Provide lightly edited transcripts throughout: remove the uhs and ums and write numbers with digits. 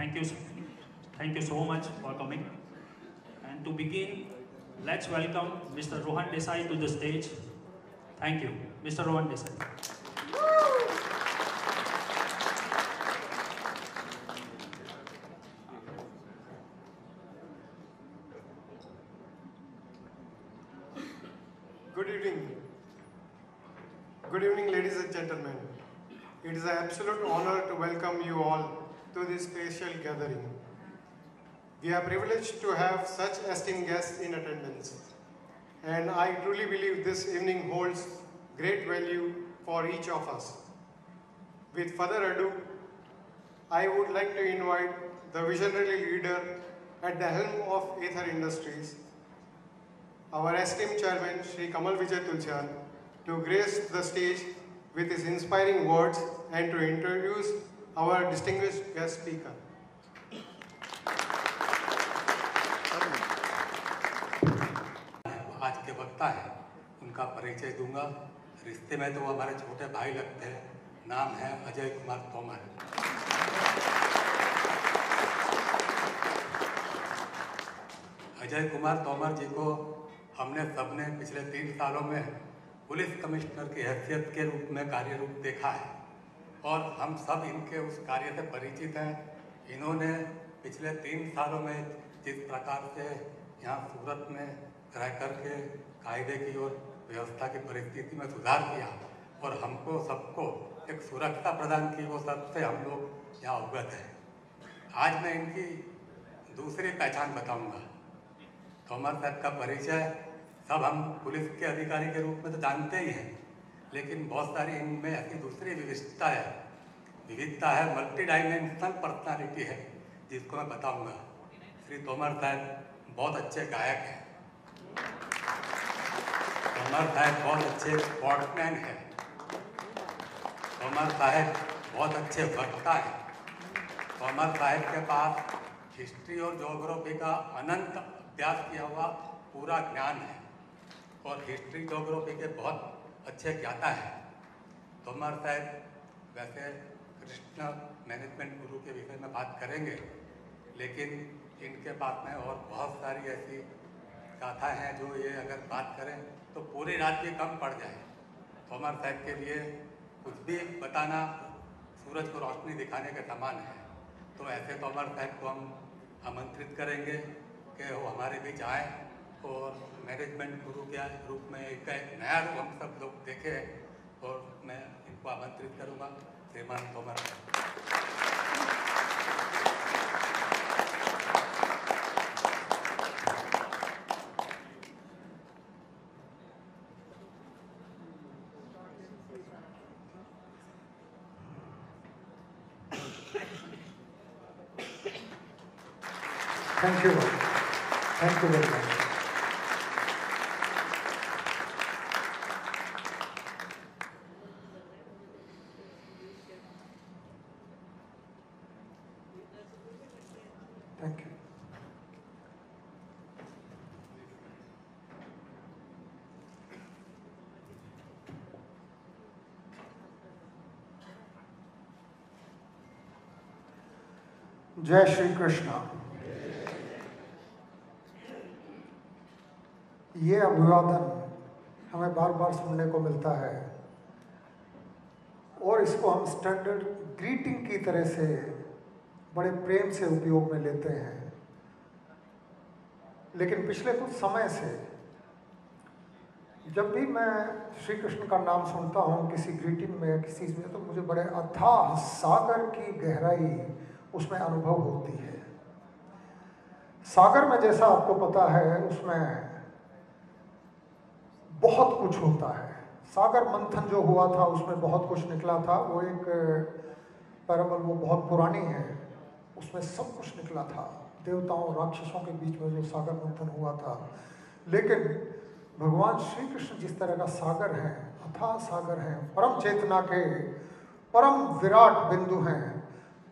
Thank you. Thank you so much for coming. And to begin, let's welcome Mr. Rohan Desai to the stage. Thank you, Mr. Rohan Desai. Good evening. Good evening, ladies and gentlemen. It is an absolute honor to welcome you all to this special gathering. We are privileged to have such esteemed guests in attendance, and I truly believe this evening holds great value for each of us. With further ado, I would like to invite the visionary leader at the helm of Aether Industries, our esteemed chairman, Shri Kamal Vijay Tulsian, to grace the stage with his inspiring words and to introduce our distinguished guest speaker. आज के वक्ता है, उनका परिचय दूंगा। रिश्ते में तो वो हमारे छोटे भाई लगते हैं। नाम है अजय कुमार तोमर। अजय कुमार तोमर जी को हमने सबने पिछले 3 सालों में पुलिस कमिश्नर की हैसियत के रूप में कार्यरूप देखा है और हम सब इनके उस कार्य से परिचित हैं। इन्होंने पिछले 3 सालों में जिस प्रकार से यहाँ सूरत में रह करके कायदे की और व्यवस्था की परिस्थिति में सुधार किया और हमको सबको एक सुरक्षा प्रदान की, वो सबसे हम लोग यहाँ अवगत हैं। आज मैं इनकी दूसरी पहचान बताऊंगा। तोमर साहब का परिचय सब हम पुलिस के अधिकारी के रूप में तो जानते ही हैं, लेकिन बहुत सारी इनमें ऐसी दूसरी विविधता है, मल्टी डायमेंशनल पर्सनालिटी है, जिसको मैं बताऊंगा। श्री तोमर साहब बहुत अच्छे गायक हैं, तोमर साहब बहुत अच्छे स्पोर्ट्समैन हैं, तोमर साहब बहुत अच्छे वक्ता हैं। तोमर साहब के पास हिस्ट्री और ज्योग्राफी का अनंत अभ्यास किया हुआ पूरा ज्ञान है और हिस्ट्री ज्योग्राफी के बहुत अच्छे ज्ञाता हैं। तोमर साहब वैसे कृष्ण मैनेजमेंट गुरु के विषय में बात करेंगे, लेकिन इनके पास में और बहुत सारी ऐसी गाथा हैं जो ये अगर बात करें तो पूरी रात भी कम पड़ जाए। तोमर साहब के लिए कुछ भी बताना सूरज को रोशनी दिखाने के समान है। तो ऐसे तोमर साहब को हम आमंत्रित करेंगे कि वो हमारे बीच आए और मैनेजमेंट गुरु के रूप में एक नया रूप हम सब लोग देखें और मैं इनको आमंत्रित करूँगा। श्रीमान Tomar. Thank you. Thank you very much. Thank you. जय श्री कृष्ण। ये अभिवादन हमें बार बार सुनने को मिलता है और इसको हम स्टैंडर्ड ग्रीटिंग की तरह से बड़े प्रेम से उपयोग में लेते हैं। लेकिन पिछले कुछ समय से जब भी मैं श्री कृष्ण का नाम सुनता हूँ किसी ग्रीटिंग में, किसी में, तो मुझे बड़े अथाह सागर की गहराई उसमें अनुभव होती है। सागर में जैसा आपको पता है उसमें बहुत कुछ होता है। सागर मंथन जो हुआ था उसमें बहुत कुछ निकला था। वो एक पैराबल वो बहुत पुरानी है, उसमें सब कुछ निकला था। देवताओं राक्षसों के बीच में जो सागर मंथन हुआ था। लेकिन भगवान श्री कृष्ण जिस तरह का सागर है, अथाह सागर है, परम चेतना के परम विराट बिंदु हैं,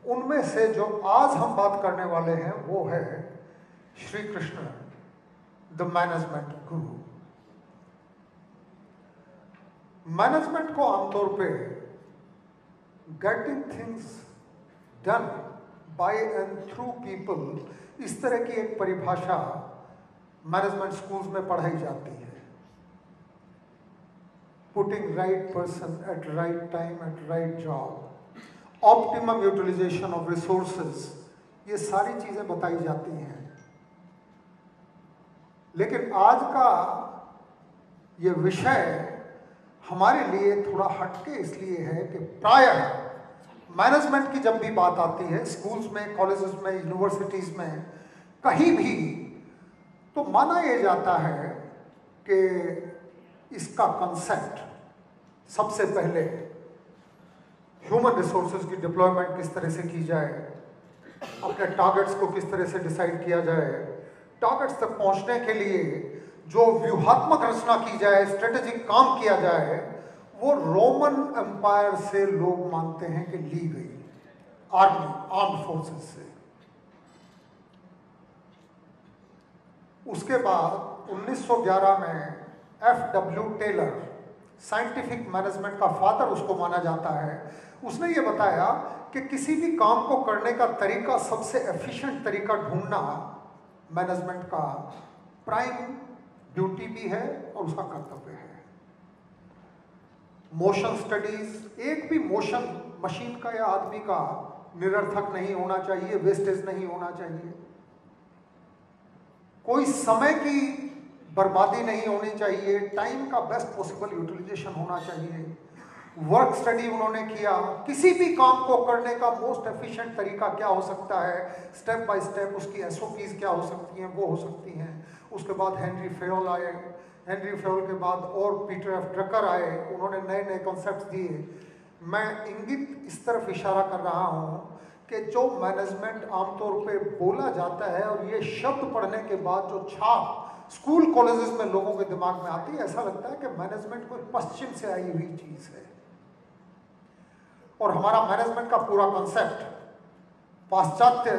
उनमें से जो आज हम बात करने वाले हैं वो है Shri Krishna the management Guru. Management को आमतौर पे getting things done by and through people, इस तरह की एक परिभाषा मैनेजमेंट स्कूल्स में पढ़ाई जाती है। Putting right person at right time at right job, optimum utilisation of resources, ये सारी चीजें बताई जाती हैं। लेकिन आज का ये विषय हमारे लिए थोड़ा हटके इसलिए है कि प्रायः मैनेजमेंट की जब भी बात आती है स्कूल्स में, कॉलेजेस में, यूनिवर्सिटीज में, कहीं भी, तो माना यह जाता है कि इसका कंसेप्ट सबसे पहले ह्यूमन रिसोर्सेज की डिप्लॉयमेंट किस तरह से की जाए, अपने टारगेट्स को किस तरह से डिसाइड किया जाए, टारगेट्स तक पहुंचने के लिए जो व्यूहात्मक रचना की जाए, स्ट्रेटेजिक काम किया जाए, वो रोमन एम्पायर से लोग मानते हैं कि ली गई आर्मी, आर्म्ड फोर्सेस से। उसके बाद 1911 में F.W. टेलर, साइंटिफिक मैनेजमेंट का फादर उसको माना जाता है, उसने ये बताया कि किसी भी काम को करने का तरीका, सबसे एफिशिएंट तरीका ढूंढना मैनेजमेंट का प्राइम ड्यूटी भी है और उसका कर्तव्य है। मोशन स्टडीज, एक भी मोशन मशीन का या आदमी का निरर्थक नहीं होना चाहिए, वेस्टेज नहीं होना चाहिए, कोई समय की बर्बादी नहीं होनी चाहिए, टाइम का बेस्ट पॉसिबल यूटिलाइजेशन होना चाहिए। वर्क स्टडी उन्होंने किया, किसी भी काम को करने का मोस्ट एफिशिएंट तरीका क्या हो सकता है, स्टेप बाय स्टेप उसकी एसओपीज क्या हो सकती हैं, वो हो सकती हैं। उसके बाद हेनरी फेयोल आए, हेनरी फेयोल के बाद और पीटर एफ ड्रकर आए, उन्होंने नए नए कॉन्सेप्ट्स दिए। मैं इंगित इस तरफ इशारा कर रहा हूँ कि जो मैनेजमेंट आमतौर पे बोला जाता है और ये शब्द पढ़ने के बाद जो छाप स्कूल कॉलेजेस में लोगों के दिमाग में आती है, ऐसा लगता है कि मैनेजमेंट कोई पश्चिम से आई हुई चीज है। और हमारा मैनेजमेंट का पूरा कॉन्सेप्ट पाश्चात्य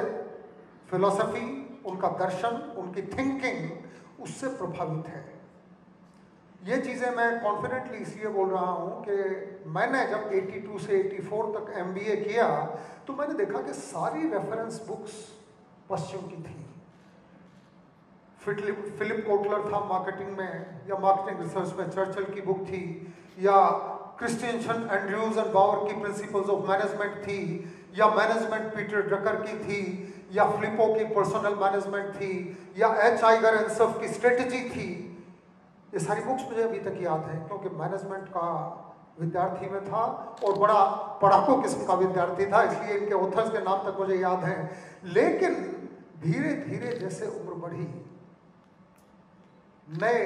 फिलॉसफी, उनका दर्शन, उनकी थिंकिंग उससे प्रभावित है। ये चीज़ें मैं कॉन्फिडेंटली इसलिए बोल रहा हूँ कि मैंने जब 82 से 84 तक MBA किया तो मैंने देखा कि सारी रेफरेंस बुक्स पश्चिम की थी। फिलिप कोटलर था मार्केटिंग में, या मार्केटिंग रिसर्च में चर्चिल की बुक थी, या क्रिस्टियनसन एंड्रयूज एंड बावर की प्रिंसिपल्स ऑफ मैनेजमेंट थी, या मैनेजमेंट पीटर ड्रकर की थी, या फ्लिपो की पर्सनल मैनेजमेंट थी, या H. आइगर एंड सफ की स्ट्रेटेजी थी। ये सारी बुक्स मुझे अभी तक याद है क्योंकि मैनेजमेंट का विद्यार्थी में था और बड़ा पढ़ाकू किस्म का विद्यार्थी था, इसलिए इनके ऑथर्स के नाम तक मुझे याद हैं। लेकिन धीरे धीरे जैसे उम्र बढ़ी, नए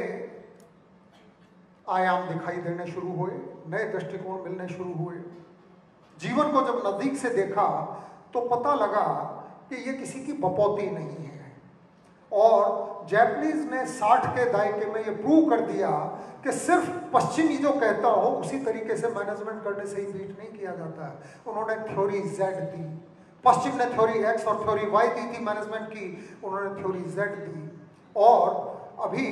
आयाम दिखाई देने शुरू हुए, नए दृष्टिकोण मिलने शुरू हुए। जीवन को जब नजदीक से देखा तो पता लगा कि ये किसी की बपौती नहीं है। और जैपनीज ने 60 के दायके में ये प्रूव कर दिया कि सिर्फ पश्चिमी जो कहता हो उसी तरीके से मैनेजमेंट करने से ही बीट नहीं किया जाता है। उन्होंने थ्योरी Z दी, पश्चिम ने थ्योरी X और थ्योरी Y दी थी मैनेजमेंट की, उन्होंने थ्योरी Z दी। और अभी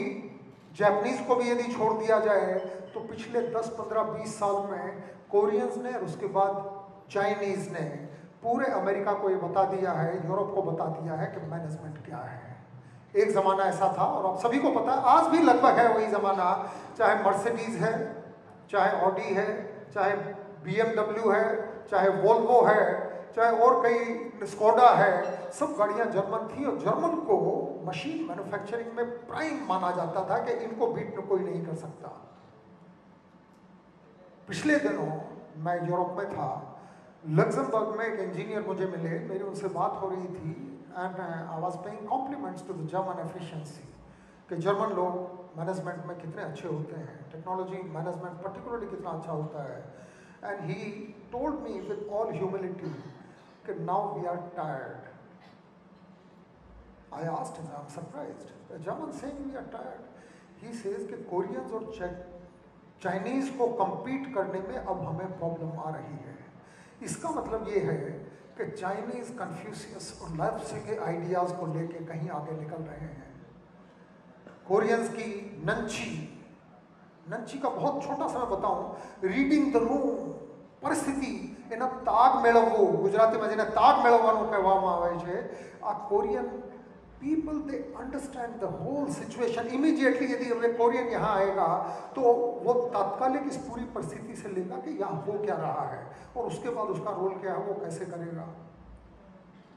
जैपनीज को भी यदि छोड़ दिया जाए तो पिछले 10, 15, 20 साल में कोरियंस ने और उसके बाद चाइनीज ने पूरे अमेरिका को ये बता दिया है, यूरोप को बता दिया है कि मैनेजमेंट क्या है। एक ज़माना ऐसा था और आप सभी को पता है, आज भी लगभग है वही ज़माना, चाहे मर्सिडीज है, चाहे ऑडी है, चाहे BMW है, चाहे वोल्वो है, चाहे और कई स्कोडा है, सब गाड़ियां जर्मन थी। और जर्मन को मशीन मैन्युफैक्चरिंग में प्राइम माना जाता था कि इनको बीट कोई नहीं कर सकता। पिछले दिनों मैं यूरोप में था, लग्जमबर्ग में एक इंजीनियर मुझे मिले, मेरी उनसे बात हो रही थी and I was paying compliments to the German efficiency कि जर्मन लोग मैनेजमेंट में कितने अच्छे होते हैं, टेक्नोलॉजी मैनेजमेंट पर्टिकुलरली कितना अच्छा होता है। And he told me with all humility कि now we are tired. I asked him, I'm surprised. The German saying we are tired. He says कि कोरियंस और चाइनीज को compete करने में अब हमें प्रॉब्लम आ रही है। इसका मतलब ये है कि चाइनीज कन्फ्यूशियस और लाइप्ज़िग के आइडियाज़ को लेके कहीं आगे निकल रहे हैं। कोरियंस की नंची का बहुत छोटा सा मैं बताऊं, रीडिंग द रूम, परिस्थिति, એના તાગ મેળવવું, ગુજરાતીમાં જેને તાગ મેળવવાનું કહેવામાં આવે છે, આ Korean people they understand the whole situation immediately. यदि वे कोरियन यहाँ आएगा तो वो तात्कालिक इस पूरी परिस्थिति से लेगा कि यहाँ हो क्या रहा है और उसके बाद उसका रोल क्या है, वो कैसे करेगा.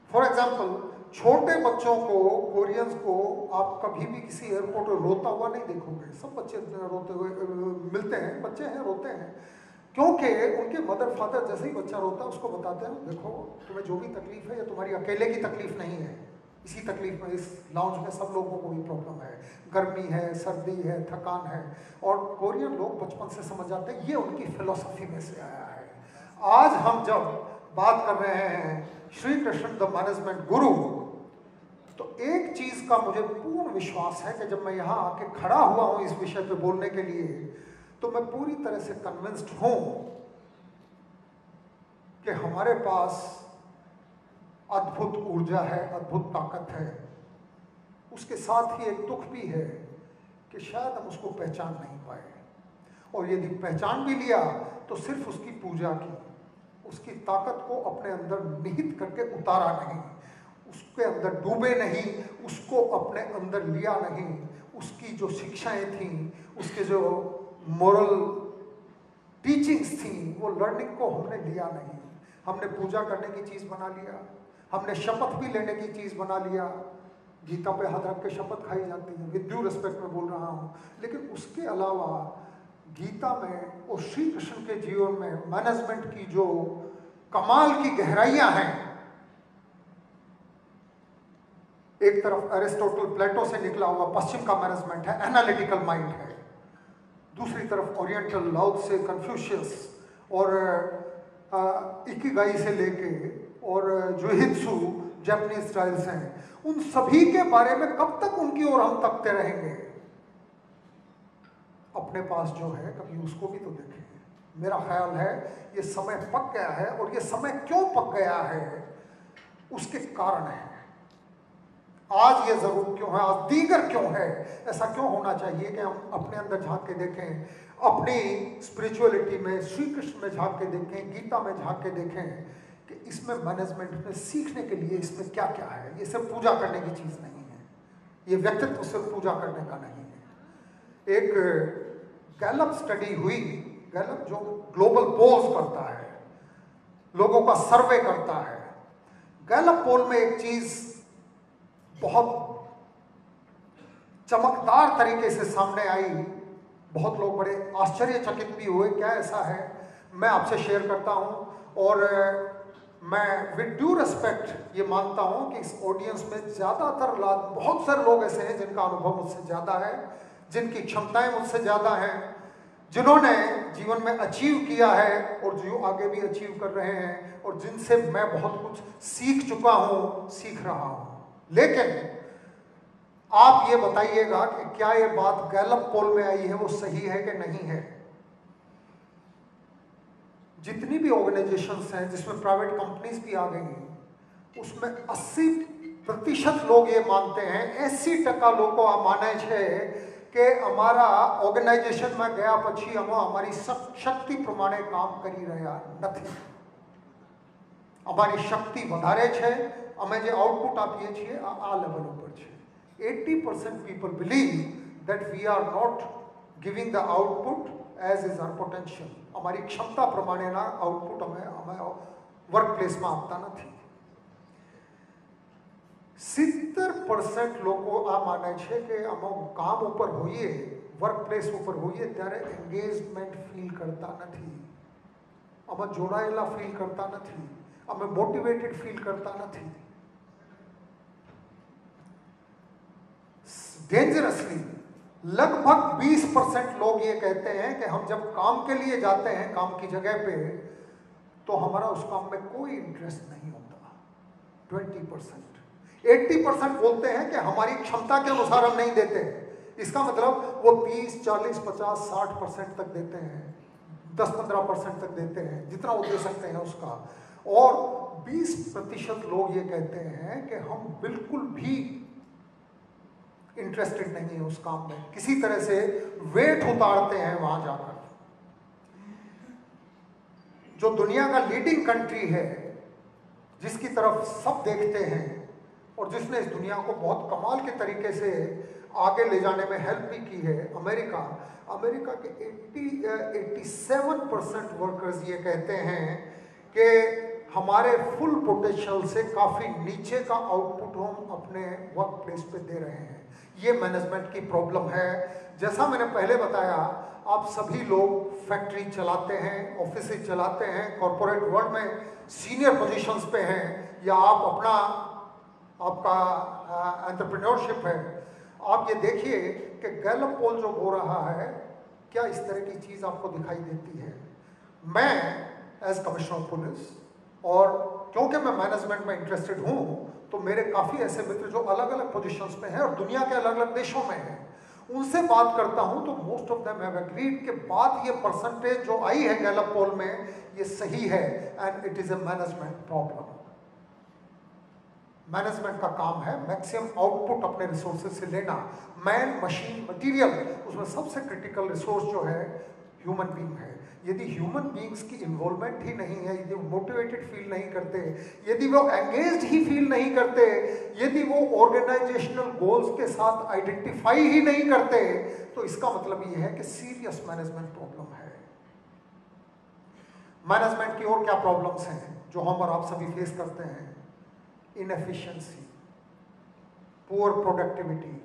फॉर एग्जाम्पल, छोटे बच्चों को, कोरियंस को आप कभी भी किसी एयरपोर्ट पर रोता हुआ नहीं देखोगे. सब बच्चे रोते हुए मिलते हैं, बच्चे हैं रोते हैं, क्योंकि उनके मदर फादर जैसे ही बच्चा रोता है उसको बताते हैं देखो तुम्हें जो भी तकलीफ है ये तुम्हारी अकेले की तकलीफ नहीं है, इसी तकलीफ में इस लाउंज में सब लोगों को भी प्रॉब्लम है, गर्मी है, सर्दी है, थकान है. और कोरियन लोग बचपन से समझ जाते हैं, ये उनकी फिलॉसफी में से आया है. आज हम जब बात कर रहे हैं श्री कृष्ण द मैनेजमेंट गुरु, तो एक चीज का मुझे पूर्ण विश्वास है कि जब मैं यहाँ आके खड़ा हुआ हूँ इस विषय पे बोलने के लिए, तो मैं पूरी तरह से कन्विंस्ड हूँ कि हमारे पास अद्भुत ऊर्जा है, अद्भुत ताकत है. उसके साथ ही एक दुख भी है कि शायद हम उसको पहचान नहीं पाए, और यदि पहचान भी लिया तो सिर्फ उसकी पूजा की, उसकी ताकत को अपने अंदर निहित करके उतारा नहीं, उसके अंदर डूबे नहीं, उसको अपने अंदर लिया नहीं, उसकी जो शिक्षाएं थी, उसके जो मोरल टीचिंग्स थी, वो लर्निंग को हमने लिया नहीं. हमने पूजा करने की चीज़ बना लिया, हमने शपथ भी लेने की चीज़ बना लिया. गीता पे हाथ रख के शपथ खाई जाती है, विद ड्यू रिस्पेक्ट में बोल रहा हूँ, लेकिन उसके अलावा गीता में और श्री कृष्ण के जीवन में मैनेजमेंट की जो कमाल की गहराइयां हैं, एक तरफ एरिस्टोटल प्लेटो से निकला हुआ पश्चिम का मैनेजमेंट है, एनालिटिकल माइंड है, दूसरी तरफ ओरिएंटल लाओ से, कन्फ्यूशियस और इकिगाई से लेके और जुहित्सु जापानीज स्टाइल्स हैं. उन सभी के बारे में कब तक उनकी ओर हम तकते रहेंगे? अपने पास जो है कभी उसको भी तो देखें. मेरा ख्याल है ये समय पक गया है, और ये समय क्यों पक गया है उसके कारण है. आज ये जरूर क्यों है, आज दीगर क्यों है, ऐसा क्यों होना चाहिए कि हम अपने अंदर झांक के देखें, अपनी स्पिरिचुअलिटी में, श्री कृष्ण में झांक के देखें, गीता में झांक के देखें कि इसमें मैनेजमेंट में सीखने के लिए इसमें क्या क्या है. ये सिर्फ पूजा करने की चीज़ नहीं है, ये व्यक्तित्व सिर्फ पूजा करने का नहीं है. एक गैलप स्टडी हुई, गैलप जो ग्लोबल पोल्स करता है, लोगों का सर्वे करता है, गैलप पोल में एक चीज़ बहुत चमकदार तरीके से सामने आई. बहुत लोग बड़े आश्चर्यचकित भी हुए, क्या ऐसा है, मैं आपसे शेयर करता हूं. और मैं विद ड्यू रिस्पेक्ट ये मानता हूं कि इस ऑडियंस में ज़्यादातर बहुत सारे लोग ऐसे हैं जिनका अनुभव मुझसे ज़्यादा है, जिनकी क्षमताएं मुझसे ज़्यादा हैं, जिन्होंने जीवन में अचीव किया है और जो आगे भी अचीव कर रहे हैं, और जिनसे मैं बहुत कुछ सीख चुका हूं, सीख रहा हूं. लेकिन आप ये बताइएगा कि क्या ये बात गैलप पोल में आई है वो सही है कि नहीं है. जितनी भी ऑर्गेनाइजेशंस हैं जिसमें प्राइवेट कंपनीज भी आ गई हैं, उसमें 80% लोग ये मानते हैं, 80% लोग को माने छे कि हमारा ऑर्गेनाइजेशन में गया पछी हम हमारी शक्ति प्रमाणे काम करी रहा नहीं. हमारी शक्ति વધારે છે, અમે જે આઉટપુટ આપીએ છીએ આ લેવલ ઉપર છે. 80% people believe that we are not giving the output as is our potential. हमारी क्षमता प्रमाणेना आउटपुट અમે વર્ક પ્લેસમાં આપતા નથી. 70% લોકો આ માને છે કે અમે કામ ઉપર હોઈએ, વર્ક પ્લેસ ઉપર હોઈએ ત્યારે એન્ગેજમેન્ટ ફીલ કરતા નથી, અમે જોડાયેલા ફીલ કરતા નથી, અમે મોટિવેટેડ ફીલ કરતા નથી. डेंजरसली लगभग 20% लोग ये कहते हैं कि हम जब काम के लिए जाते हैं काम की जगह पे, तो हमारा उस काम में कोई इंटरेस्ट नहीं होता. 20%, 80% बोलते हैं कि हमारी क्षमता के अनुसार हम नहीं देते. इसका मतलब वो 30, 40, 50, 60% तक देते हैं, 10-15% तक देते हैं, जितना वो दे सकते हैं उसका. और 20% लोग ये कहते हैं कि हम बिल्कुल भी इंटरेस्टेड नहीं है उस काम में, किसी तरह से वेट उतारते हैं वहां जाकर. जो दुनिया का लीडिंग कंट्री है, जिसकी तरफ सब देखते हैं और जिसने इस दुनिया को बहुत कमाल के तरीके से आगे ले जाने में हेल्प भी की है, अमेरिका। अमेरिका के 87% वर्कर्स ये कहते हैं कि हमारे फुल पोटेंशियल से काफ़ी नीचे का आउटपुट हम अपने वर्क प्लेस पे दे रहे हैं। ये मैनेजमेंट की प्रॉब्लम है। जैसा मैंने पहले बताया, आप सभी लोग फैक्ट्री चलाते हैं, ऑफिस चलाते हैं, कॉरपोरेट वर्ल्ड में सीनियर पोजीशंस पे हैं, या आप आपका एंटरप्रेन्योरशिप है। आप ये देखिए कि गैलप पोल जो हो रहा है, क्या इस तरह की चीज़ आपको दिखाई देती है? मैं एज कमिश्नर ऑफ पुलिस, और क्योंकि मैं मैनेजमेंट में इंटरेस्टेड हूँ, तो मेरे काफ़ी ऐसे मित्र जो अलग अलग पोजीशंस पे हैं और दुनिया के अलग अलग देशों में हैं, उनसे बात करता हूँ तो most of them have agreed के बाद ये परसेंटेज जो आई है गैलप पोल में, ये सही है, and it is a management problem. Management का काम है मैक्सिमम आउटपुट अपने रिसोर्सेज से लेना। मैन, मशीन, मटीरियल, उसमें सबसे क्रिटिकल रिसोर्स जो है ह्यूमन बीइंग है। यदि ह्यूमन बीइंग्स की इन्वॉल्वमेंट ही नहीं है, यदि वो मोटिवेटेड फील नहीं करते, यदि वो एंगेज्ड ही फील नहीं करते, यदि वो ऑर्गेनाइजेशनल गोल्स के साथ आइडेंटिफाई ही नहीं करते, तो इसका मतलब ये है कि सीरियस मैनेजमेंट प्रॉब्लम है। मैनेजमेंट की और क्या प्रॉब्लम्स हैं जो हम और आप सभी फेस करते हैं? Inefficiency, poor productivity,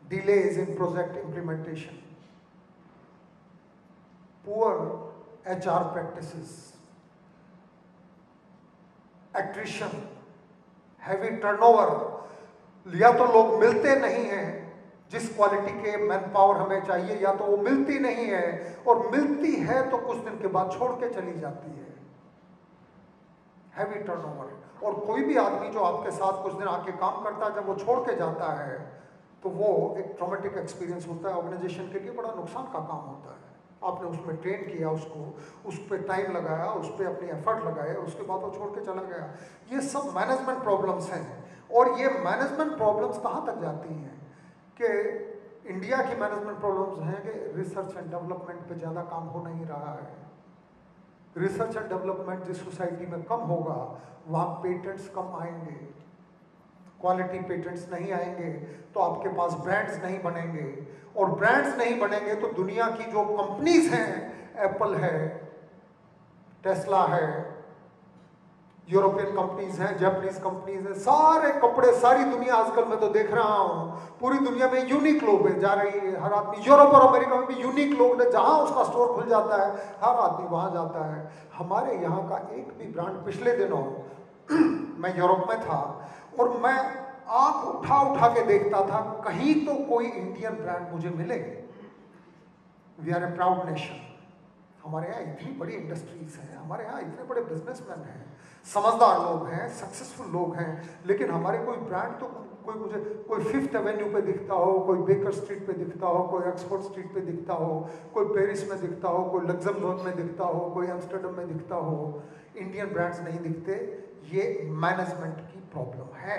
delays in project implementation, poor HR practices, attrition, heavy turnover, या तो लोग मिलते नहीं हैं जिस क्वालिटी के मैन पावर हमें चाहिए, या तो वो मिलती नहीं है, और मिलती है तो कुछ दिन के बाद छोड़ के चली जाती है। Heavy turnover. और कोई भी आदमी जो आपके साथ कुछ दिन आके काम करता है, जब वो छोड़ के जाता है तो वो एक ट्रॉमेटिक एक्सपीरियंस होता है, ऑर्गेनाइजेशन के लिए बड़ा नुकसान का काम होता है। आपने उसमें ट्रेन किया उसको, उस पर टाइम लगाया, उस पर अपनी एफर्ट लगाए, उसके बाद वो छोड़ के चला गया। ये सब मैनेजमेंट प्रॉब्लम्स हैं। और ये मैनेजमेंट प्रॉब्लम्स कहाँ तक जाती हैं कि इंडिया की मैनेजमेंट प्रॉब्लम्स हैं कि रिसर्च एंड डेवलपमेंट पे ज़्यादा काम हो नहीं रहा है। रिसर्च एंड डेवलपमेंट जिस सोसाइटी में कम होगा, वहाँ पेटेंट्स कम आएंगे, क्वालिटी पेटेंट्स नहीं आएंगे, तो आपके पास ब्रांड्स नहीं बनेंगे, और ब्रांड्स नहीं बनेंगे तो दुनिया की जो कंपनीज हैं, एप्पल है, टेस्ला है, यूरोपियन कंपनीज हैं, जापानीज कंपनीज हैं, सारे कपड़े, सारी दुनिया आजकल मैं तो देख रहा हूँ, पूरी दुनिया में यूनिक्लो पे जा रही है। हर आदमी, यूरोप और अमेरिका में भी यूनिक्लो ने जहाँ उसका स्टोर खुल जाता है, हर आदमी वहाँ जाता है। हमारे यहाँ का एक भी ब्रांड, पिछले दिनों मैं यूरोप में था और मैं आंख उठा उठा के देखता था, कहीं तो कोई इंडियन ब्रांड मुझे मिले। We are a proud nation. हमारे यहाँ इतनी बड़ी इंडस्ट्रीज हैं, हमारे यहाँ इतने बड़े बिजनेसमैन हैं, समझदार लोग हैं, सक्सेसफुल लोग हैं, लेकिन हमारे कोई ब्रांड तो कोई फिफ्थ एवेन्यू पे दिखता हो, कोई बेकर स्ट्रीट पे दिखता हो, कोई ऑक्सफोर्ड स्ट्रीट पे दिखता हो, कोई पेरिस में दिखता हो, कोई लग्जमबर्ग में दिखता हो, कोई एम्स्टर्डम में दिखता हो, इंडियन ब्रांड्स नहीं दिखते। ये मैनेजमेंट की प्रॉब्लम है,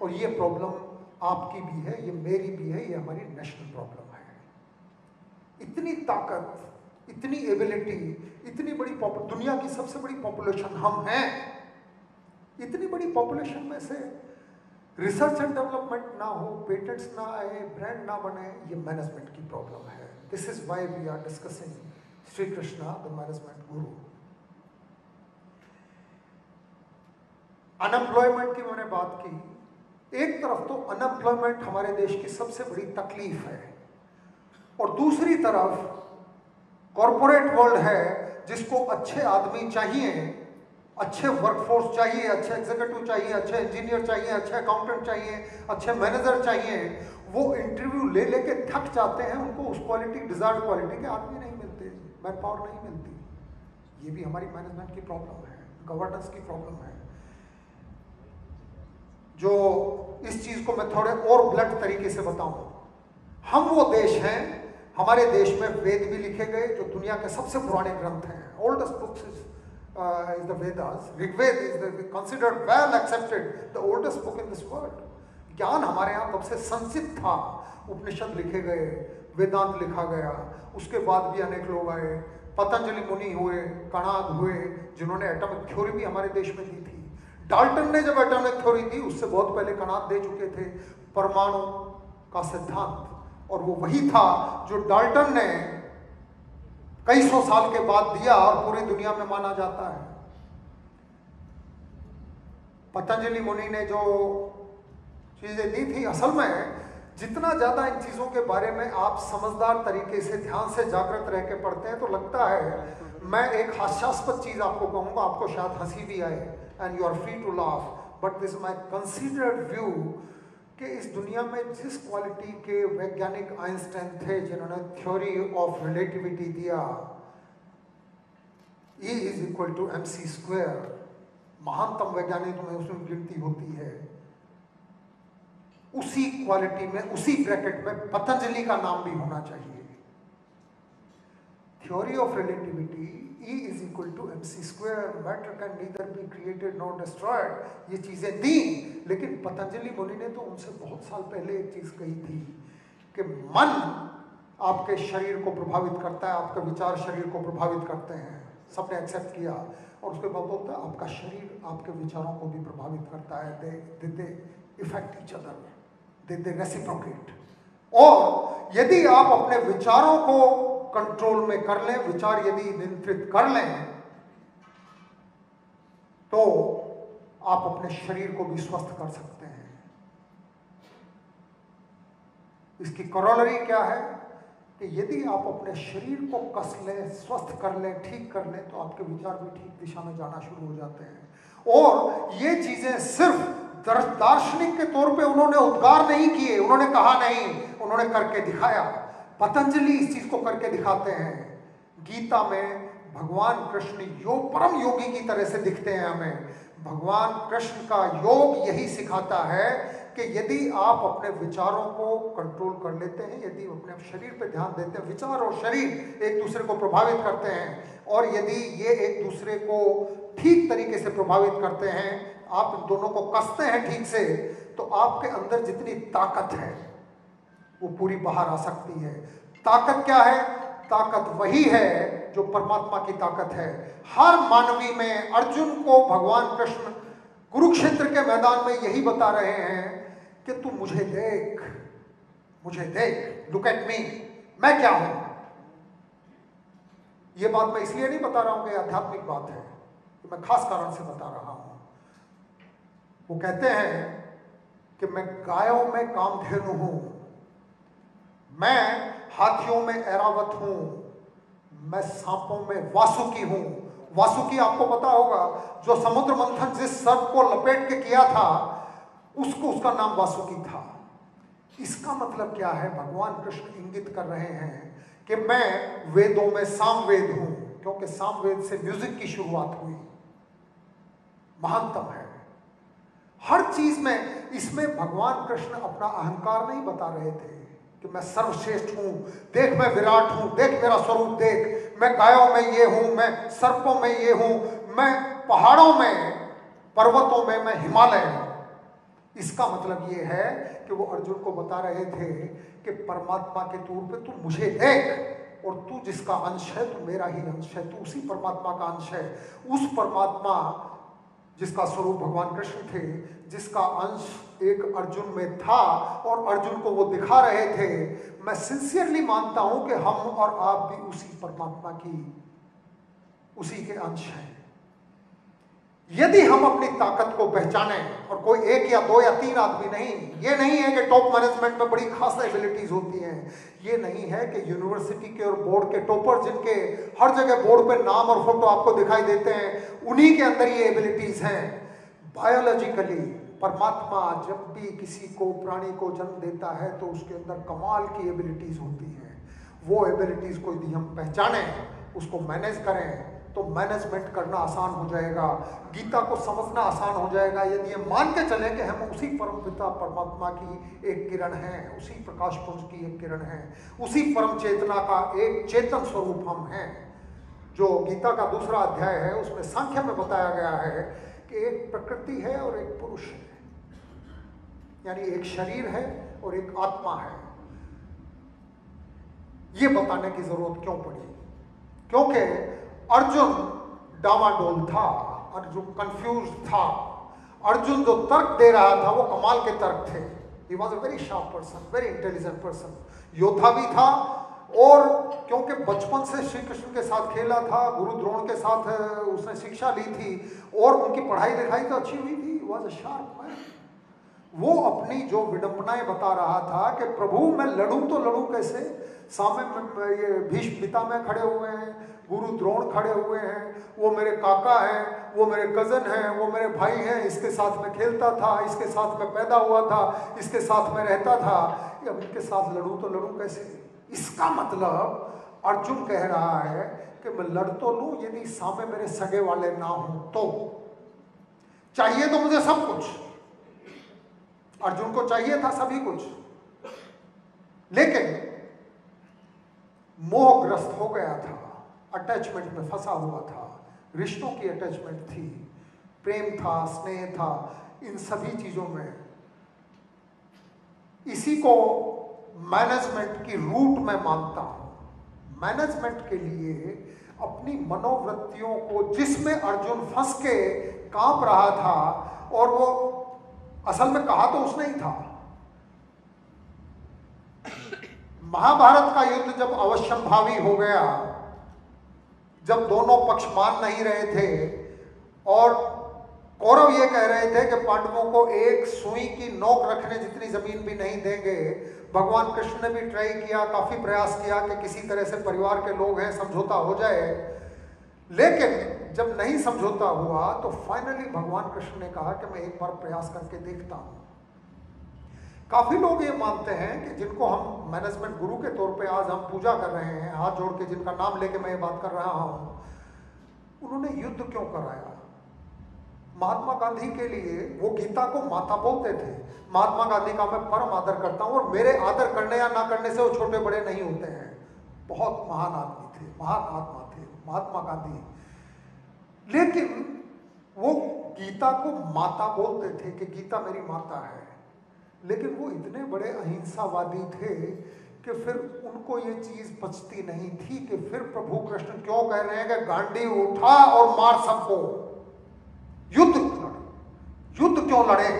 और ये प्रॉब्लम आपकी भी है, ये मेरी भी है, ये हमारी नेशनल प्रॉब्लम है। इतनी ताकत, इतनी एबिलिटी, इतनी बड़ी दुनिया की सबसे बड़ी पॉपुलेशन हम हैं, इतनी बड़ी पॉपुलेशन में से रिसर्च एंड डेवलपमेंट ना हो, पेटेंट्स ना आए, ब्रांड ना बने, ये मैनेजमेंट की प्रॉब्लम है। This is why we are discussing Shri Krishna the management guru. Unemployment की मैंने बात की। एक तरफ तो अनएम्प्लॉयमेंट हमारे देश की सबसे बड़ी तकलीफ है, और दूसरी तरफ कॉरपोरेट वर्ल्ड है जिसको अच्छे आदमी चाहिए, अच्छे वर्कफोर्स चाहिए, अच्छे एग्जीक्यूटिव चाहिए, अच्छे इंजीनियर चाहिए, अच्छे अकाउंटेंट चाहिए, अच्छे मैनेजर चाहिए। वो इंटरव्यू ले लेके थक जाते हैं, उनको उस क्वालिटी, डिजायर्ड क्वालिटी के आदमी नहीं मिलते, मैन पावर नहीं मिलती। ये भी हमारी मैनेजमेंट की प्रॉब्लम है, गवर्नेंस की प्रॉब्लम है। जो इस चीज को मैं थोड़े और ब्लंट तरीके से बताऊं, हम वो देश हैं, हमारे देश में वेद भी लिखे गए जो दुनिया के सबसे पुराने ग्रंथ हैं। Oldest books is the Vedas. Rigveda is considered well accepted the oldest book in this world. ज्ञान हमारे यहाँ तब से संचित था, उपनिषद लिखे गए, वेदांत लिखा गया, उसके बाद भी अनेक लोग आए, पतंजलि मुनि हुए, कणाद हुए, जिन्होंने एटॉमिक थ्योरी भी हमारे देश में दी थी। डाल्टन ने जब एटॉमिक थ्योरी दी, उससे बहुत पहले कणाद दे चुके थे परमाणु का सिद्धांत, और वो वही था जो डाल्टन ने कई सौ साल के बाद दिया और पूरी दुनिया में माना जाता है। पतंजलि मुनि ने जो चीजें दी थी, असल में जितना ज्यादा इन चीजों के बारे में आप समझदार तरीके से ध्यान से जागृत रह के पढ़ते हैं तो लगता है, मैं एक हास्यास्पद चीज आपको कहूंगा, आपको शायद हंसी भी आए, and you are free to laugh, but this my considered view, कि इस दुनिया में जिस क्वालिटी के वैज्ञानिक आइंस्टाइन थे जिन्होंने थ्योरी ऑफ रिलेटिविटी दिया, E is equal to mc², महानतम वैज्ञानिक में उसमें गिनती होती है, उसी क्वालिटी में, उसी ब्रैकेट में पतंजलि का नाम भी होना चाहिए। Theory of relativity, E is equal to mc², matter can neither be created nor destroyed, ये चीजें दी। लेकिन पतंजलि मुनि ने तो उनसे बहुत साल पहले एक चीज कही थी कि मन आपके शरीर को प्रभावित करता है, आपके विचार शरीर को प्रभावित करते हैं। सबने एक्सेप्ट किया, और उसके बाद बोलता है आपका शरीर आपके विचारों को भी प्रभावित करता है, दे इफेक्ट ईच अदर, दे रेसिप्रोकेट। और यदि आप अपने विचारों को कंट्रोल में कर लें, विचार यदि नियंत्रित कर लें, तो आप अपने शरीर को भी स्वस्थ कर सकते हैं। इसकी करोलरी क्या है कि यदि आप अपने शरीर को कस लें, स्वस्थ कर लें, ठीक कर लें, तो आपके विचार भी ठीक दिशा में जाना शुरू हो जाते हैं। और ये चीजें सिर्फ दार्शनिक के तौर पे उन्होंने उद्गार नहीं किए, उन्होंने कहा नहीं, उन्होंने करके दिखाया। पतंजलि इस चीज को करके दिखाते हैं। गीता में भगवान कृष्ण योग, परम योगी की तरह से दिखते हैं हमें। भगवान कृष्ण का योग यही सिखाता है कि यदि आप अपने विचारों को कंट्रोल कर लेते हैं, यदि अपने शरीर पे ध्यान देते हैं, विचार और शरीर एक दूसरे को प्रभावित करते हैं, और यदि ये एक दूसरे को ठीक तरीके से प्रभावित करते हैं, आप इन दोनों को कसते हैं ठीक से, तो आपके अंदर जितनी ताकत है वो पूरी बाहर आ सकती है। ताकत क्या है? ताकत वही है जो परमात्मा की ताकत है। हर मानवी में, अर्जुन को भगवान कृष्ण कुरुक्षेत्र के मैदान में यही बता रहे हैं कि तू मुझे देख, मुझे देख, लुक एट मी, मैं क्या हूं। यह बात मैं इसलिए नहीं बता रहा हूं कि आध्यात्मिक बात है, तो मैं खास कारण से बता रहा हूं। वो कहते हैं कि मैं गायों में कामधेनु हूं, मैं हाथियों में ऐरावत हूं, मैं सांपों में वासुकी हूं। वासुकी आपको पता होगा, जो समुद्र मंथन जिस सर्प को लपेट के किया था, उसको, उसका नाम वासुकी था। इसका मतलब क्या है? भगवान कृष्ण इंगित कर रहे हैं कि मैं वेदों में सामवेद हूं, क्योंकि सामवेद से म्यूजिक की शुरुआत हुई, महानतम है हर चीज में। इसमें भगवान कृष्ण अपना अहंकार नहीं बता रहे थे कि मैं सर्वश्रेष्ठ हूं, देख मैं विराट हूं, देख मेरा स्वरूप देख, मैं गायों में ये हूं, मैं सर्पों में ये हूं, मैं पहाड़ों में, पर्वतों में मैं हिमालय हूं। इसका मतलब ये है कि वो अर्जुन को बता रहे थे कि परमात्मा के तौर पे तू मुझे देख, और तू जिसका अंश है, तू मेरा ही अंश है, तू उसी परमात्मा का अंश है। उस परमात्मा जिसका स्वरूप भगवान कृष्ण थे, जिसका अंश एक अर्जुन में था, और अर्जुन को वो दिखा रहे थे। मैं सिंसियरली मानता हूं कि हम और आप भी उसी परमात्मा की, उसी के अंश हैं। यदि हम अपनी ताकत को पहचानें, और कोई एक या दो या तीन आदमी नहीं, ये नहीं है कि टॉप मैनेजमेंट में बड़ी खास एबिलिटीज होती हैं, ये नहीं है कि यूनिवर्सिटी के और बोर्ड के टॉपर, जिनके हर जगह बोर्ड पे नाम और फोटो आपको दिखाई देते हैं, उन्हीं के अंदर ये एबिलिटीज हैं। बायोलॉजिकली परमात्मा जब भी किसी को, प्राणी को जन्म देता है, तो उसके अंदर कमाल की एबिलिटीज होती हैं। वो एबिलिटीज को यदि हम पहचानें, उसको मैनेज करें, तो मैनेजमेंट करना आसान हो जाएगा, गीता को समझना आसान हो जाएगा। यदि ये मान के चले कि हम उसी परम पिता परमात्मा की एक किरण हैं, उसी प्रकाश पुंज की एक किरण हैं, उसी परम चेतना का एक चेतन स्वरूप हम हैं। जो गीता का दूसरा अध्याय है, उसमें सांख्य में बताया गया है कि एक प्रकृति है और एक पुरुष है, यानी एक शरीर है और एक आत्मा है। ये बताने की जरूरत क्यों पड़ी? क्योंकि अर्जुन डामाडोल था, अर्जुन कंफ्यूज था। अर्जुन जो तर्क दे रहा था वो कमाल के तर्क थे। He was a very sharp person, very intelligent person, योद्धा भी था। और क्योंकि बचपन से श्री कृष्ण के साथ खेला था, गुरु द्रोण के साथ उसने शिक्षा ली थी और उनकी पढ़ाई लिखाई तो अच्छी हुई थी। Was a sharp man. वो अपनी जो विडंबनाएं बता रहा था कि प्रभु मैं लड़ूं तो लड़ूं कैसे, सामने ये भीष्म पितामह खड़े हुए हैं, गुरु द्रोण खड़े हुए हैं, वो मेरे काका हैं, वो मेरे कजन हैं, वो मेरे भाई हैं, इसके साथ में खेलता था, इसके साथ में पैदा हुआ था, इसके साथ में रहता था, अब इनके साथ लड़ूं तो लड़ूं कैसे। इसका मतलब अर्जुन कह रहा है कि मैं लड़ तो लूं, यदि सामने मेरे सगे वाले ना हो तो। चाहिए तो मुझे सब कुछ, अर्जुन को चाहिए था सभी कुछ, लेकिन मोहग्रस्त हो गया था, अटैचमेंट में फंसा हुआ था, रिश्तों की अटैचमेंट थी, प्रेम था, स्नेह था, इन सभी चीजों में। इसी को मैनेजमेंट की रूट में मानता हूं। मैनेजमेंट के लिए अपनी मनोवृत्तियों को, जिसमें अर्जुन फंस के कांप रहा था, और वो असल में कहा तो उसने ही था। महाभारत का युद्ध जब अवश्यंभावी हो गया, जब दोनों पक्ष मान नहीं रहे थे और कौरव ये कह रहे थे कि पांडवों को एक सुई की नोक रखने जितनी जमीन भी नहीं देंगे, भगवान कृष्ण ने भी ट्राई किया, काफी प्रयास किया कि किसी तरह से परिवार के लोग हैं, समझौता हो जाए, लेकिन जब नहीं समझौता हुआ तो फाइनली भगवान कृष्ण ने कहा कि मैं एक बार प्रयास करके देखता हूं। काफी लोग ये मानते हैं कि जिनको हम मैनेजमेंट गुरु के तौर पे आज हम पूजा कर रहे हैं, हाथ जोड़ के जिनका नाम लेके मैं ये बात कर रहा हूं, उन्होंने युद्ध क्यों कराया। महात्मा गांधी के लिए वो गीता को माता बोलते थे। महात्मा गांधी का मैं परम आदर करता हूं, और मेरे आदर करने या ना करने से वो छोटे बड़े नहीं होते हैं। बहुत महान आदमी थे, महान आत्मा थे महात्मा गांधी, लेकिन वो गीता को माता बोलते थे कि गीता मेरी माता है। लेकिन वो इतने बड़े अहिंसावादी थे कि फिर उनको ये चीज पचती नहीं थी कि फिर प्रभु कृष्ण क्यों कह रहे हैं कि गांडी उठा और मार सबको, युद्ध लड़, युद्ध क्यों लड़े।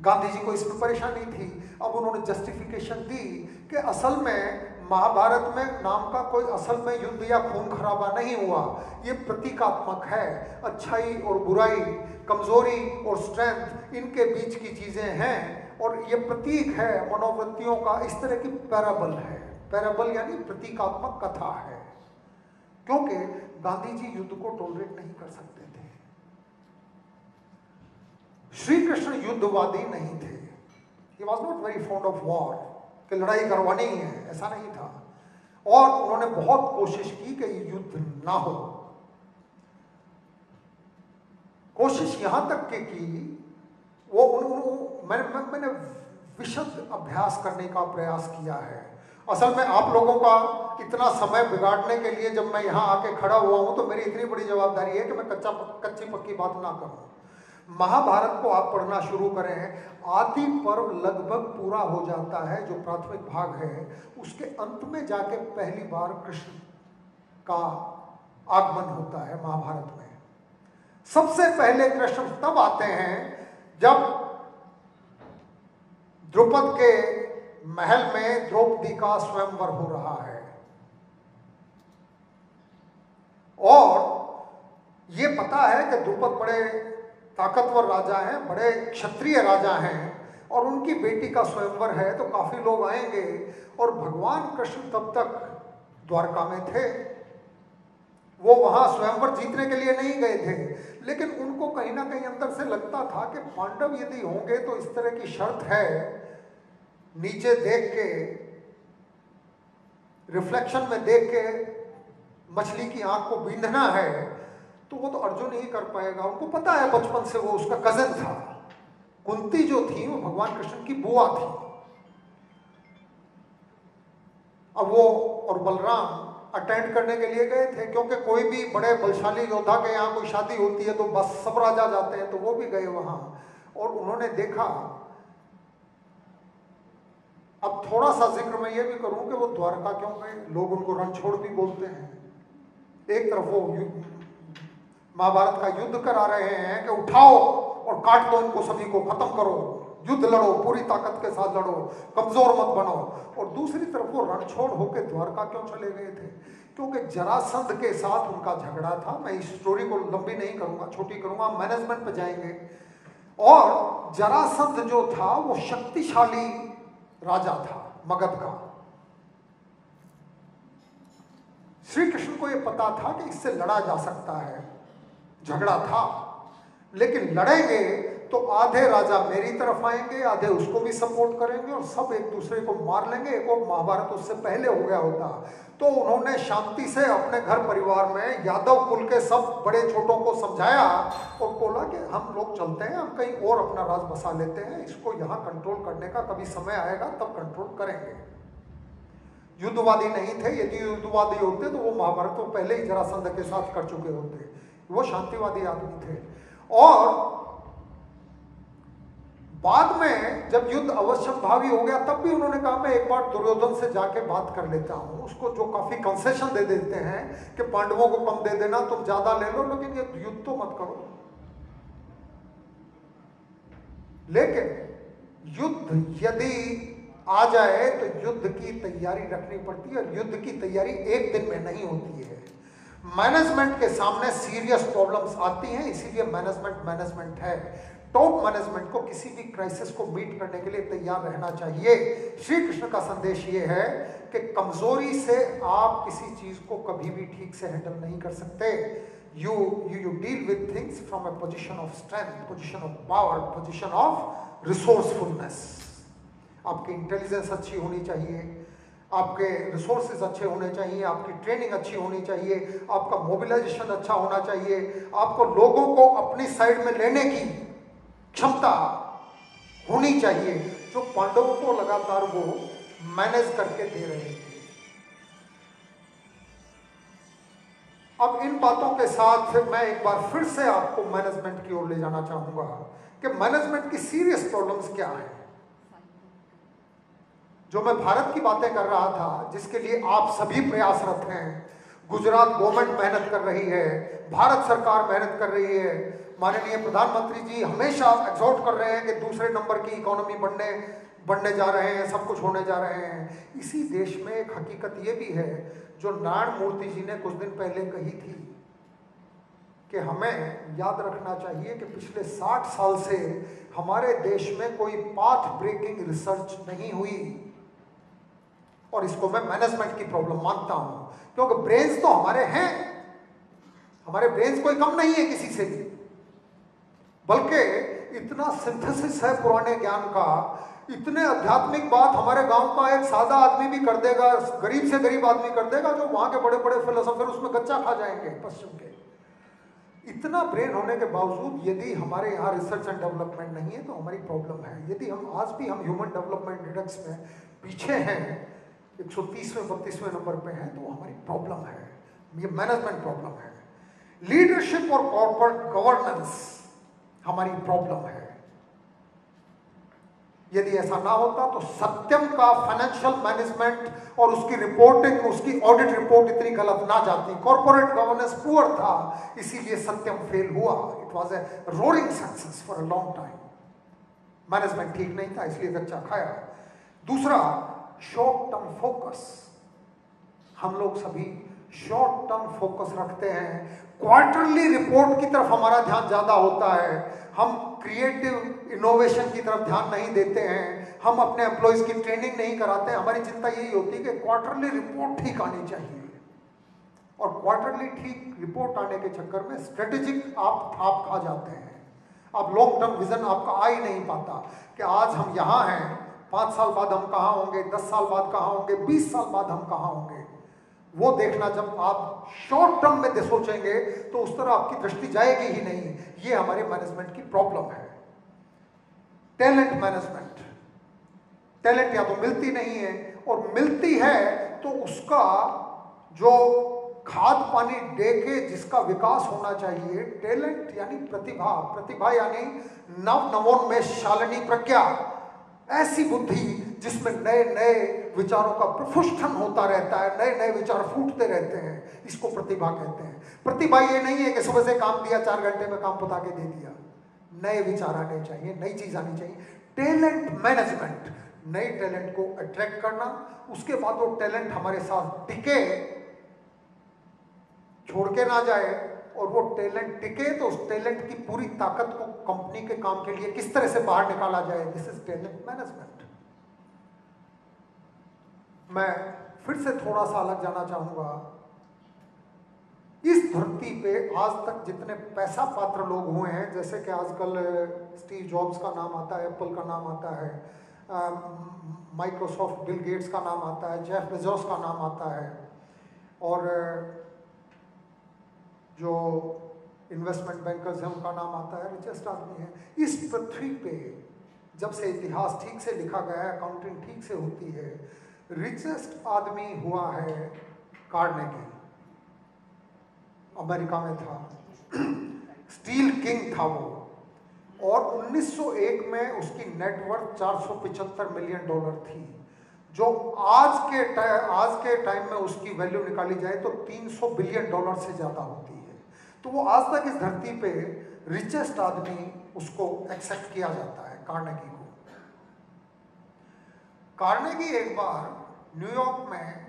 गांधी जी को इसमें परेशानी थी। अब उन्होंने जस्टिफिकेशन दी कि असल में महाभारत में नाम का कोई असल में युद्ध या खून खराबा नहीं हुआ, ये प्रतीकात्मक है। अच्छाई और बुराई, कमजोरी और स्ट्रेंथ, इनके बीच की चीजें हैं, और ये प्रतीक है मनोवृत्तियों का। इस तरह की पैराबल है, पैराबल यानी प्रतीकात्मक कथा है, क्योंकि गांधी जी युद्ध को टॉलरेट नहीं कर सकते थे। श्री कृष्ण युद्धवादी नहीं थे। He was not very fond of war, कि लड़ाई करवानी है, ऐसा नहीं था। और उन्होंने बहुत कोशिश की कि युद्ध ना हो। कोशिश यहां तक के की मैंने विशद अभ्यास करने का प्रयास किया है। असल में आप लोगों का इतना समय बिगाड़ने के लिए जब मैं यहाँ आके खड़ा हुआ हूँ तो मेरी इतनी बड़ी जवाबदारी है कि मैं कच्ची पक्की बात ना करूँ। महाभारत को आप पढ़ना शुरू करें, आदि पर्व लगभग पूरा हो जाता है, जो प्राथमिक भाग है, उसके अंत में जाके पहली बार कृष्ण का आगमन होता है महाभारत में। सबसे पहले कृष्ण तब आते हैं जब द्रुपद के महल में द्रौपदी का स्वयंवर हो रहा है, और ये पता है कि द्रुपद बड़े ताकतवर राजा हैं, बड़े क्षत्रिय राजा हैं, और उनकी बेटी का स्वयंवर है तो काफी लोग आएंगे। और भगवान कृष्ण तब तक द्वारका में थे, वो वहां स्वयंवर जीतने के लिए नहीं गए थे, लेकिन उनको कहीं ना कहीं अंदर से लगता था कि पांडव यदि होंगे तो इस तरह की शर्त है, नीचे देख के, रिफ्लेक्शन में देख के मछली की आंख को बींधना है, तो वो तो अर्जुन ही कर पाएगा। उनको पता है बचपन से, वो उसका कजन था। कुंती जो थी वो भगवान कृष्ण की बुआ थी। अब वो और बलराम अटेंड करने के लिए गए थे, क्योंकि कोई भी बड़े बलशाली योद्धा के यहाँ कोई शादी होती है तो बस सब राजा जाते हैं, तो वो भी गए वहां। और उन्होंने देखा अब थोड़ा सा जिक्र मैं ये भी करूं कि वो द्वारका क्यों गए, लोग उनको रणछोड़ भी बोलते हैं। एक तरफ वो महाभारत का युद्ध करा रहे हैं कि उठाओ और काट दो इनको, सभी को खत्म करो, युद्ध लड़ो, पूरी ताकत के साथ लड़ो, कमजोर मत बनो। और दूसरी तरफ वो रणछोड़ होकर द्वारका क्यों चले गए थे? क्योंकि जरासंध के साथ उनका झगड़ा था। मैं इस स्टोरी को लंबी नहीं करूंगा, छोटी करूंगा, मैनेजमेंट पे जाएंगे। और जरासंध जो था वो शक्तिशाली राजा था मगध का। श्री कृष्ण को यह पता था कि इससे लड़ा जा सकता है, झगड़ा था, लेकिन लड़ेंगे तो आधे राजा मेरी तरफ आएंगे, आधे उसको भी सपोर्ट करेंगे और सब एक दूसरे को मार लेंगे। एक और महाभारत उससे पहले हो गया होता। तो उन्होंने शांति से अपने घर परिवार में यादव कुल के सब बड़े छोटों को समझाया और बोला कि हम लोग चलते हैं, हम कहीं और अपना राज बसा लेते हैं, इसको यहाँ कंट्रोल करने का कभी समय आएगा तब कंट्रोल करेंगे। युद्धवादी नहीं थे, यदि युद्धवादी होते तो वो महाभारत तो पहले ही जरासंध के साथ कर चुके होते। वो शांतिवादी आदमी थे। और बाद में जब युद्ध अवश्यंभावी हो गया तब भी उन्होंने कहा मैं एक बार दुर्योधन से जाके बात कर लेता हूं, उसको जो काफी कंसेशन दे देते हैं कि पांडवों को कम दे देना, तुम ज्यादा ले लो, लेकिन ये युद्ध तो मत करो। लेकिन युद्ध यदि आ जाए तो युद्ध की तैयारी रखनी पड़ती है, और युद्ध की तैयारी एक दिन में नहीं होती है। मैनेजमेंट के सामने सीरियस प्रॉब्लम्स आती हैं, इसीलिए मैनेजमेंट है। टॉप मैनेजमेंट को किसी भी क्राइसिस को मीट करने के लिए तैयार रहना चाहिए। श्री कृष्ण का संदेश ये है कि कमजोरी से आप किसी चीज को कभी भी ठीक से हैंडल नहीं कर सकते। You deal with things from a position of strength, position of power, position of resourcefulness. आपकी इंटेलिजेंस अच्छी होनी चाहिए, आपके रिसोर्सेज अच्छे होने चाहिए, आपकी ट्रेनिंग अच्छी होनी चाहिए, आपका मोबिलाइजेशन अच्छा होना चाहिए, आपको लोगों को अपनी साइड में लेने की क्षमता होनी चाहिए, जो पांडवों को लगातार वो मैनेज करके दे रहे थे। अब इन बातों के साथ मैं एक बार फिर से आपको मैनेजमेंट की ओर ले जाना चाहूंगा कि मैनेजमेंट की सीरियस प्रॉब्लम्स क्या है। जो मैं भारत की बातें कर रहा था, जिसके लिए आप सभी प्रयासरत हैं, गुजरात गवर्नमेंट मेहनत कर रही है, भारत सरकार मेहनत कर रही है, माननीय प्रधानमंत्री जी हमेशा एक्सहॉर्ट कर रहे हैं कि दूसरे नंबर की इकोनॉमी बढ़ने जा रहे हैं, सब कुछ होने जा रहे हैं। इसी देश में एक हकीकत ये भी है जो नारायण मूर्ति जी ने कुछ दिन पहले कही थी कि हमें याद रखना चाहिए कि पिछले 60 साल से हमारे देश में कोई पाथ ब्रेकिंग रिसर्च नहीं हुई। और इसको मैं मैनेजमेंट की प्रॉब्लम मानता हूं, क्योंकि ब्रेन्स तो हमारे हैं, हमारे ब्रेन्स कोई कम नहीं है किसी से भी, बल्कि इतना सिंथेसिस है पुराने ज्ञान का, इतने आध्यात्मिक बात हमारे गांव का एक सादा आदमी भी कर देगा, गरीब से गरीब आदमी कर देगा, जो वहां के बड़े बड़े फिलोसोफर उसमें गच्चा खा जाएंगे पश्चिम के। इतना ब्रेन होने के बावजूद यदि हमारे यहाँ रिसर्च एंड डेवलपमेंट नहीं है तो हमारी प्रॉब्लम है। यदि हम आज भी हम ह्यूमन डेवलपमेंट इंडेक्स में पीछे हैं, 130वें 32वें नंबर पे हैं, तो हमारी प्रॉब्लम है, ये मैनेजमेंट प्रॉब्लम है। लीडरशिप और कॉर्पोरेट गवर्नेंस हमारी प्रॉब्लम है। यदि ऐसा ना होता तो सत्यम का फाइनेंशियल मैनेजमेंट और उसकी रिपोर्टिंग, उसकी ऑडिट रिपोर्ट इतनी गलत ना जाती। कॉर्पोरेट गवर्नेंस पुअर था, इसीलिए सत्यम फेल हुआ। It was a roaring success for a long time. Management ठीक नहीं था, इसलिए गच्चा खाया। दूसरा, शॉर्ट टर्म फोकस। हम लोग सभी शॉर्ट टर्म फोकस रखते हैं, क्वार्टरली रिपोर्ट की तरफ हमारा ध्यान ज्यादा होता है, हम क्रिएटिव इनोवेशन की तरफ ध्यान नहीं देते हैं, हम अपने एम्प्लॉइज की ट्रेनिंग नहीं कराते हैं। हमारी चिंता यही होती है कि क्वार्टरली रिपोर्ट ठीक आनी चाहिए, और क्वार्टरली ठीक रिपोर्ट आने के चक्कर में स्ट्रेटेजिक आप थाप खा जाते हैं। आप लॉन्ग टर्म विजन आपका आ ही नहीं पाता कि आज हम यहाँ हैं, 5 साल बाद हम कहाँ होंगे, 10 साल बाद कहाँ होंगे, 20 साल बाद हम कहाँ होंगे। वो देखना जब आप शॉर्ट टर्म में सोचेंगे तो उस तरह आपकी दृष्टि जाएगी ही नहीं। ये हमारे मैनेजमेंट की प्रॉब्लम है। टैलेंट मैनेजमेंट, टैलेंट या तो मिलती नहीं है, और मिलती है तो उसका जो खाद पानी दे के जिसका विकास होना चाहिए, टैलेंट यानी प्रतिभा, प्रतिभा यानी नवोन्मेष शालिनी प्रज्ञा, ऐसी बुद्धि जिसमें नए नए विचारों का प्रफुष्ठन होता रहता है, नए नए विचार फूटते रहते हैं, इसको प्रतिभा कहते हैं। प्रतिभा ये नहीं है कि सुबह से काम दिया 4 घंटे में काम बता के दे दिया। नए विचार आने चाहिए, नई चीज आनी चाहिए। टैलेंट मैनेजमेंट, नए टैलेंट को अट्रैक्ट करना, उसके बाद वो टैलेंट हमारे साथ टिके, छोड़ के ना जाए, और वो टैलेंट टिके तो उस टैलेंट की पूरी ताकत को कंपनी के काम के लिए किस तरह से बाहर निकाला जाए, दिस इज टैलेंट मैनेजमेंट। मैं फिर से थोड़ा सा अलग जाना चाहूंगा। इस धरती पे आज तक जितने पैसा पात्र लोग हुए हैं, जैसे कि आजकल स्टीव जॉब्स का नाम आता है, एप्पल का नाम आता है, माइक्रोसॉफ्ट बिल गेट्स का नाम आता है, जेफ बेजोस का नाम आता है, और जो इन्वेस्टमेंट बैंकर्स हैं उनका नाम आता है, रिचेस्ट आदमी है इस पृथ्वी पे। जब से इतिहास ठीक से लिखा गया है, अकाउंटिंग ठीक से होती है, रिचेस्ट आदमी हुआ है कार्नेगी, अमेरिका में था, स्टील किंग था वो, और 1901 में उसकी नेटवर्थ $475 मिलियन थी, जो आज के टाइम में उसकी वैल्यू निकाली जाए तो $300 बिलियन से ज़्यादा होती है। तो वो आज तक इस धरती पे रिचेस्ट आदमी उसको एक्सेप्ट किया जाता है, कार्नेगी को। कार्नेगी एक बार न्यूयॉर्क में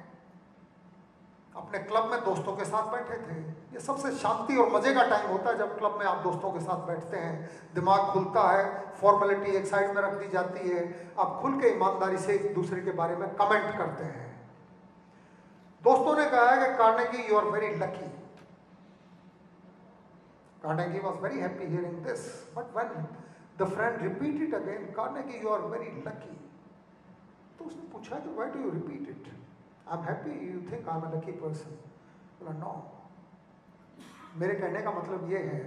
अपने क्लब में दोस्तों के साथ बैठे थे। ये सबसे शांति और मजे का टाइम होता है जब क्लब में आप दोस्तों के साथ बैठते हैं, दिमाग खुलता है, फॉर्मेलिटी एक साइड में रख दी जाती है, आप खुल के ईमानदारी से एक दूसरे के बारे में कमेंट करते हैं। दोस्तों ने कहा है कि Carnegie you are very lucky. Carnegie was very happy hearing this, but when the friend repeated again, Carnegie, you are very lucky. तो उसने पूछा कि why do you repeat it? I'm happy you think I'm a lucky person. बोला no. मेरे कहने का मतलब ये है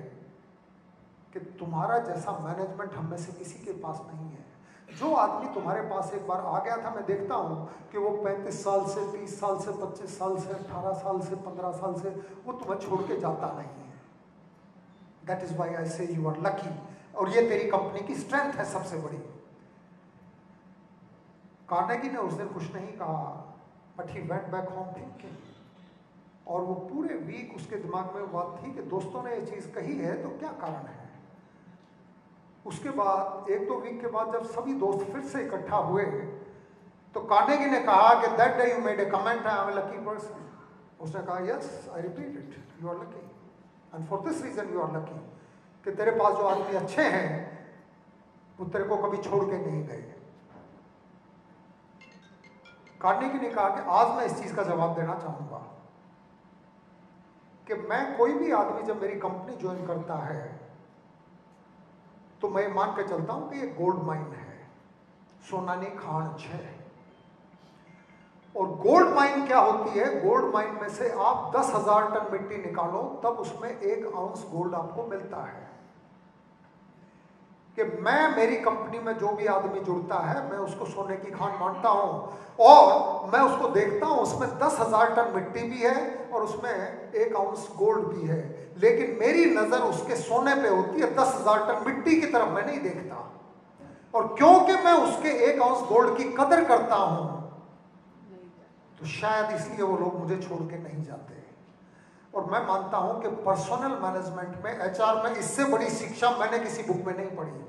कि तुम्हारा जैसा मैनेजमेंट हम में से किसी के पास नहीं है। जो आदमी तुम्हारे पास एक बार आ गया था, मैं देखता हूँ कि वो 35 साल से, 30 साल से, 25 साल से, 18 साल से, 15 साल से वो तुम्हें छोड़ के जाता नहीं है। That is why I say you are lucky. और ये तेरी कंपनी की स्ट्रेंथ है सबसे बड़ी। कार्नेगी ने उस दिन कुछ नहीं कहा, but he went back home thinking. और वो पूरे वीक उसके दिमाग में बात थी कि दोस्तों ने ये चीज़ कही है तो क्या कारण है। उसके बाद 1-2 वीक के बाद जब सभी दोस्त फिर से इकट्ठा हुए तो कार्नेगी ने कहा कि that day you made a comment I am a lucky person. उसने कहा yes I repeat it, you are lucky and for this reason you are lucky, कि तेरे पास जो आदमी अच्छे हैं वो तेरे को कभी छोड़ के नहीं गए। कार्नेगी ने कहा कि आज मैं इस चीज का जवाब देना चाहूंगा कि मैं कोई भी आदमी जब मेरी कंपनी ज्वाइन करता है तो मैं मान के चलता हूं कि ये गोल्ड माइन है, सोनानी खान है। और गोल्ड माइन क्या होती है? गोल्ड माइन में से आप 10,000 टन मिट्टी निकालो तब उसमें 1 आउंस गोल्ड आपको मिलता है। कि मैं मेरी कंपनी में जो भी आदमी जुड़ता है मैं उसको सोने की खान मानता हूं और मैं उसको देखता हूं उसमें 10,000 टन मिट्टी भी है और उसमें 1 आउंस गोल्ड भी है, लेकिन मेरी नजर उसके सोने पे होती है, 10,000 टन मिट्टी की तरफ मैं नहीं देखता। और क्योंकि मैं उसके 1 आउंस गोल्ड की कदर करता हूं तो शायद इसलिए वो लोग मुझे छोड़ के नहीं जाते। और मैं मानता हूं कि पर्सनल मैनेजमेंट में, एचआर में इससे बड़ी शिक्षा मैंने किसी बुक में नहीं पढ़ी।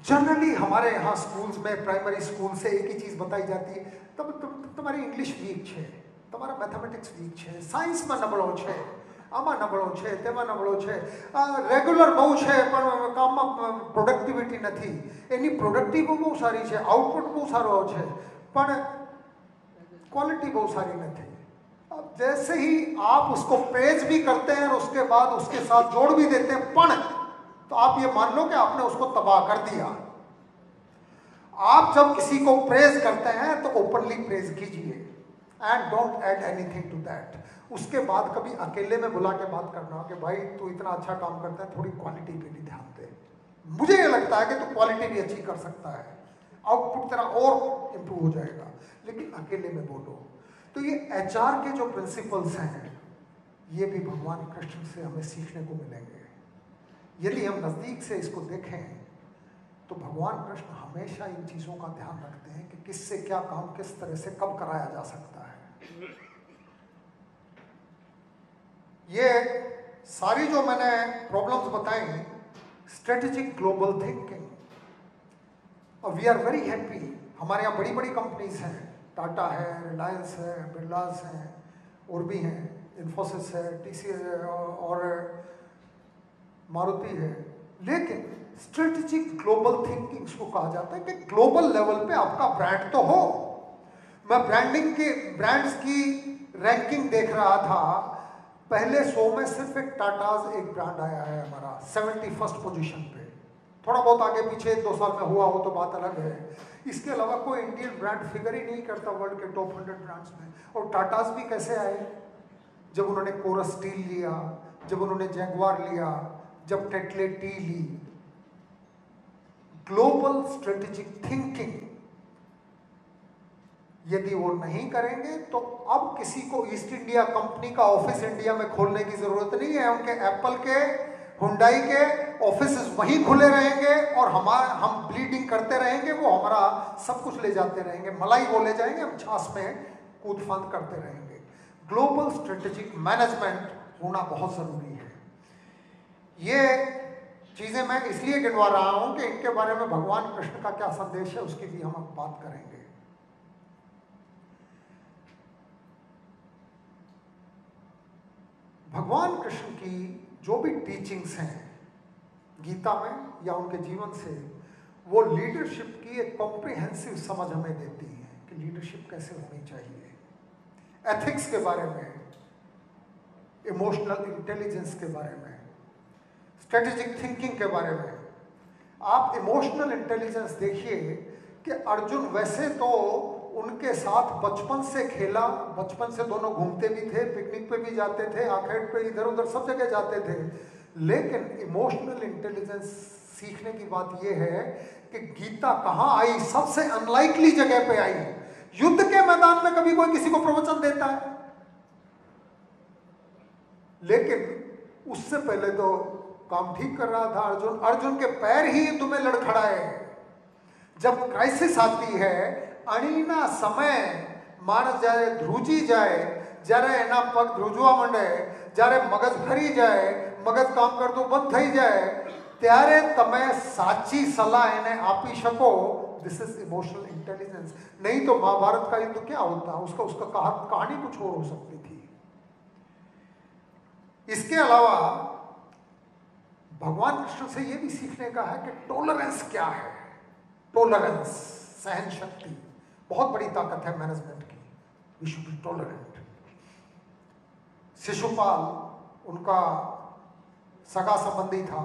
जनरली हमारे यहाँ स्कूल्स में, प्राइमरी स्कूल से एक ही चीज बताई जाती है, तब तुम्हारी इंग्लिश वीक है, तुम्हारा मैथमेटिक्स वीक है, साइंस में नबળો છે, આમાં નબળો છે, તેમાં નબળો છે, રેગ્યુલર બહુ છે પણ કામમાં પ્રોડક્ટિવિટી નથી, એની પ્રોડક્ટિવ બહુ સારી છે, આઉટપુટ બહુ સારો છે પણ क्वालिटी बहुत सारी नहीं। अब जैसे ही आप उसको प्रेज भी करते हैं और उसके बाद उसके साथ जोड़ भी देते हैं पण, तो आप ये मान लो कि आपने उसको तबाह कर दिया। आप जब किसी को प्रेज करते हैं तो ओपनली प्रेज कीजिए and don't add anything to that. उसके बाद कभी अकेले में बुला के बात करना कि भाई तू इतना अच्छा काम करता है, थोड़ी क्वालिटी पे भी ध्यान दे, मुझे ये लगता है कि तू क्वालिटी भी अच्छी कर सकता है, आउटपुट तेरा और इम्प्रूव हो जाएगा, लेकिन अकेले में बोलो। तो ये एचआर के जो प्रिंसिपल्स हैं ये भी भगवान कृष्ण से हमें सीखने को मिलेंगे। यदि हम नज़दीक से इसको देखें तो भगवान कृष्ण हमेशा इन चीज़ों का ध्यान रखते हैं कि किससे क्या काम किस तरह से कब कराया जा सकता है। ये सारी जो मैंने प्रॉब्लम्स बताई, स्ट्रेटेजिक ग्लोबल थिंकिंग, और वी आर वेरी हैप्पी। हमारे यहाँ बड़ी बड़ी कंपनीज हैं, टाटा है, रिलायंस है, बिरलास हैं, और भी हैं, इन्फोसिस है, TCS और मारुति है। लेकिन स्ट्रेटेजिक ग्लोबल थिंकिंग इसको कहा जाता है कि ग्लोबल लेवल पे आपका ब्रांड तो हो। मैं ब्रांडिंग के ब्रांड्स की रैंकिंग देख रहा था, पहले 100 में सिर्फ एक टाटाज एक ब्रांड आया है हमारा 71st पोजीशन पे। थोड़ा बहुत आगे पीछे 1-2 साल में हुआ हो तो बात अलग है। इसके अलावा कोई इंडियन ब्रांड फिगर ही नहीं करता वर्ल्ड के टॉप 100 ब्रांड्स में। और टाटाज भी कैसे आए? जब उन्होंने कोरस स्टील लिया, जब उन्होंने जैगवार लिया, जब टेटले टी ली। ग्लोबल स्ट्रेटेजिक थिंकिंग यदि वो नहीं करेंगे तो अब किसी को ईस्ट इंडिया कंपनी का ऑफिस इंडिया में खोलने की जरूरत नहीं है। उनके एप्पल के, हुंडई के ऑफिस वहीं खुले रहेंगे और हम ब्लीडिंग करते रहेंगे, वो हमारा सब कुछ ले जाते रहेंगे, मलाई वो ले जाएंगे, हम छाछ में कूद फांद करते रहेंगे। ग्लोबल स्ट्रेटेजिक मैनेजमेंट होना बहुत जरूरी है। ये चीजें मैं इसलिए गिनवा रहा हूं कि इनके बारे में भगवान कृष्ण का क्या संदेश है उसकी भी हम बात करेंगे। भगवान कृष्ण की जो भी टीचिंग्स हैं गीता में या उनके जीवन से, वो लीडरशिप की एक कॉम्प्रिहेंसिव समझ हमें देती है कि लीडरशिप कैसे होनी चाहिए, एथिक्स के बारे में, इमोशनल इंटेलिजेंस के बारे में, स्ट्रेटेजिक थिंकिंग के बारे में। आप इमोशनल इंटेलिजेंस देखिए कि अर्जुन वैसे तो उनके साथ बचपन से खेला, बचपन से दोनों घूमते भी थे, पिकनिक पे भी जाते थे, आखेट पे इधर उधर सब जगह जाते थे। लेकिन इमोशनल इंटेलिजेंस सीखने की बात यह है कि गीता कहाँ आई? सबसे अनलाइकली जगह पे आई। युद्ध के मैदान में कभी कोई किसी को प्रवचन देता है? लेकिन उससे पहले तो काम ठीक कर रहा था अर्जुन। अर्जुन के पैर ही युद्ध में लड़खड़ाए। जब क्राइसिस आती है, अणीना समय मानस जाए ध्रुजी जाए, જ્યારે એના પગ ધ્રુજવા માંડે, જ્યારે મગજ ફરી જાય, મગજ કામ કરતું બંધ થઈ જાય, ત્યારે તમે સાચી સલાહ એને આપી શકો। This is emotional intelligence. नहीं तो महाभारत का युद्ध क्या होता, उसका कहानी कुछ और हो सकती थी। इसके अलावा भगवान कृष्ण से यह भी सीखने का है कि टॉलरेंस क्या है। टॉलरेंस, सहन शक्ति बहुत बड़ी ताकत है मैनेजमेंट की। We should be tolerant. Shishupal उनका सगा संबंधी था।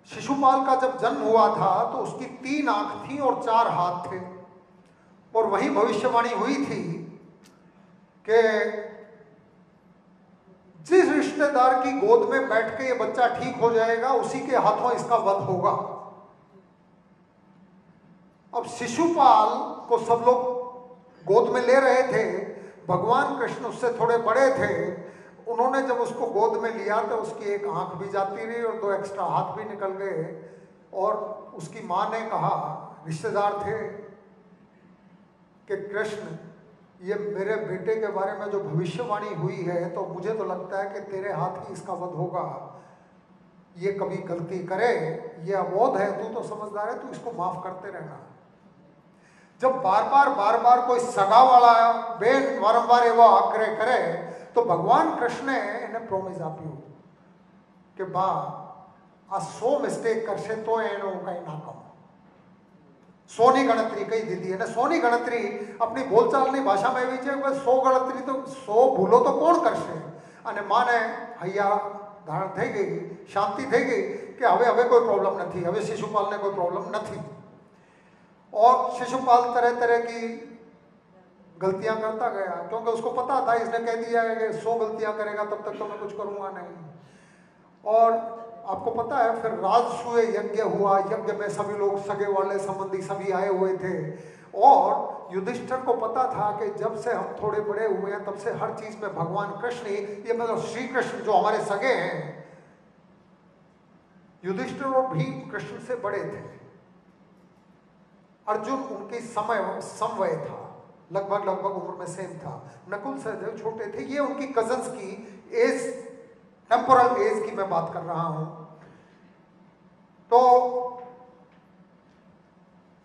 शिशुपाल का जब जन्म हुआ था तो उसकी 3 आंख थी और 4 हाथ थे, और वही भविष्यवाणी हुई थी कि जिस रिश्तेदार की गोद में बैठ के ये बच्चा ठीक हो जाएगा उसी के हाथों इसका वध होगा। अब शिशुपाल को सब लोग गोद में ले रहे थे। भगवान कृष्ण उससे थोड़े बड़े थे। उन्होंने जब उसको गोद में लिया तो उसकी एक आंख भी जाती रही और 2 एक्स्ट्रा हाथ भी निकल गए। और उसकी माँ ने कहा, रिश्तेदार थे, कि कृष्ण ये मेरे बेटे के बारे में जो भविष्यवाणी हुई है तो मुझे तो लगता है कि तेरे हाथ ही इसका वध होगा। ये कभी गलती करे, ये अबोध है, तू तो समझदार है, तू इसको माफ करते रहना। जब बार बार कोई सगा वाला बेन वारंवार एवं आग्रह करे तो भगवान कृष्ण ने इन्हें प्रोमिस आप्યું कि बा आ 100 મિસ્ટેક કરશે તો એનો કઈ ના કમ। 100 ની ગણતરી કહી દીધી। અને 100 ની ગણતરી આપણી બોલચાલની ભાષામાં એવી છે કે 100 ગણતરી તો 100 ભૂલો તો કોણ કરશે। અને માને હૈયા ધારણ થઈ ગઈ, શાંતિ થઈ ગઈ કે હવે કોઈ પ્રોબ્લેમ નથી, હવે શિશુપાલને કોઈ પ્રોબ્લેમ નથી। और शिशुपाल तरह तरह की गलतियां करता गया, क्योंकि उसको पता था, इसने कह दिया है कि 100 गलतियां करेगा तब तक तो मैं कुछ करूंगा नहीं। और आपको पता है फिर राजसूय यज्ञ हुआ। यज्ञ में सभी लोग, सगे वाले संबंधी सभी आए हुए थे। और युधिष्ठिर को पता था कि जब से हम थोड़े बड़े हुए हैं तब से हर चीज में भगवान कृष्ण ही, ये मतलब श्री कृष्ण जो हमारे सगे हैं, युधिष्ठिर और भीम कृष्ण से बड़े थे। अर्जुन उनके समवय था, लगभग उम्र में सेम था। नकुल सहदेव छोटे थे। ये उनकी कजन्स की एज, टेम्पोरल एज की मैं बात कर रहा हूं। तो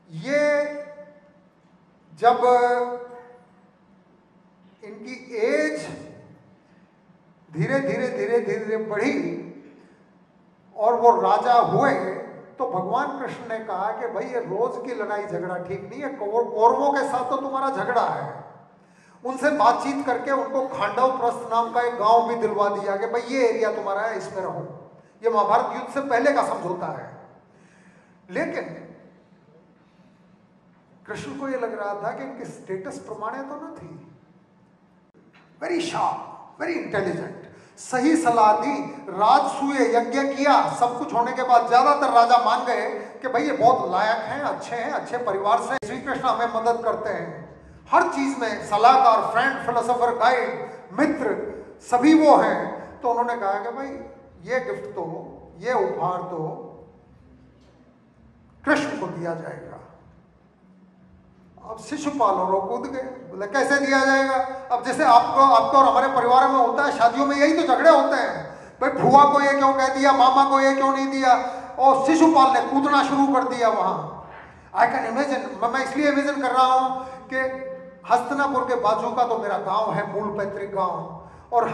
ये जब इनकी एज धीरे धीरे बढ़ी और वो राजा हुए, तो भगवान कृष्ण ने कहा कि भाई ये रोज की लड़ाई झगड़ा ठीक नहीं है। कौरवों के साथ तो तुम्हारा झगड़ा है। उनसे बातचीत करके उनको खांडव प्रस्थ नाम का एक गांव भी दिलवा दिया कि भाई ये एरिया तुम्हारा है, इसमें रहो। ये महाभारत युद्ध से पहले का समझौता है। लेकिन कृष्ण को यह लग रहा था कि इनके स्टेटस प्रमाणे तो न थी। वेरी शार्प, वेरी इंटेलिजेंट, सही सलाह दी, राजसूय यज्ञ किया। सब कुछ होने के बाद ज्यादातर राजा मान गए कि भाई ये बहुत लायक हैं, अच्छे परिवार से। श्री कृष्ण हमें मदद करते हैं हर चीज में, सलाहकार, फ्रेंड, फिलोसोफर, गाइड, मित्र, सभी वो हैं। तो उन्होंने कहा कि भाई ये गिफ्ट तो, ये उपहार तो कृष्ण को दिया जाएगा। अब शिशुपाल और वो कूद गए, बोले कैसे दिया जाएगा? अब जैसे आपको और हमारे परिवार में होता है, शादियों में यही तो झगड़े होते हैं, भाई फुआ को ये क्यों कह दिया, मामा को ये क्यों नहीं दिया। और शिशुपाल ने कूदना शुरू कर दिया वहां। आई कैन इमेजिन, मैं इसलिए इमेजिन कर रहा हूं कि हस्तिनापुर के बाजू का तो मेरा गांव है, मूल पैतृक गांव, और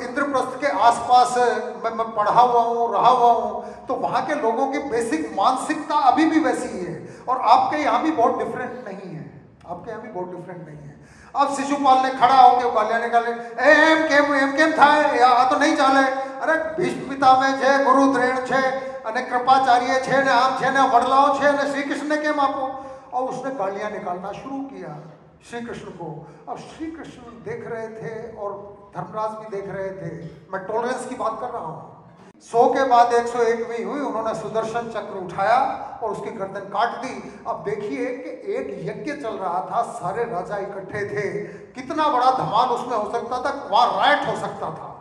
इंद्रप्रस्थ के आसपास मैं पढ़ा हुआ हूँ, रहा हुआ हूँ। तो वहां के लोगों की बेसिक मानसिकता अभी भी वैसी ही है, और आपके यहाँ भी बहुत डिफरेंट नहीं है। आपके यहाँ भी बहुत डिफरेंट नहीं है। अब शिशुपाल ने खड़ा होकर गालियां निकाले, एम केम था या तो नहीं चाले। अरे भीष्म पितामह छे, गुरु द्रोण छे, અને कृपाचार्य छे ने आम छे ने वडलाओ छे ने श्री कृष्ण ने केम आपो। और उसने गालियां निकालना शुरू किया श्री कृष्ण को। अब श्री कृष्ण देख रहे थे और धर्मराज भी देख रहे थे। मैं टॉलरेंस की बात कर रहा हूं। 100 के बाद 101वीं हुई, उन्होंने सुदर्शन चक्र उठाया और उसकी गर्दन काट दी। अब देखिए कि एक यज्ञ चल रहा था, सारे राजा इकट्ठे थे, कितना बड़ा धमाल उसमें हो सकता था, वहां राइट हो सकता था।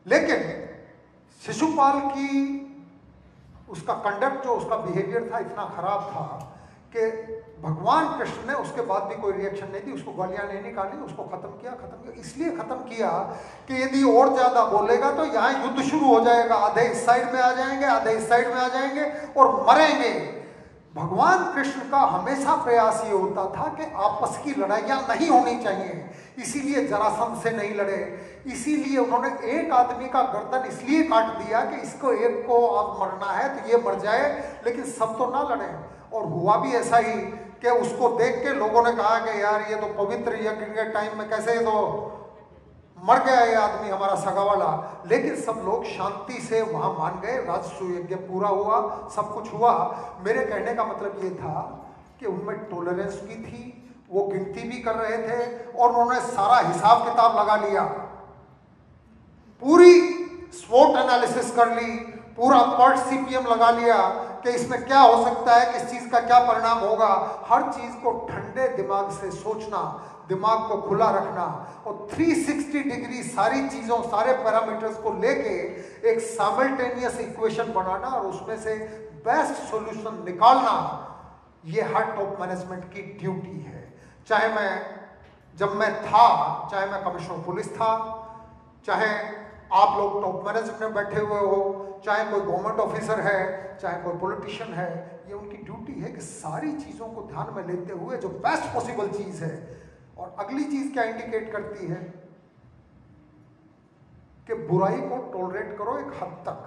लेकिन शिशुपाल की उसका कंडक्ट, जो उसका बिहेवियर था, इतना खराब था कि भगवान कृष्ण ने उसके बाद भी कोई रिएक्शन नहीं दी, उसको गालियां नहीं निकाली, उसको खत्म किया। इसलिए खत्म किया कि यदि और ज्यादा बोलेगा तो यहाँ युद्ध शुरू हो जाएगा। आधे इस साइड में आ जाएंगे, आधे इस साइड में आ जाएंगे और मरेंगे। भगवान कृष्ण का हमेशा प्रयास ये होता था कि आपस की लड़ाइयां नहीं होनी चाहिए, इसीलिए जरासंध से नहीं लड़े। इसीलिए उन्होंने एक आदमी का गर्दन इसलिए काट दिया कि इसको एक को अब मरना है तो ये मर जाए, लेकिन सब तो ना लड़े। और हुआ भी ऐसा ही कि उसको देख के लोगों ने कहा कि यार ये तो पवित्र यज्ञ के टाइम में कैसे तो मर गया ये आदमी हमारा सगा वाला। लेकिन सब लोग शांति से वहां मान गए, राजसूय यज्ञ पूरा हुआ, सब कुछ हुआ। मेरे कहने का मतलब ये था कि उनमें टॉलरेंस भी थी, वो गिनती भी कर रहे थे और उन्होंने सारा हिसाब किताब लगा लिया, पूरी स्वोट एनालिसिस कर ली, पूरा पर्ट सीपीएम लगा लिया कि इसमें क्या हो सकता है, किस चीज का क्या परिणाम होगा। हर चीज को ठंडे दिमाग से सोचना, दिमाग को खुला रखना और 360 डिग्री सारी चीजों, सारे पैरामीटर्स को लेके एक साइमल्टेनियस इक्वेशन बनाना और उसमें से बेस्ट सॉल्यूशन निकालना, ये हर टॉप मैनेजमेंट की ड्यूटी है। चाहे जब मैं था, चाहे मैं कमिश्नर पुलिस था, चाहे आप लोग टॉप मैनेजमेंट में बैठे हुए हो, चाहे कोई गवर्नमेंट ऑफिसर है, चाहे कोई पॉलिटिशियन है, ये उनकी ड्यूटी है कि सारी चीजों को ध्यान में लेते हुए जो बेस्ट पॉसिबल चीज है। और अगली चीज क्या इंडिकेट करती है कि बुराई को टॉलरेट करो एक हद तक,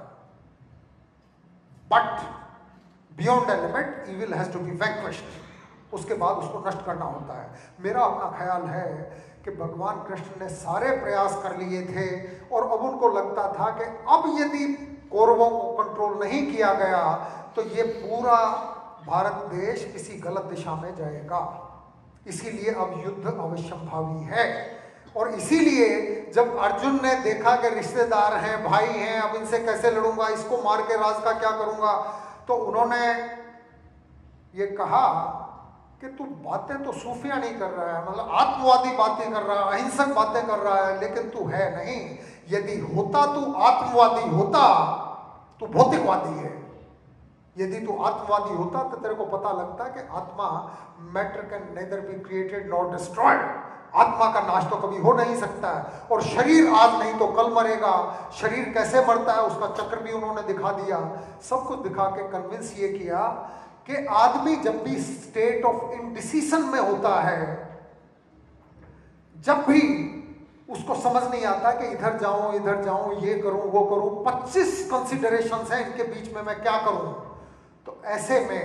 but beyond a limit evil has to be vanquished. उसके बाद उसको नष्ट करना होता है। मेरा अपना ख्याल है कि भगवान कृष्ण ने सारे प्रयास कर लिए थे और अब उनको लगता था कि अब यदि कौरवों को कंट्रोल नहीं किया गया तो ये पूरा भारत देश किसी गलत दिशा में जाएगा। इसीलिए अब युद्ध अवश्यंभावी है। और इसीलिए जब अर्जुन ने देखा कि रिश्तेदार हैं, भाई हैं, अब इनसे कैसे लड़ूंगा, इसको मार के राज का क्या करूंगा, तो उन्होंने ये कहा कि तू बातें तो सूफिया नहीं कर रहा है, मतलब आत्मवादी बातें कर रहा है, अहिंसक बातें कर रहा है, लेकिन तू है नहीं। यदि होता तू आत्मवादी होता तू भौतिकवादी है। यदि तू आत्मवादी होता तो तेरे को पता लगता कि आत्मा matter can nether be created not destroyed, आत्मा का नाश तो कभी हो नहीं सकता है। और शरीर आज नहीं तो कल मरेगा, शरीर कैसे मरता है उसका चक्र भी उन्होंने दिखा दिया। सब कुछ दिखा के कन्विंस ये किया कि आदमी जब भी स्टेट ऑफ इनडिसीजन में होता है, जब भी उसको समझ नहीं आता कि इधर जाऊं, ये करूं, वो करूं, 25 कंसिडरेशंस हैं इनके बीच में मैं क्या करूं, तो ऐसे में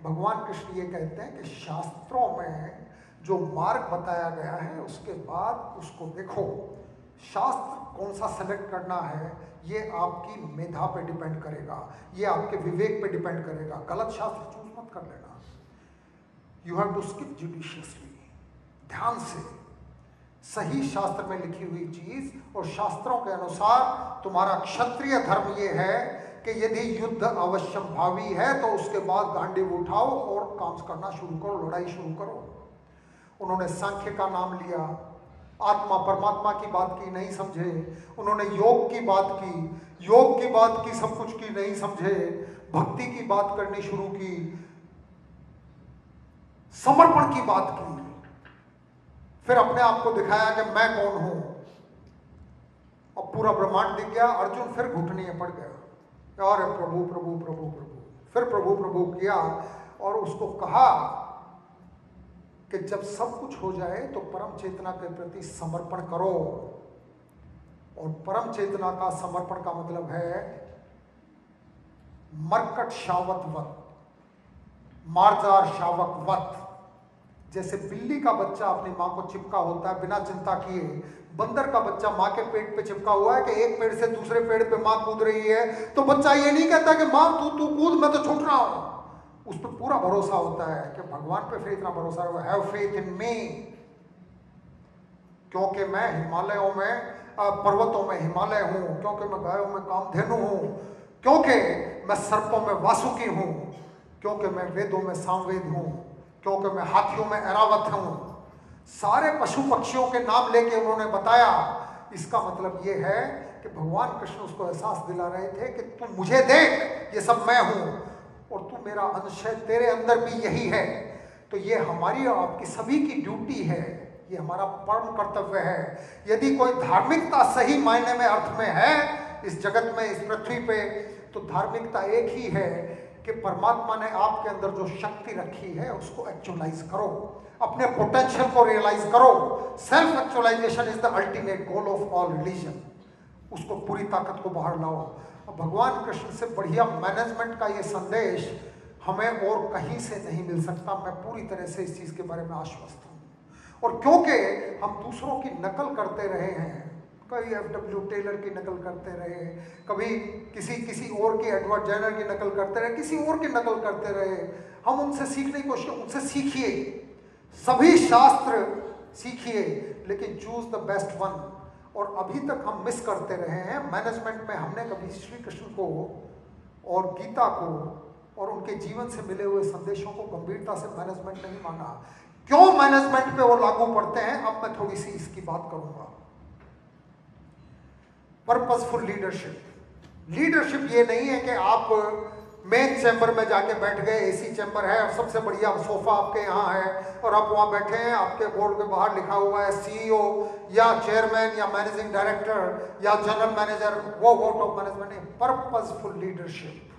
भगवान कृष्ण ये कहते हैं कि शास्त्रों में जो मार्ग बताया गया है उसके बाद उसको देखो। शास्त्र कौन सा सेलेक्ट करना है ये आपकी मेधा पे डिपेंड करेगा, ये आपके विवेक पे डिपेंड करेगा। गलत शास्त्र चूज मत कर लेना। You have to skip judiciously, ध्यान से सही शास्त्र में लिखी हुई चीज। और शास्त्रों के अनुसार तुम्हारा क्षत्रिय धर्म ये है कि यदि युद्ध अवश्यम भावी है तो उसके बाद गांडीव उठाओ और काम करना शुरू करो, लड़ाई शुरू करो। उन्होंने सांख्य का नाम लिया, आत्मा परमात्मा की बात की, नहीं समझे। उन्होंने योग की बात की, सब कुछ की, नहीं समझे। भक्ति की बात करनी शुरू की, समर्पण की बात की, फिर अपने आप को दिखाया कि मैं कौन हूं, और पूरा ब्रह्मांड दिख गया। अर्जुन फिर घुटने पड़ गया, और प्रभु प्रभु प्रभु प्रभु, फिर प्रभु प्रभु किया और उसको कहा कि जब सब कुछ हो जाए तो परम चेतना के प्रति समर्पण करो। और परम चेतना का समर्पण का मतलब है मरकट शावक वत, मारजार शावक वत। जैसे बिल्ली का बच्चा अपनी माँ को चिपका होता है बिना चिंता किए, बंदर का बच्चा माँ के पेट पे चिपका हुआ है कि एक पेड़ से दूसरे पेड़ पे माँ कूद रही है, तो बच्चा ये नहीं कहता कि माँ तू कूद, मैं तो छूट रहा हूं। उस पर पूरा भरोसा होता है कि भगवान पे फिर इतना भरोसा है, हैव फेथ इन मी, क्योंकि मैं हिमालयों में, पर्वतों में हिमालय हूं, क्योंकि मैं गायों में कामधेनु हूं, क्योंकि मैं सर्पों में वासुकी हूं, क्योंकि मैं वेदों में सामवेद हूं, क्योंकि मैं हाथियों में ऐरावत हूं। सारे पशु पक्षियों के नाम लेके उन्होंने बताया। इसका मतलब ये है कि भगवान कृष्ण उसको एहसास दिला रहे थे कि तू मुझे देख, ये सब मैं हूं और तू मेरा अंश है, तेरे अंदर भी यही है। तो ये हमारी और आपकी सभी की ड्यूटी है, ये हमारा परम कर्तव्य है। यदि कोई धार्मिकता सही मायने में अर्थ में है इस जगत में, इस पृथ्वी पे, तो धार्मिकता एक ही है कि परमात्मा ने आपके अंदर जो शक्ति रखी है उसको एक्चुअलाइज करो, अपने पोटेंशियल को रियलाइज करो। Self actualisation is the ultimate goal of all religion. उसको पूरी ताकत को बाहर लाओ। भगवान कृष्ण से बढ़िया मैनेजमेंट का ये संदेश हमें और कहीं से नहीं मिल सकता। मैं पूरी तरह से इस चीज़ के बारे में आश्वस्त हूँ। और क्योंकि हम दूसरों की नकल करते रहे हैं, कभी F.W. टेलर की नकल करते रहे, कभी किसी और की, एडवर्ड जेनर की नकल करते रहे, किसी और की नकल करते रहे, हम उनसे सीखने की कोशिश, उनसे सीखिए, सभी शास्त्र सीखिए, लेकिन चूज द बेस्ट वन। और अभी तक हम मिस करते रहे हैं मैनेजमेंट में। हमने कभी श्री कृष्ण को और गीता को और उनके जीवन से मिले हुए संदेशों को गंभीरता से मैनेजमेंट नहीं माना। क्यों मैनेजमेंट पे वो लागू पड़ते हैं, अब मैं थोड़ी सी इसकी बात करूंगा। Purposeful leadership. लीडरशिप ये नहीं है कि आप मेन चैम्बर में जाके बैठ गए, एसी चैम्बर है और सबसे बढ़िया सोफा आपके यहाँ है और आप वहाँ बैठे हैं, आपके बोर्ड के बाहर लिखा हुआ है CEO या चेयरमैन या मैनेजिंग डायरेक्टर या जनरल मैनेजर, वो टॉप मैनेजमेंट नहीं। पर्पसफुल लीडरशिप,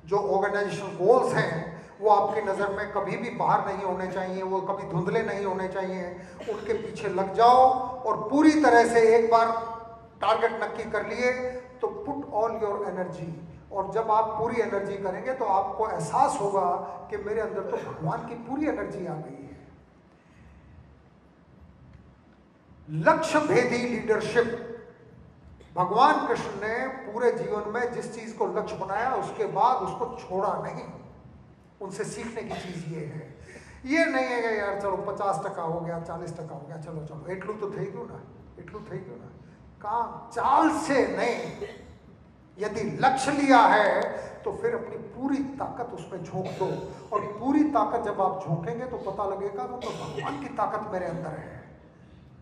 जो ऑर्गेनाइजेशन गोल्स हैं वो आपकी नज़र में कभी भी बाहर नहीं होने चाहिए, वो कभी धुंधले नहीं होने चाहिए। उनके पीछे लग जाओ और पूरी तरह से एक बार टारगेट नक्की कर लिए तो पुट ऑल योर एनर्जी। और जब आप पूरी एनर्जी करेंगे तो आपको एहसास होगा कि मेरे अंदर तो भगवान की पूरी एनर्जी आ गई है। लक्ष्य भेदी लीडरशिप। भगवान कृष्ण ने पूरे जीवन में जिस चीज को लक्ष्य बनाया उसके बाद उसको छोड़ा नहीं। उनसे सीखने की चीज ये है, ये नहीं है कि यार चलो 50% हो गया, 40% हो गया, चलो चलो एटलू तो थे क्यों ना, एटलू थे क्यों ना, काम चाल से नहीं। यदि लक्ष्य लिया है तो फिर अपनी पूरी ताकत उसमें झोंक दो। और पूरी ताकत जब आप झोंकेंगे तो पता लगेगा वो तो भगवान की ताकत मेरे अंदर है,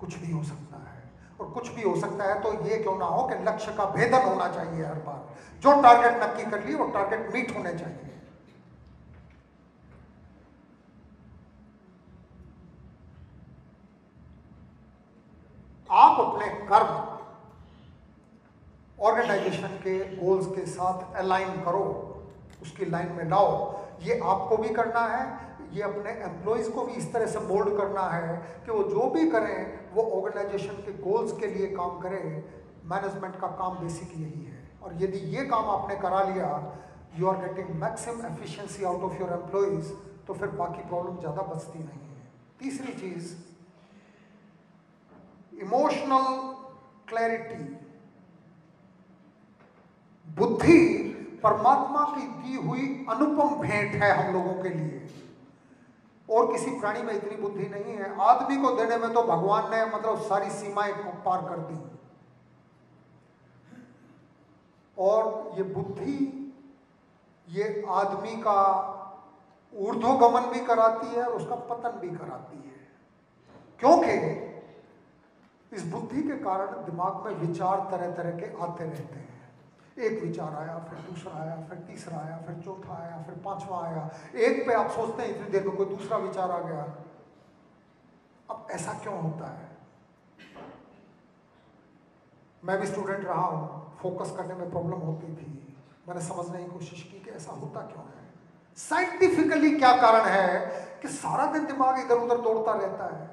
कुछ भी हो सकता है। और कुछ भी हो सकता है, तो ये क्यों ना हो कि लक्ष्य का भेदन होना चाहिए हर बार। जो टारगेट नक्की कर लिए वो टारगेट मीट होने चाहिए। आप अपने कर्म ऑर्गेनाइजेशन के गोल्स के साथ अलाइन करो, उसकी लाइन में लाओ। ये आपको भी करना है, ये अपने एम्प्लॉयज को भी इस तरह से मोल्ड करना है कि वो जो भी करें वो ऑर्गेनाइजेशन के गोल्स के लिए काम करें। मैनेजमेंट का काम बेसिक यही है, और यदि ये काम आपने करा लिया, you are getting maximum efficiency out of your employees, तो फिर बाकी प्रॉब्लम ज़्यादा बचती नहीं है। तीसरी चीज़, इमोशनल क्लैरिटी। बुद्धि परमात्मा की दी हुई अनुपम भेंट है हम लोगों के लिए, और किसी प्राणी में इतनी बुद्धि नहीं है। आदमी को देने में तो भगवान ने मतलब सारी सीमाएं पार कर दी, और ये बुद्धि ये आदमी का ऊर्ध्वगमन भी कराती है और उसका पतन भी कराती है, क्योंकि इस बुद्धि के कारण दिमाग में विचार तरह तरह के आते रहते हैं। एक विचार आया, फिर दूसरा आया, फिर तीसरा आया, फिर चौथा आया, फिर पांचवा आया। एक पे आप सोचते हैं, इतनी देर में कोई दूसरा विचार आ गया। अब ऐसा क्यों होता है? मैं भी स्टूडेंट रहा हूं, फोकस करने में प्रॉब्लम होती थी। मैंने समझने की कोशिश की कि ऐसा होता क्यों है, साइंटिफिकली क्या कारण है कि सारा दिन दिमाग इधर उधर दौड़ता रहता है।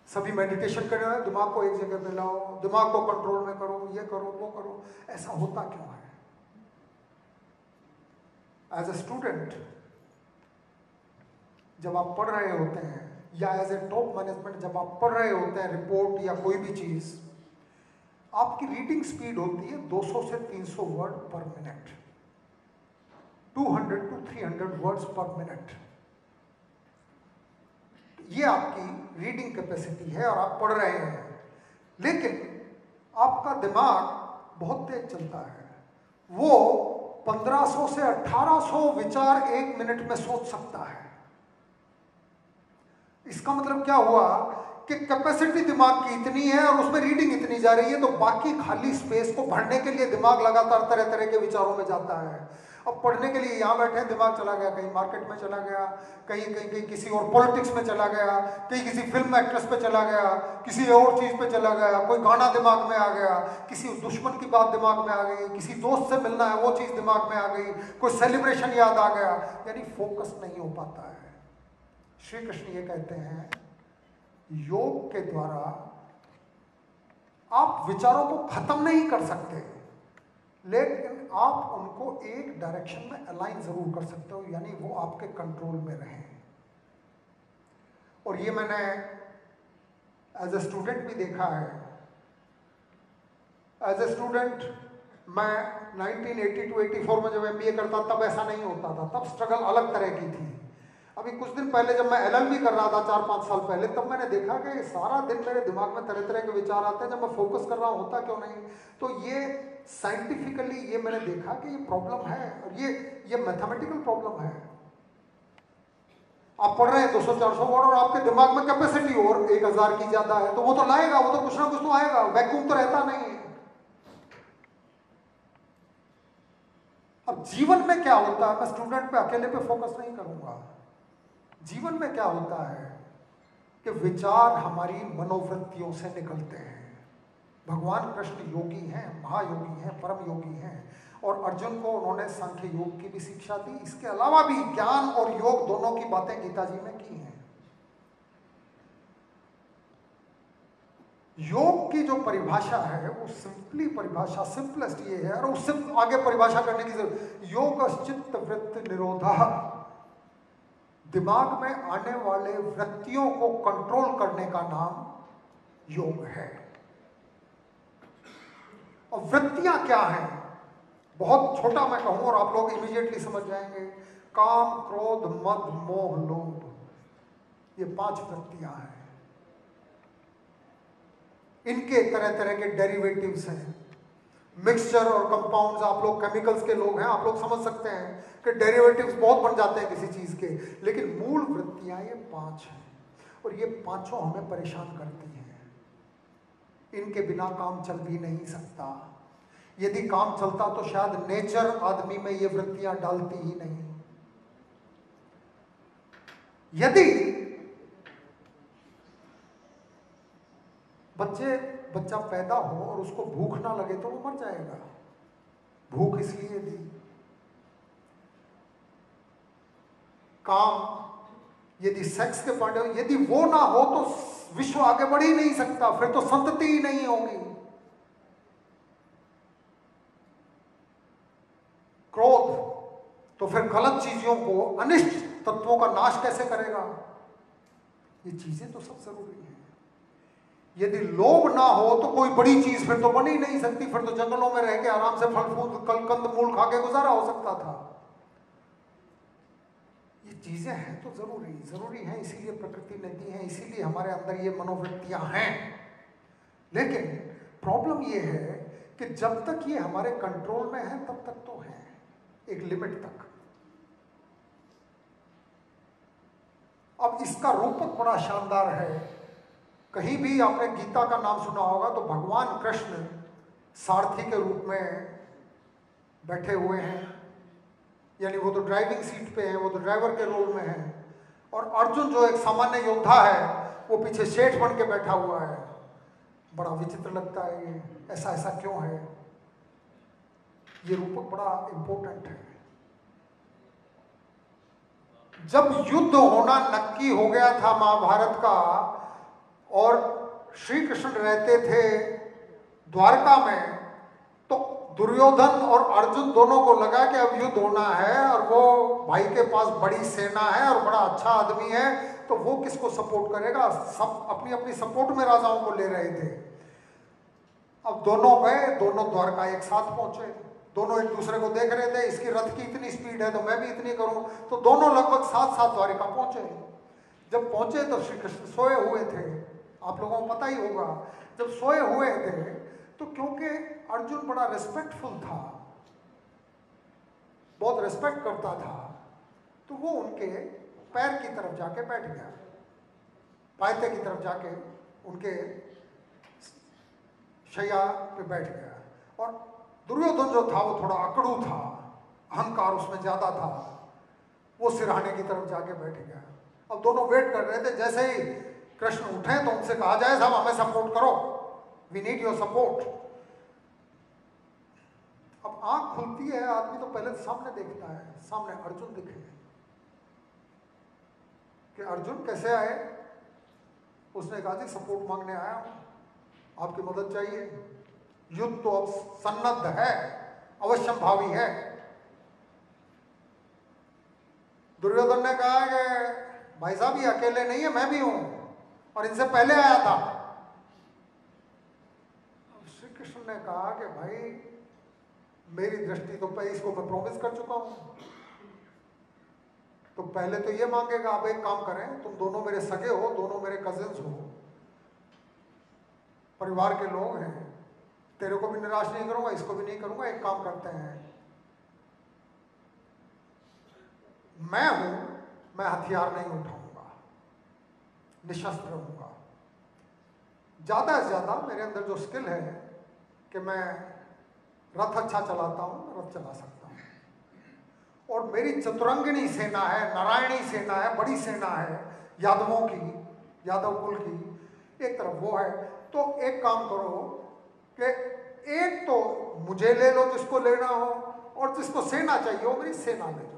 सभी मेडिटेशन कर रहे हैं, दिमाग को एक जगह पे लाओ, दिमाग को कंट्रोल में करो, ये करो वो करो। ऐसा होता क्यों है? एज ए स्टूडेंट जब आप पढ़ रहे होते हैं, या एज ए टॉप मैनेजमेंट जब आप पढ़ रहे होते हैं रिपोर्ट या कोई भी चीज, आपकी रीडिंग स्पीड होती है 200 से 300 वर्ड पर मिनट, 200 to 300 वर्ड्स पर मिनट। ये आपकी रीडिंग कैपेसिटी है और आप पढ़ रहे हैं, लेकिन आपका दिमाग बहुत तेज चलता है। वो 1500 से 1800 विचार एक मिनट में सोच सकता है। इसका मतलब क्या हुआ कि कैपेसिटी दिमाग की इतनी है और उसमें रीडिंग इतनी जा रही है, तो बाकी खाली स्पेस को भरने के लिए दिमाग लगातार तरह तरह के विचारों में जाता है। अब पढ़ने के लिए यहाँ बैठे, दिमाग चला गया कहीं मार्केट में चला गया, कहीं कहीं कहीं किसी और पॉलिटिक्स में चला गया, कहीं किसी फिल्म एक्ट्रेस पे चला गया, किसी और चीज पे चला गया, कोई गाना दिमाग में आ गया, किसी दुश्मन की बात दिमाग में आ गई, किसी दोस्त से मिलना है वो चीज दिमाग में आ गई, कोई सेलिब्रेशन याद आ गया, यानी फोकस नहीं हो पाता है। श्री कृष्ण ये कहते हैं, योग के द्वारा आप विचारों को खत्म नहीं कर सकते, लेकिन आप उनको एक डायरेक्शन में अलाइन जरूर कर सकते हो, यानी वो आपके कंट्रोल में रहें। और ये मैंने एज ए स्टूडेंट भी देखा है। एज ए स्टूडेंट मैं 1982-84 में जब MBA करता तब ऐसा नहीं होता था, तब स्ट्रगल अलग तरह की थी। अभी कुछ दिन पहले जब मैं LLB कर रहा था 4-5 साल पहले, तब मैंने देखा कि सारा दिन मेरे दिमाग में तरह तरह के विचार आते हैं। जब मैं फोकस कर रहा हूं होता क्यों नहीं? तो ये साइंटिफिकली ये मैंने देखा कि ये प्रॉब्लम है, और ये मैथमेटिकल प्रॉब्लम है। आप पढ़ रहे हैं 200-400 वर्ड और आपके दिमाग में कैपेसिटी और 1000 की ज्यादा है, तो वो तो लाएगा, वो तो कुछ ना कुछ तो आएगा, वैक्यूम तो रहता नहीं है। अब जीवन में क्या होता है, मैं स्टूडेंट पे अकेले पे फोकस नहीं करूंगा। जीवन में क्या होता है कि विचार हमारी मनोवृत्तियों से निकलते हैं। भगवान कृष्ण योगी हैं, महायोगी हैं, परम योगी हैं, और अर्जुन को उन्होंने सांख्य योग की भी शिक्षा दी। इसके अलावा भी ज्ञान और योग दोनों की बातें गीता जी में की हैं। योग की जो परिभाषा है वो सिंपली परिभाषा, सिंपलेस्ट ये है, और उससे आगे परिभाषा करने की जरूरत। योग चित्त वृत्ति निरोधा, दिमाग में आने वाले वृत्तियों को कंट्रोल करने का नाम योग है। और वृत्तियां क्या हैं? बहुत छोटा मैं कहूं और आप लोग इमीडिएटली समझ जाएंगे। काम, क्रोध, मद, मोह, लोभ, ये 5 वृत्तियां हैं। इनके तरह तरह के डेरिवेटिव्स हैं, मिक्सचर और कंपाउंड्स। आप लोग केमिकल्स के लोग हैं, आप लोग समझ सकते हैं कि डेरिवेटिव्स बहुत बन जाते हैं किसी चीज के, लेकिन मूल वृत्तियां ये 5 हैं, और ये 5 हमें परेशान करती हैं। इनके बिना काम चल भी नहीं सकता। यदि काम चलता तो शायद नेचर आदमी में ये वृत्तियां डालती ही नहीं। यदि बच्चा पैदा हो और उसको भूख ना लगे तो वो मर जाएगा। भूख इसलिए दी। काम यदि सेक्स के पॉइंट ऑफ यदि वो ना हो तो विश्व आगे बढ़ ही नहीं सकता, फिर तो संतति ही नहीं होगी। क्रोध तो फिर गलत चीजों को, अनिष्ट तत्वों का नाश कैसे करेगा? ये चीजें तो सब जरूरी है। यदि लोभ ना हो तो कोई बड़ी चीज फिर तो बन ही नहीं सकती। फिर तो जंगलों में रह के आराम से फल फूल कंद मूल खा के गुजारा हो सकता था। ये चीजें हैं तो जरूरी हैं, इसीलिए प्रकृति ने दी है, इसीलिए हमारे अंदर ये मनोवृत्तियां हैं। लेकिन प्रॉब्लम ये है कि जब तक ये हमारे कंट्रोल में है तब तक तो है, एक लिमिट तक। अब इसका रूपक बड़ा शानदार है। कहीं भी आपने गीता का नाम सुना होगा तो भगवान कृष्ण सारथी के रूप में बैठे हुए हैं, यानी वो तो ड्राइविंग सीट पे है, वो तो ड्राइवर के रोल में है। और अर्जुन जो एक सामान्य योद्धा है वो पीछे सेठ बन के बैठा हुआ है। बड़ा विचित्र लगता है ये, ऐसा क्यों है? ये रूपक बड़ा इंपॉर्टेंट है। जब युद्ध होना नक्की हो गया था महाभारत का और श्री कृष्ण रहते थे द्वारका में, तो दुर्योधन और अर्जुन दोनों को लगा कि अब युद्ध होना है और वो भाई के पास बड़ी सेना है और बड़ा अच्छा आदमी है, तो वो किसको सपोर्ट करेगा? सब अपनी अपनी सपोर्ट में राजाओं को ले रहे थे। अब दोनों गए, दोनों द्वारका एक साथ पहुंचे, दोनों एक दूसरे को देख रहे थे, इसकी रथ की इतनी स्पीड है तो मैं भी इतनी करूं, तो दोनों लगभग साथ साथ द्वारका पहुंचे। जब पहुंचे तो श्री कृष्ण सोए हुए थे। आप लोगों को पता ही होगा, जब सोए हुए थे तो क्योंकि अर्जुन बड़ा रिस्पेक्टफुल था, बहुत रिस्पेक्ट करता था, तो वो उनके पैर की तरफ जाके बैठ गया, पायते की तरफ जाके उनके शैया पे बैठ गया। और दुर्योधन जो था वो थोड़ा अकड़ू था, अहंकार उसमें ज्यादा था, वो सिरहाने की तरफ जाके बैठ गया। अब दोनों वेट कर रहे थे, जैसे ही कृष्ण उठे तो उनसे कहा जाए साहब हमें सपोर्ट करो, वी नीड योर सपोर्ट। अब आंख खुलती है, आदमी तो पहले सामने देखता है, सामने अर्जुन दिखे कि अर्जुन कैसे आए? उसने कहा जी सपोर्ट मांगने आया हूं, आपकी मदद चाहिए, युद्ध तो अब सन्नद्ध है, अवश्यम भावी है। दुर्योधन ने कहा कि भाई साहब ये अकेले नहीं है, मैं भी हूं और इनसे पहले आया था। श्री कृष्ण ने कहा कि भाई मेरी दृष्टि तो पे इसको मैं प्रॉमिस कर चुका हूं, तो पहले तो ये मांगेगा। अब एक काम करें, तुम दोनों मेरे सगे हो, दोनों मेरे कजिन्स हो, परिवार के लोग हैं, तेरे को भी निराश नहीं करूंगा, इसको भी नहीं करूंगा। एक काम करते हैं, मैं हूं, मैं हथियार नहीं उठाऊंगा, निशस्त्र रहूंगा। ज्यादा से ज्यादा मेरे अंदर जो स्किल है कि मैं रथ अच्छा चलाता हूं, रथ चला सकता हूं। और मेरी चतुरंगिणी सेना है, नारायणी सेना है, बड़ी सेना है यादवों की, यादव कुल की, एक तरफ वो है। तो एक काम करो कि एक तो मुझे ले लो जिसको लेना हो, और जिसको सेना चाहिए हो मेरी सेना ले लो।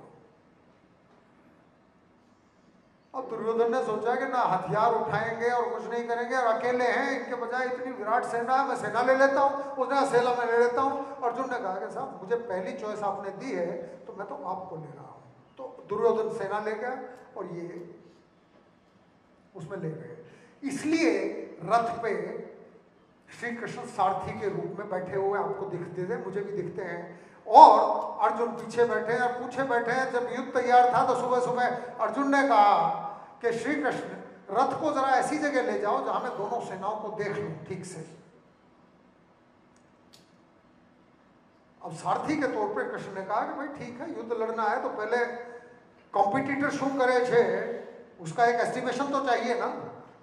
अब दुर्योधन ने सोचा कि ना हथियार उठाएंगे और कुछ नहीं करेंगे, और अकेले हैं, इनके बजाय इतनी विराट सेना है, मैं सेना ले लेता हूँ। उसने सेना में ले लेता हूँ। अर्जुन ने कहा कि साहब मुझे पहली चॉइस आपने दी है तो मैं तो आपको ले रहा हूँ। तो दुर्योधन सेना ले गया और ये उसमें ले गए। इसलिए रथ पे श्री कृष्ण सारथी के रूप में बैठे हुए आपको दिखते थे, मुझे भी दिखते हैं, और अर्जुन पीछे बैठे हैं, पूछे बैठे हैं। जब युद्ध तैयार था तो सुबह सुबह अर्जुन ने कहा कि श्री कृष्ण रथ को जरा ऐसी जगह ले जाओ जहां मैं दोनों सेनाओं को देख लूं ठीक से। अब सारथी के तौर पे कृष्ण ने कहा कि भाई ठीक है, युद्ध लड़ना है तो पहले कॉम्पिटिटर શું કરે છે उसका एक एस्टिमेशन तो चाहिए ना।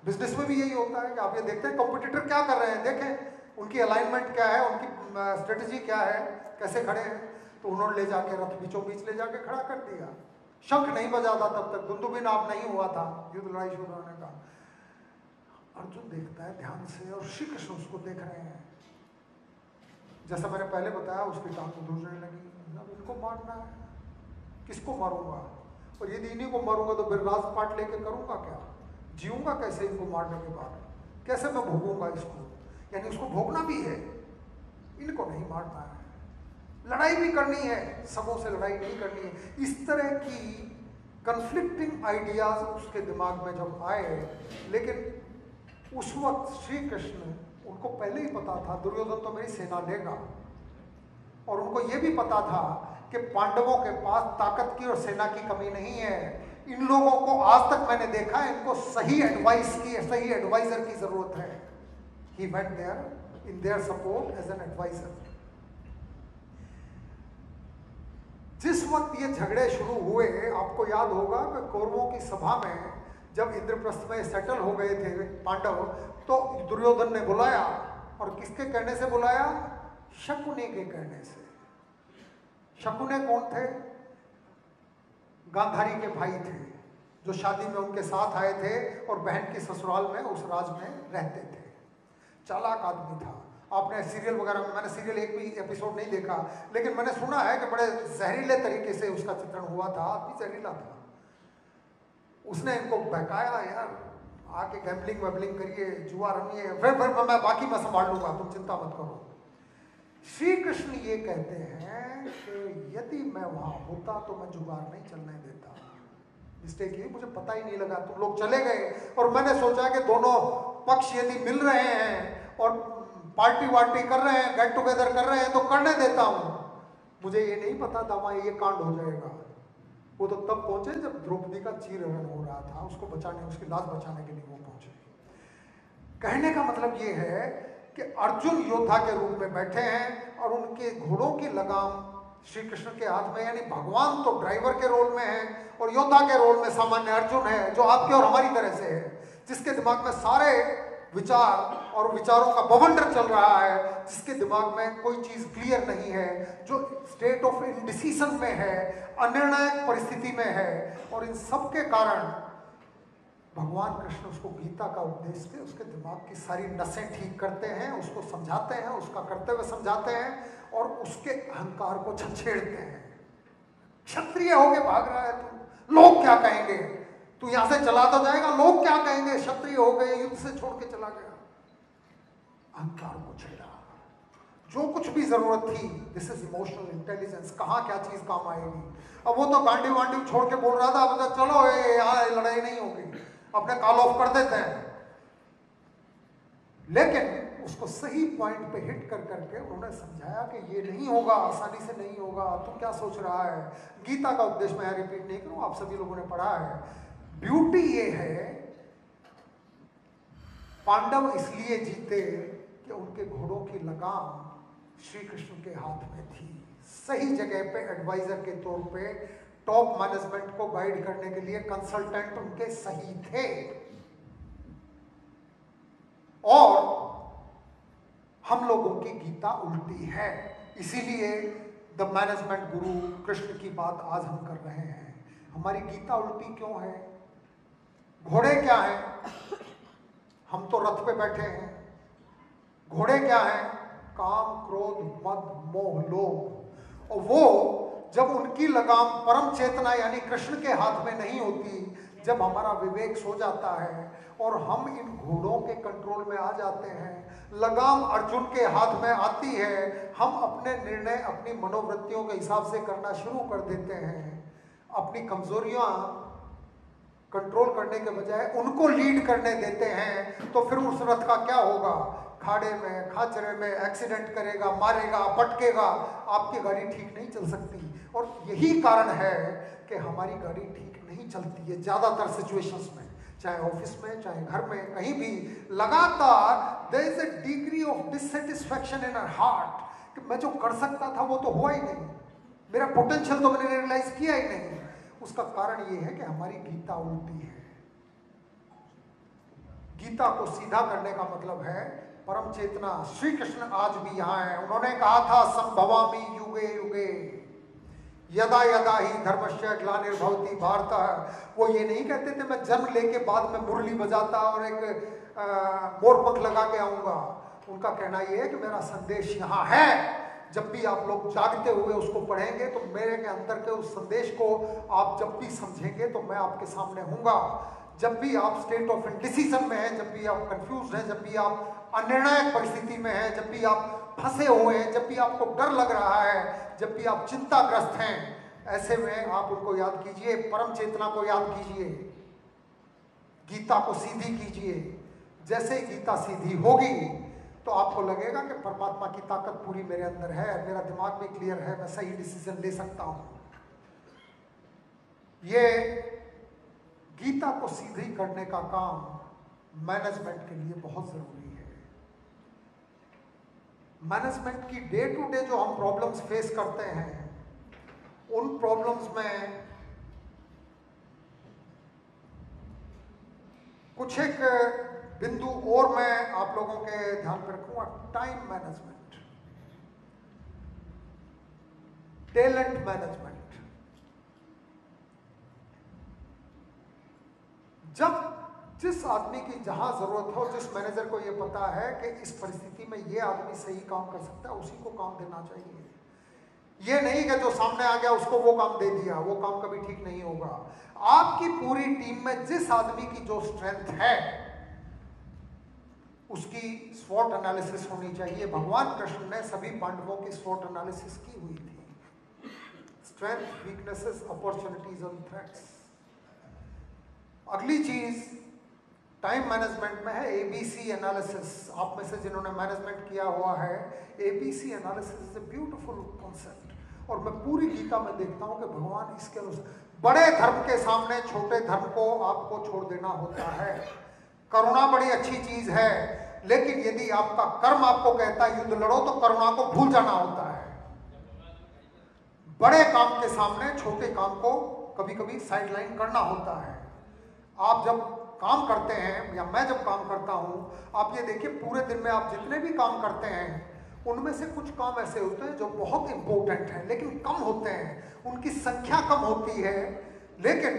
बिजनेस में भी यही होता है कि आप ये देखते हैं कंपटीटर क्या कर रहे हैं, देखें उनकी अलाइनमेंट क्या है, उनकी स्ट्रेटजी क्या है, कैसे खड़े हैं। तो उन्होंने ले जाके रथ बीचों बीच ले जाके खड़ा कर दिया। शंख नहीं बजा था तब तक, दुंदुभी नाद नहीं हुआ था युद्ध लड़ाई शुरू होने का। अर्जुन देखता है ध्यान से और श्री कृष्ण उसको देख रहे हैं। जैसा मैंने पहले बताया उसकी टांग उधूरने लगी, अब इनको मारना है, किसको मारूंगा, और यदि इन्हीं को मारूंगा तो फिर राजपाट लेके करूंगा क्या, जीऊंगा कैसे इनको मारने के बाद, कैसे मैं भोगूंगा इसको, यानी उसको भोगना भी है, इनको नहीं मारना है, लड़ाई भी करनी है, सबों से लड़ाई नहीं करनी है। इस तरह की कन्फ्लिक्टिंग आइडियाज उसके दिमाग में जब आए, लेकिन उस वक्त श्री कृष्ण, उनको पहले ही पता था दुर्योधन तो मेरी सेना लेगा, और उनको ये भी पता था कि पांडवों के पास ताकत की और सेना की कमी नहीं है। इन लोगों को आज तक मैंने देखा है, इनको सही एडवाइस की, सही एडवाइजर की जरूरत है। He went there in their support as an adviser. जिस वक्त ये झगड़े शुरू हुए, आपको याद होगा कि कौरवों की सभा में जब इंद्रप्रस्थ में सेटल हो गए थे पांडव, तो दुर्योधन ने बुलाया, और किसके कहने से बुलाया, शकुनी के कहने से। शकुने कौन थे, गांधारी के भाई थे, जो शादी में उनके साथ आए थे और बहन की ससुराल में उस राज में रहते थे। चालाक आदमी था। आपने सीरियल वगैरह में, मैंने सीरियल एक भी एपिसोड नहीं देखा, लेकिन मैंने सुना है कि बड़े जहरीले तरीके से उसका चित्रण हुआ था, आदमी जहरीला था। उसने इनको बहकाया, यार आके गैम्बलिंग वैम्बलिंग करिए, जुआ रमिए, फिर मैं बाकी मैं संभाल लूंगा, तुम चिंता मत करो। श्री कृष्ण ये कहते हैं कि यदि मैं वहां होता तो मैं जुगाड़ नहीं चलने देता। मिस्टेक ये, मुझे पता ही नहीं लगा, तुम लोग चले गए, और मैंने सोचा कि दोनों पक्ष यदि मिल रहे हैं और पार्टी वार्टी कर रहे हैं, गेट टुगेदर कर रहे हैं, तो करने देता हूं। मुझे ये नहीं पता था वहां ये कांड हो जाएगा। वो तो तब पहुंचे जब द्रौपदी का चीरहरण हो रहा था, उसको बचाने, उसकी लाश बचाने के लिए वो पहुंचे। कहने का मतलब ये है कि अर्जुन योद्धा के रूप में बैठे हैं और उनके घोड़ों की लगाम श्री कृष्ण के हाथ में, यानी भगवान तो ड्राइवर के रोल में है और योद्धा के रोल में सामान्य अर्जुन है, जो आपके और हमारी तरह से है, जिसके दिमाग में सारे विचार और विचारों का बवंडर चल रहा है, जिसके दिमाग में कोई चीज क्लियर नहीं है, जो स्टेट ऑफ इंडिसीजन में है, अनिर्णायक परिस्थिति में है। और इन सब के कारण भगवान कृष्ण उसको गीता का उपदेश के उसके दिमाग की सारी नसें ठीक करते हैं, उसको समझाते हैं, उसका कर्तव्य समझाते हैं और उसके अहंकार को छछेड़ते हैं। क्षत्रिय होके भाग रहा है तू, लोग क्या कहेंगे, तू यहां से चला तो जाएगा, लोग क्या कहेंगे, क्षत्रिय हो गए, युद्ध से छोड़ के चला गया, अहंकार को छेड़ा। जो कुछ भी जरूरत थी, दिस इज इमोशनल इंटेलिजेंस, कहाँ क्या चीज काम आएगी। अब वो तो गांडी वांडी छोड़ के बोल रहा था, अब तो चलो यहाँ लड़ाई नहीं होगी, अपने कॉल ऑफ कर देते हैं। लेकिन उसको सही पॉइंट पे हिट कर करके उन्होंने समझाया कि ये नहीं होगा, आसानी से नहीं होगा, तू क्या सोच रहा है। गीता का उपदेश मैं रिपीट नहीं करूं, आप सभी लोगों ने पढ़ा है। ब्यूटी ये है, पांडव इसलिए जीते कि उनके घोड़ों की लगाम श्री कृष्ण के हाथ में थी। सही जगह पे एडवाइजर के तौर पे, टॉप मैनेजमेंट को गाइड करने के लिए कंसल्टेंट उनके सही थे। और हम लोगों की गीता उल्टी है, इसीलिए द मैनेजमेंट गुरु कृष्ण की बात आज हम कर रहे हैं। हमारी गीता उल्टी क्यों है? घोड़े क्या हैं? हम तो रथ पे बैठे हैं। घोड़े क्या हैं? काम, क्रोध, मद, मोह, लोभ। और वो जब उनकी लगाम परम चेतना यानी कृष्ण के हाथ में नहीं होती, जब हमारा विवेक सो जाता है और हम इन घोड़ों के कंट्रोल में आ जाते हैं, लगाम अर्जुन के हाथ में आती है, हम अपने निर्णय अपनी मनोवृत्तियों के हिसाब से करना शुरू कर देते हैं। अपनी कमजोरियां कंट्रोल करने के बजाय उनको लीड करने देते हैं, तो फिर उस रथ का क्या होगा? खाड़े में, खाचरे में एक्सीडेंट करेगा, मारेगा, पटकेगा, आपकी गाड़ी ठीक नहीं चल सकती। और यही कारण है कि हमारी गाड़ी ठीक नहीं चलती है ज़्यादातर सिचुएशंस में, चाहे ऑफिस में, चाहे घर में, कहीं भी। लगातार there is a degree of dissatisfaction in our heart कि मैं जो कर सकता था वो तो हुआ ही नहीं, मेरा पोटेंशियल तो मैंने रियलाइज किया ही नहीं। उसका कारण ये है कि हमारी गीता उल्टी है। गीता को सीधा करने का मतलब है परम चेतना। श्री कृष्ण आज भी यहाँ है। उन्होंने कहा था संभवामि युगे युगे यदा यदा ही धर्मस्य ग्लानिर्भवति भारत। वो ये नहीं कहते थे मैं जन्म लेके बाद में मुरली बजाता और एक मोरपंख लगा के आऊंगा। उनका कहना ये है कि मेरा संदेश यहाँ है। जब भी आप लोग जागते हुए उसको पढ़ेंगे तो मेरे के अंदर के उस संदेश को आप जब भी समझेंगे तो मैं आपके सामने हूँगा। जब भी आप स्टेट ऑफ इंडिसीजन में हैं, जब भी आप कंफ्यूज हैं, जब भी आप अनिर्णायक परिस्थिति में हैं, जब भी आप फंसे हुए हैं, जब भी आपको डर लग रहा है, जब भी आप चिंताग्रस्त हैं, ऐसे में आप उनको याद कीजिए, परम चेतना को याद कीजिए, गीता को सीधी कीजिए। जैसे गीता सीधी होगी तो आपको लगेगा कि परमात्मा की ताकत पूरी मेरे अंदर है, मेरा दिमाग भी क्लियर है, मैं सही डिसीजन ले सकता हूं। ये गीता को सीधी करने का काम मैनेजमेंट के लिए बहुत जरूरी है। मैनेजमेंट की डे टू डे जो हम प्रॉब्लम्स फेस करते हैं, उन प्रॉब्लम्स में कुछ एक बिंदु और मैं आप लोगों के ध्यान पर रखूंगा। Time management, talent management. जब जिस आदमी की जहां जरूरत हो, जिस मैनेजर को यह पता है कि इस परिस्थिति में यह आदमी सही काम कर सकता है, उसी को काम देना चाहिए। ये नहीं कि जो सामने आ गया उसको वो काम दे दिया, वो काम कभी ठीक नहीं होगा। आपकी पूरी टीम में जिस आदमी की जो स्ट्रेंथ है उसकी स्वॉट एनालिसिस होनी चाहिए। भगवान कृष्ण ने सभी पांडवों की स्वॉट एनालिसिस की हुई थी। Strength, weaknesses, opportunities and threats. अगली चीज टाइम मैनेजमेंट में है एबीसी एनालिसिस। आप में से जिन्होंने मैनेजमेंट किया हुआ है, ABC analysis is a beautiful concept. और मैं पूरी गीता में देखता हूं कि भगवान इसके अनुसार बड़े धर्म के सामने छोटे धर्म को आपको छोड़ देना होता है। करुणा बड़ी अच्छी चीज है, लेकिन यदि आपका कर्म आपको कहता है युद्ध लड़ो, तो करुणा को भूल जाना होता है। बड़े काम के सामने छोटे काम को कभी कभी साइडलाइन करना होता है। आप जब काम करते हैं या मैं जब काम करता हूं, आप ये देखिए पूरे दिन में आप जितने भी काम करते हैं उनमें से कुछ काम ऐसे होते हैं जो बहुत इंपॉर्टेंट हैं लेकिन कम होते हैं। उनकी संख्या कम होती है लेकिन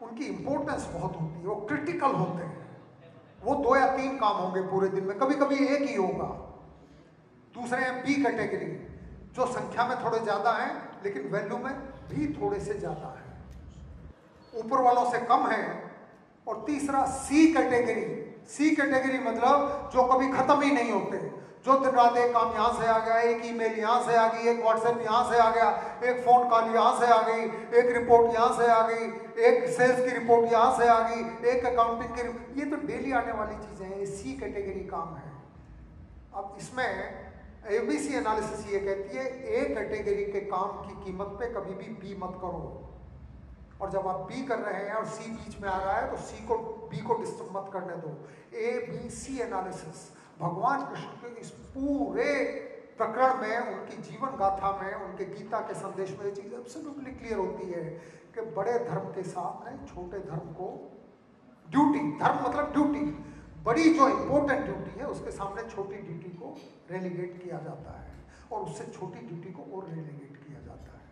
उनकी इंपॉर्टेंस बहुत होती है, वो क्रिटिकल होते हैं। वो 2 या 3 काम होंगे पूरे दिन में, कभी कभी एक ही होगा। दूसरे हैं बी कैटेगरी, जो संख्या में थोड़े ज्यादा हैं लेकिन वैल्यू में भी थोड़े से ज्यादा है, ऊपर वालों से कम है। और तीसरा सी कैटेगरी। सी कैटेगरी मतलब जो कभी खत्म ही नहीं होते, जो दिन रात एक काम यहां से आ गया, एक ईमेल यहां से आ गई, एक व्हाट्सएप यहां से आ गया, एक फोन कॉल यहां से आ गई, एक रिपोर्ट यहां से आ गई, एक सेल्स की रिपोर्ट यहां से आ गई, एक अकाउंटिंग की, ये तो डेली आने वाली चीजें हैं। ये सी कैटेगरी काम है। अब इसमें एबीसी एनालिसिस ये कहती है ए कैटेगरी के काम की कीमत पे कभी भी बी मत करो। और जब आप बी कर रहे हैं और सी बीच में आ रहा है तो सी को बी को डिस्टर्ब मत करने दो। ए बी सी एनालिसिस भगवान कृष्ण के इस पूरे प्रकरण में, उनकी जीवन गाथा में, उनके गीता के संदेश में ये चीज एब्सोल्युटली क्लियर होती है कि बड़े धर्म के सामने छोटे धर्म को ड्यूटी, धर्म मतलब ड्यूटी, बड़ी जो इंपॉर्टेंट ड्यूटी है उसके सामने छोटी ड्यूटी को रेलीगेट किया जाता है और उससे छोटी ड्यूटी को और रेलीगेट किया जाता है।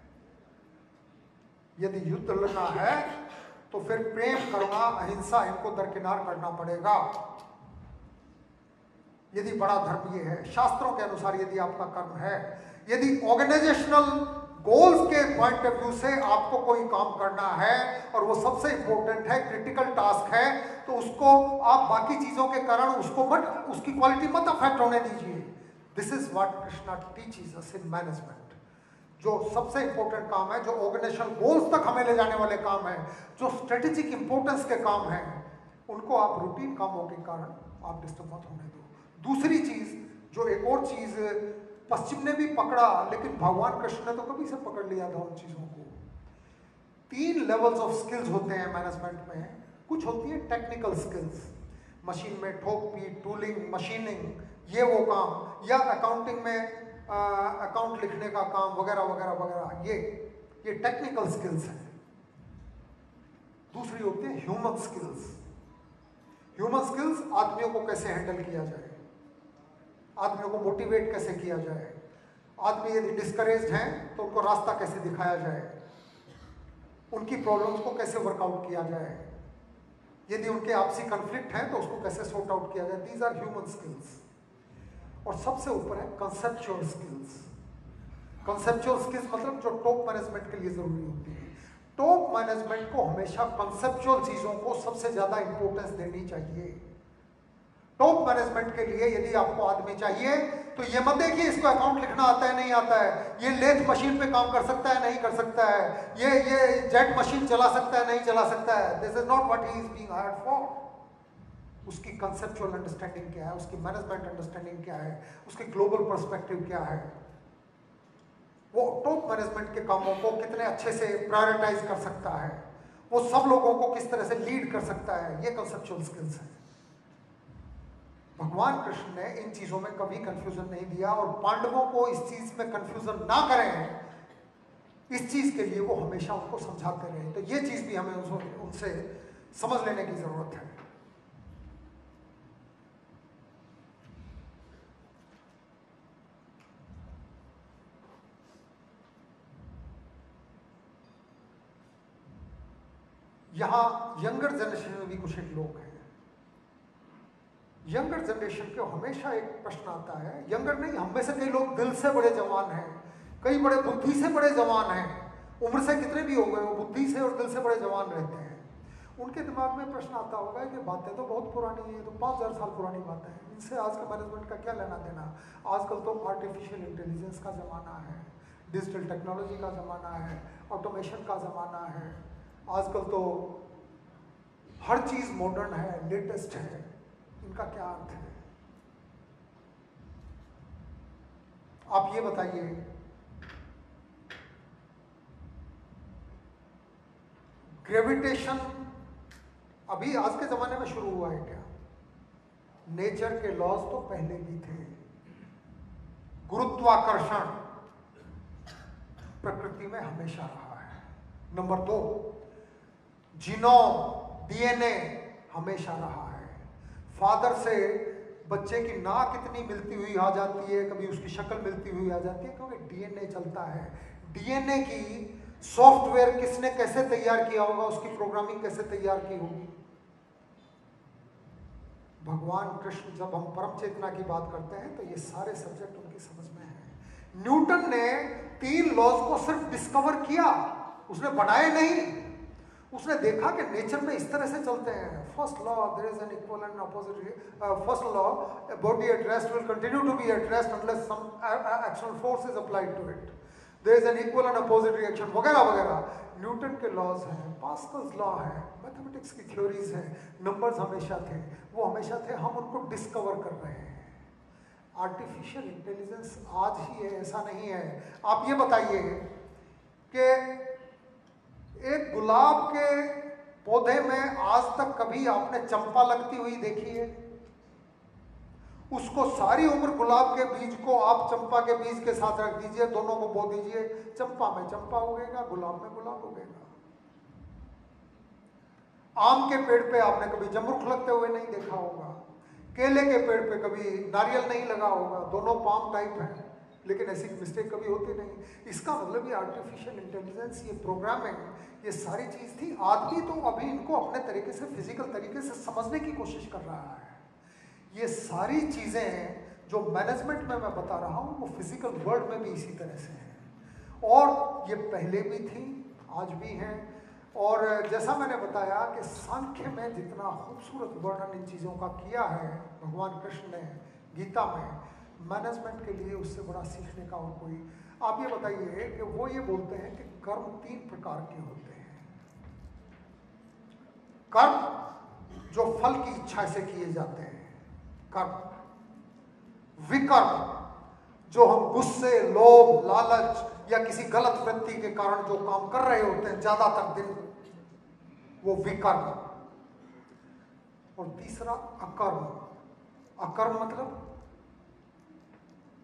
यदि युद्ध लड़ना है तो फिर प्रेम, करुणा, अहिंसा इनको दरकिनार करना पड़ेगा। यदि बड़ा धर्म ये है, शास्त्रों के अनुसार यदि आपका कर्म है, यदि ऑर्गेनाइजेशनल गोल्स के पॉइंट ऑफ व्यू से आपको कोई काम करना है और वो सबसे इंपॉर्टेंट है, क्रिटिकल टास्क है, तो उसको आप बाकी चीजों के कारण उसको मत, उसकी क्वालिटी मत अफेक्ट होने दीजिए। This is what Krishna teaches us in management. जो सबसे इंपॉर्टेंट काम है, जो ऑर्गेनाइजेशनल गोल्स तक हमें ले जाने वाले काम है, जो स्ट्रेटेजिक इंपॉर्टेंस के काम हैं, उनको आप रूटीन कामों के कारण आप डिस्टर्ब मत होने दो। दूसरी चीज, जो एक और चीज पश्चिम ने भी पकड़ा लेकिन भगवान कृष्ण ने तो कभी से पकड़ लिया था उन चीजों को। 3 लेवल्स ऑफ स्किल्स होते हैं मैनेजमेंट में। कुछ होती है टेक्निकल स्किल्स, मशीन में ठोक पीट, टूलिंग, मशीनिंग, ये वो काम, या अकाउंटिंग में अकाउंट लिखने का काम वगैरह वगैरह वगैरह, ये टेक्निकल स्किल्स हैं। दूसरी होती है ह्यूमन स्किल्स। ह्यूमन स्किल्स, आदमियों को कैसे हैंडल किया जाए, आदमियों को मोटिवेट कैसे किया जाए, आदमी यदि डिस्करेज्ड हैं तो उनको रास्ता कैसे दिखाया जाए, उनकी प्रॉब्लम्स को कैसे वर्कआउट किया जाए, यदि उनके आपसी कन्फ्लिक्ट हैं तो उसको कैसे सॉर्ट आउट किया जाए। These are human skills. और सबसे ऊपर है कंसेप्चुअल स्किल्स। कंसेप्चुअल स्किल्स मतलब जो टॉप मैनेजमेंट के लिए जरूरी होती है। टॉप मैनेजमेंट को हमेशा कंसेप्चुअल चीजों को सबसे ज्यादा इंपॉर्टेंस देनी चाहिए। टॉप मैनेजमेंट के लिए यदि आपको आदमी चाहिए तो ये मत देखिए इसको अकाउंट लिखना आता है नहीं आता है, ये लेथ मशीन पे काम कर सकता है नहीं कर सकता है, ये जेट मशीन चला सकता है नहीं चला सकता है। This is not what he is being hired for. उसकी कंसेप्चुअल अंडरस्टैंडिंग क्या है, उसकी मैनेजमेंट अंडरस्टैंडिंग क्या है, उसकी ग्लोबल पर्सपेक्टिव क्या है, वो टॉप मैनेजमेंट के कामों को कितने अच्छे से प्रायोरिटाइज कर सकता है, वो सब लोगों को किस तरह से लीड कर सकता है, ये कंसेप्चुअल स्किल्स है। भगवान कृष्ण ने इन चीजों में कभी कंफ्यूजन नहीं दिया और पांडवों को इस चीज में कंफ्यूजन ना करें, इस चीज के लिए वो हमेशा उनको समझाते रहे। तो ये चीज भी हमें उनसे समझ लेने की जरूरत है। यहां यंगर जनरेशन में भी कुछ एक लोग हैं। यंगर जनरेशन के हमेशा एक प्रश्न आता है, यंगर नहीं, हम में से कई लोग दिल से बड़े जवान हैं, कई बड़े बुद्धि से बड़े जवान हैं, उम्र से कितने भी हो गए वो बुद्धि से और दिल से बड़े जवान रहते हैं। उनके दिमाग में प्रश्न आता होगा कि बातें तो बहुत पुरानी है, तो 5000 साल पुरानी बातें हैं, इनसे आज के मैनेजमेंट का क्या लेना देना। आजकल तो आर्टिफिशियल इंटेलिजेंस का ज़माना है, डिजिटल टेक्नोलॉजी का ज़माना है, ऑटोमेशन का ज़माना है, आजकल तो हर चीज़ मॉडर्न है, लेटेस्ट है, इनका क्या अर्थ है। आप ये बताइए, ग्रेविटेशन अभी आज के जमाने में शुरू हुआ है क्या? नेचर के लॉज तो पहले भी थे। गुरुत्वाकर्षण प्रकृति में हमेशा रहा है। नंबर 2, जीनोम डीएनए हमेशा रहा है। फादर से बच्चे की नाक इतनी मिलती हुई आ जाती है, कभी उसकी शक्ल मिलती हुई आ जाती है, क्योंकि डीएनए चलता है। डीएनए की सॉफ्टवेयर किसने कैसे तैयार किया होगा, उसकी प्रोग्रामिंग कैसे तैयार की होगी। भगवान कृष्ण जब हम परम चेतना की बात करते हैं तो ये सारे सब्जेक्ट उनकी समझ में है। न्यूटन ने 3 लॉज को सिर्फ डिस्कवर किया, उसने बनाए नहीं। उसने देखा कि नेचर में इस तरह से चलते हैं। First law, there is an equal and opposite. First law, a body at rest will continue to be at rest unless some external force is applied to it. There is an equal and opposite reaction, वगैरह वगैरह। Newton के laws हैं, Pascal's law है, mathematics की theories हैं, numbers हमेशा थे, वो हमेशा थे, हम उनको डिस्कवर कर रहे हैं। आर्टिफिशियल इंटेलिजेंस आज ही है, ऐसा नहीं है। आप ये बताइए कि एक गुलाब के पौधे में आज तक कभी आपने चंपा लगती हुई देखी है? उसको सारी उम्र गुलाब के बीज को आप चंपा के बीज के साथ रख दीजिए, दोनों को बो दीजिए, चंपा में चंपा उगेगा, गुलाब में गुलाब उगेगा। आम के पेड़ पे आपने कभी जमरुख लगते हुए नहीं देखा होगा, केले के पेड़ पे कभी नारियल नहीं लगा होगा, दोनों पाम टाइप हैं, लेकिन ऐसी मिस्टेक कभी होती नहीं। इसका मतलब ये आर्टिफिशियल इंटेलिजेंस, ये प्रोग्रामिंग, ये सारी चीज थी। आदमी तो अभी इनको अपने तरीके से, फिजिकल तरीके से समझने की कोशिश कर रहा है। ये सारी चीजें जो मैनेजमेंट में मैं बता रहा हूँ वो फिजिकल वर्ल्ड में भी इसी तरह से हैं, और ये पहले भी थी, आज भी हैं। और जैसा मैंने बताया कि सांख्य में जितना खूबसूरत वर्णन इन चीज़ों का किया है भगवान कृष्ण ने गीता में, मैनेजमेंट के लिए उससे बड़ा सीखने का और कोई। आप ये बताइए कि वो ये बोलते हैं कि कर्म 3 प्रकार के होते हैं। कर्म जो फल की इच्छा से किए जाते हैं, कर्म। विकर्म जो हम गुस्से, लोभ, लालच या किसी गलत वृत्ति के कारण जो काम कर रहे होते हैं ज्यादातर दिन, वो विकर्म। और तीसरा अकर्म। अकर्म मतलब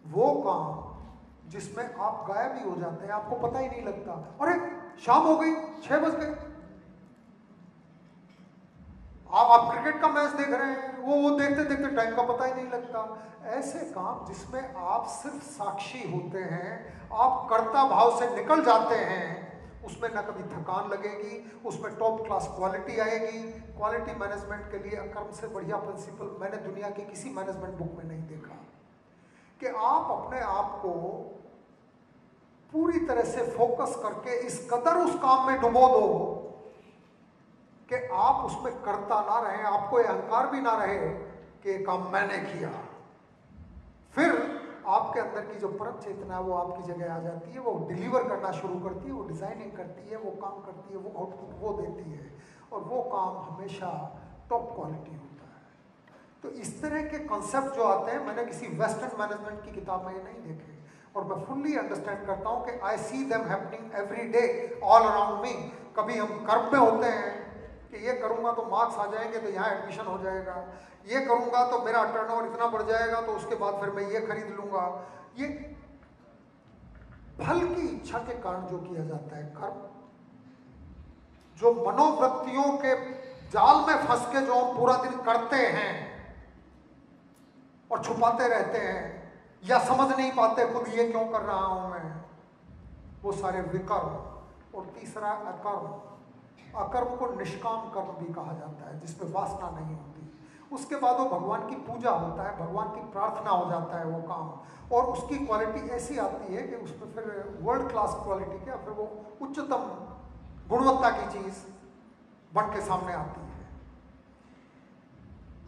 वो काम जिसमें आप गायब ही हो जाते हैं, आपको पता ही नहीं लगता, अरे शाम हो गई, 6 बज गए। आप क्रिकेट का मैच देख रहे हैं, वो देखते देखते टाइम का पता ही नहीं लगता। ऐसे काम जिसमें आप सिर्फ साक्षी होते हैं, आप कर्ता भाव से निकल जाते हैं, उसमें ना कभी थकान लगेगी, उसमें टॉप क्लास क्वालिटी आएगी। क्वालिटी मैनेजमेंट के लिए अकर्म से बढ़िया प्रिंसिपल मैंने दुनिया की किसी मैनेजमेंट बुक में नहीं देखा कि आप अपने आप को पूरी तरह से फोकस करके इस कदर उस काम में डुबो दो कि आप उसमें करता ना रहे, आपको ये अहंकार भी ना रहे कि ये काम मैंने किया। फिर आपके अंदर की जो परम चेतना है वो आपकी जगह आ जाती है, वो डिलीवर करना शुरू करती है, वो डिजाइनिंग करती है, वो काम करती है, वो आउटपुट वो देती है, और वो काम हमेशा टॉप क्वालिटी होता है। तो इस तरह के कॉन्सेप्ट जो आते हैं, मैंने किसी वेस्टर्न मैनेजमेंट की किताब में ये नहीं देखे, और मैं फुल्ली अंडरस्टैंड करता हूँ कि I see them happening every day all around me. कभी हम कर्म में होते हैं कि ये करूँगा तो मार्क्स आ जाएंगे तो यहाँ एडमिशन हो जाएगा, ये करूँगा तो मेरा टर्नओवर इतना बढ़ जाएगा तो उसके बाद फिर मैं ये खरीद लूँगा। ये फल की इच्छा के कारण जो किया जाता है कर्म, जो मनोवृत्तियों के जाल में फंस के जो हम पूरा दिन करते हैं और छुपाते रहते हैं या समझ नहीं पाते खुद ये क्यों कर रहा हूं मैं, वो सारे विकर्म। और तीसरा अकर्म। अकर्म को निष्काम कर्म भी कहा जाता है, जिसमें वासना नहीं होती। उसके बाद वो भगवान की पूजा होता है, भगवान की प्रार्थना हो जाता है वो काम, और उसकी क्वालिटी ऐसी आती है कि उसमें फिर वर्ल्ड क्लास क्वालिटी क्या, फिर वो उच्चतम गुणवत्ता की चीज बन के सामने आती है।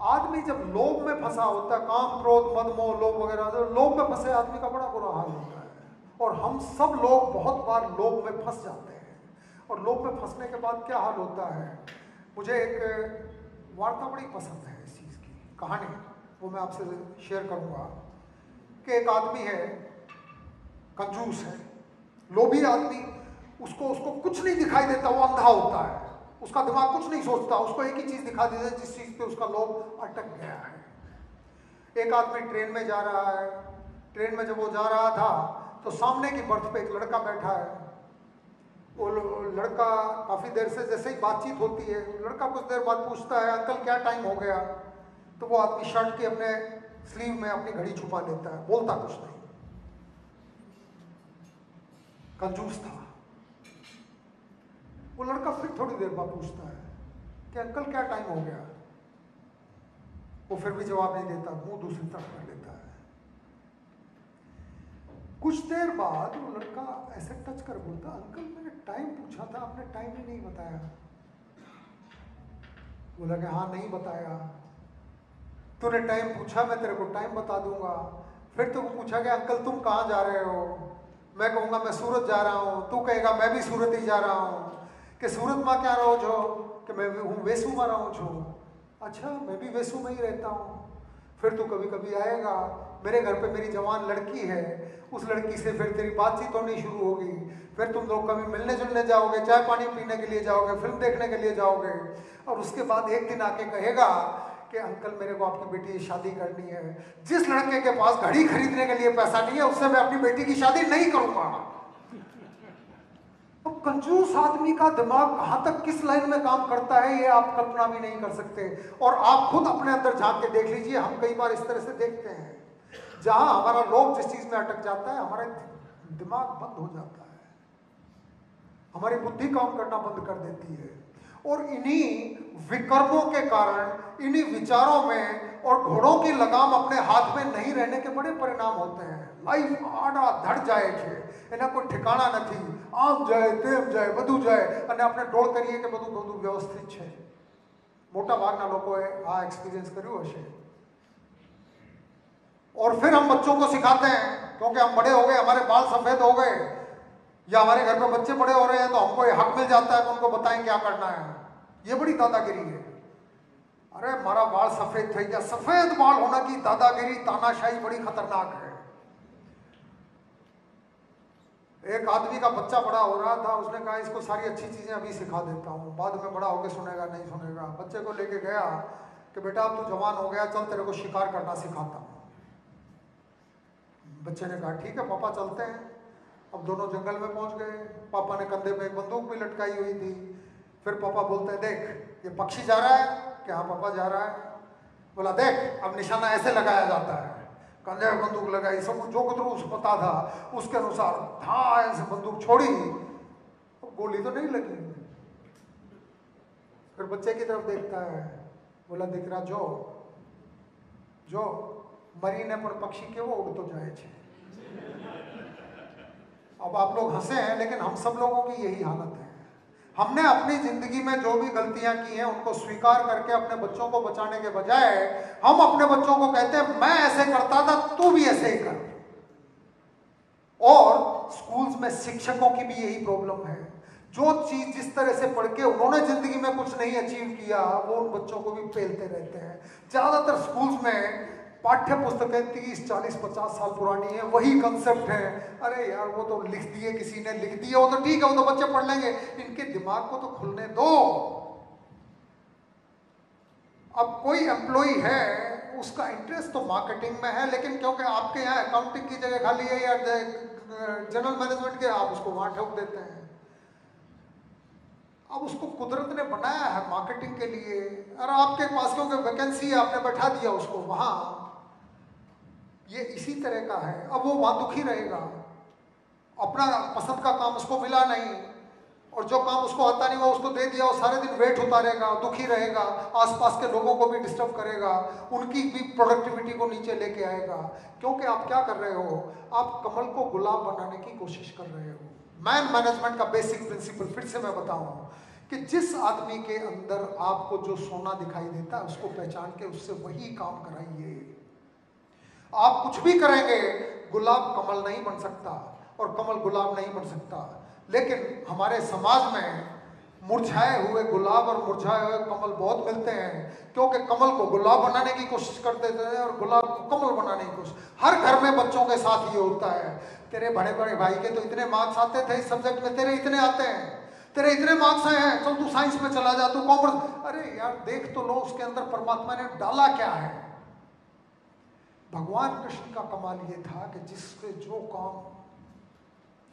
आदमी जब लोभ में फंसा होता है, काम क्रोध मद मोह लोभ वगैरह, तो लोभ में फंसे आदमी का बड़ा बुरा हाल होता है। और हम सब लोग बहुत बार लोभ में फंस जाते हैं, और लोभ में फंसने के बाद क्या हाल होता है। मुझे एक वार्ता बड़ी पसंद है इस चीज़ की, कहानी, वो मैं आपसे शेयर करूंगा कि एक आदमी है, कंजूस है, लोभी आदमी, उसको कुछ नहीं दिखाई देता, वो अंधा होता है, उसका दिमाग कुछ नहीं सोचता, उसको एक ही चीज दिखा देता है जिस चीज पे उसका लोभ अटक गया है। एक आदमी ट्रेन में जा रहा है, ट्रेन में जब वो जा रहा था तो सामने की बर्थ पे एक लड़का बैठा है। वो लड़का काफी देर से जैसे ही बातचीत होती है, लड़का कुछ देर बाद पूछता है अंकल क्या टाइम हो गया, तो वो आदमी शर्ट के अपने स्लीव में अपनी घड़ी छुपा लेता है, बोलता कुछ नहीं, कंजूस था। वो लड़का फिर थोड़ी देर बाद पूछता है कि अंकल क्या टाइम हो गया, वो फिर भी जवाब नहीं देता, मुंह दूसरी तरफ कर लेता है। कुछ देर बाद वो लड़का ऐसे टच कर बोलता, अंकल मैंने टाइम पूछा था, आपने टाइम ही नहीं बताया। बोला कि हाँ नहीं बताया, तूने टाइम पूछा, मैं तेरे को टाइम बता दूंगा। फिर तो वो पूछा कि अंकल तुम कहाँ जा रहे हो, मैं कहूँगा मैं सूरत जा रहा हूँ, तू कहेगा मैं भी सूरत ही जा रहा हूँ, कि सूरत में क्या रहो जो, कि मैं हूँ वेसू में रहूँ छो, अच्छा मैं भी वेसू में ही रहता हूँ। फिर तू कभी कभी आएगा, मेरे घर पे मेरी जवान लड़की है, उस लड़की से फिर तेरी बातचीत होनी शुरू होगी, फिर तुम लोग कभी मिलने जुलने जाओगे, चाय पानी पीने के लिए जाओगे, फिल्म देखने के लिए जाओगे, और उसके बाद एक दिन आके कहेगा कि अंकल मेरे को आपकी बेटी की शादी करनी है। जिस लड़के के पास घड़ी खरीदने के लिए पैसा नहीं है, उससे मैं अपनी बेटी की शादी नहीं करूंगा। तो कंजूस आदमी का दिमाग कहां तक किस लाइन में काम करता है ये आप कल्पना भी नहीं कर सकते। और आप खुद अपने अंदर झांक के देख लीजिए, हम कई बार इस तरह से देखते हैं, जहां हमारा लोभ जिस चीज में अटक जाता है, हमारा दिमाग बंद हो जाता है, हमारी बुद्धि काम करना बंद कर देती है। और इन्हीं विकर्मों के कारण, इन्हीं विचारों में और घोड़ों की लगाम अपने हाथ में नहीं रहने के बड़े परिणाम होते हैं। लाइफ आड़ा धड़ जाए छे, एना कोई ठिकाना नहीं, आम जाए तेम जाए બધું જાય અને આપણે ટોળ કરીએ કે બધું બધું વ્યવસ્થિત છે। મોટા ભાગના લોકોએ આ એક્સપીરિયન્સ કર્યું હશે। और फिर हम बच्चों को सिखाते हैं, क्योंकि हम बड़े हो गए, हमारे बाल सफेद हो गए, या हमारे घर में बच्चे बड़े हो रहे हैं, तो हमको ये हक मिल जाता है कि उनको बताएं क्या करना है। ये बड़ी दादागिरी है। अरे हमारा बाल सफेद थे, क्या सफेद बाल होना की दादागिरी, तानाशाही बड़ी खतरनाक है। एक आदमी का बच्चा बड़ा हो रहा था, उसने कहा इसको सारी अच्छी चीजें अभी सिखा देता हूँ, बाद में बड़ा होकर सुनेगा नहीं सुनेगा। बच्चे को लेके गया कि बेटा अब तू जवान हो गया, चल तेरे को शिकार करना सिखाता हूँ। बच्चे ने कहा ठीक है पापा चलते हैं। अब दोनों जंगल में पहुंच गए। पापा ने कंधे पे एक बंदूक भी लटकाई हुई थी। फिर पापा बोलते हैं देख ये पक्षी जा रहा है, कि हाँ पापा जा रहा है। बोला देख अब निशाना ऐसे लगाया जाता है, कंधे में बंदूक लगाई, सब कुछ जो कुछ उसको पता था उसके अनुसार हाँ ऐसे बंदूक छोड़ी, गोली तो नहीं लगी। फिर बच्चे की तरफ देखता है, बोला દીકરા जो मरीने पर पक्षी के वो उड़ तो जाए छे। अब आप लोग हंसे हैं, लेकिन हम सब लोगों की यही हालत है। हमने अपनी जिंदगी में जो भी गलतियां की हैं उनको स्वीकार करके अपने बच्चों को बचाने के बजाय हम अपने बच्चों को कहते हैं मैं ऐसे करता था तू भी ऐसे ही कर। और स्कूल्स में शिक्षकों की भी यही प्रॉब्लम है। जो चीज जिस तरह से पढ़ के उन्होंने जिंदगी में कुछ नहीं अचीव किया वो उन बच्चों को भी पेलते रहते हैं। ज्यादातर स्कूल्स में पाठ्य पुस्तकें 30, 40, 50 साल पुरानी है, वही कंसेप्ट है। अरे यार वो तो लिख दिए, किसी ने लिख दिया, वो तो ठीक है, वो तो बच्चे पढ़ लेंगे, इनके दिमाग को तो खुलने दो। अब कोई एम्प्लॉय है उसका इंटरेस्ट तो मार्केटिंग में है, लेकिन क्योंकि आपके यहाँ अकाउंटिंग की जगह खाली है या जनरल मैनेजमेंट के, आप उसको वहां ठोक देते हैं। अब उसको कुदरत ने बनाया है मार्केटिंग के लिए, और आपके पास क्योंकि वैकेंसी है आपने बैठा दिया उसको वहां। ये इसी तरह का है। अब वो वहां दुखी रहेगा, अपना पसंद का काम उसको मिला नहीं, और जो काम उसको आता नहीं वो उसको दे दिया, वो सारे दिन वेट उतारेगा, दुखी रहेगा, आसपास के लोगों को भी डिस्टर्ब करेगा, उनकी भी प्रोडक्टिविटी को नीचे लेके आएगा। क्योंकि आप क्या कर रहे हो, आप कमल को गुलाब बनाने की कोशिश कर रहे हो। मैन मैनेजमेंट का बेसिक प्रिंसिपल फिर से मैं बताऊं कि जिस आदमी के अंदर आपको जो सोना दिखाई देता है उसको पहचान के उससे वही काम कराइए। आप कुछ भी करेंगे, गुलाब कमल नहीं बन सकता और कमल गुलाब नहीं बन सकता। लेकिन हमारे समाज में मुरझाए हुए गुलाब और मुरझाए हुए कमल बहुत मिलते हैं, क्योंकि कमल को गुलाब बनाने की कोशिश कर देते हैं और गुलाब को कमल बनाने की कोशिश। हर घर में बच्चों के साथ ये होता है। तेरे बड़े बड़े भाई के तो इतने मार्क्स आते थे इस सब्जेक्ट में, तेरे इतने आते हैं, तेरे इतने मार्क्स आए हैं, चल तू साइंस में चला जा, तू कॉमर्स। अरे यार देख तो लो उसके अंदर परमात्मा ने डाला क्या है। भगवान कृष्ण का कमाल ये था कि जिससे जो काम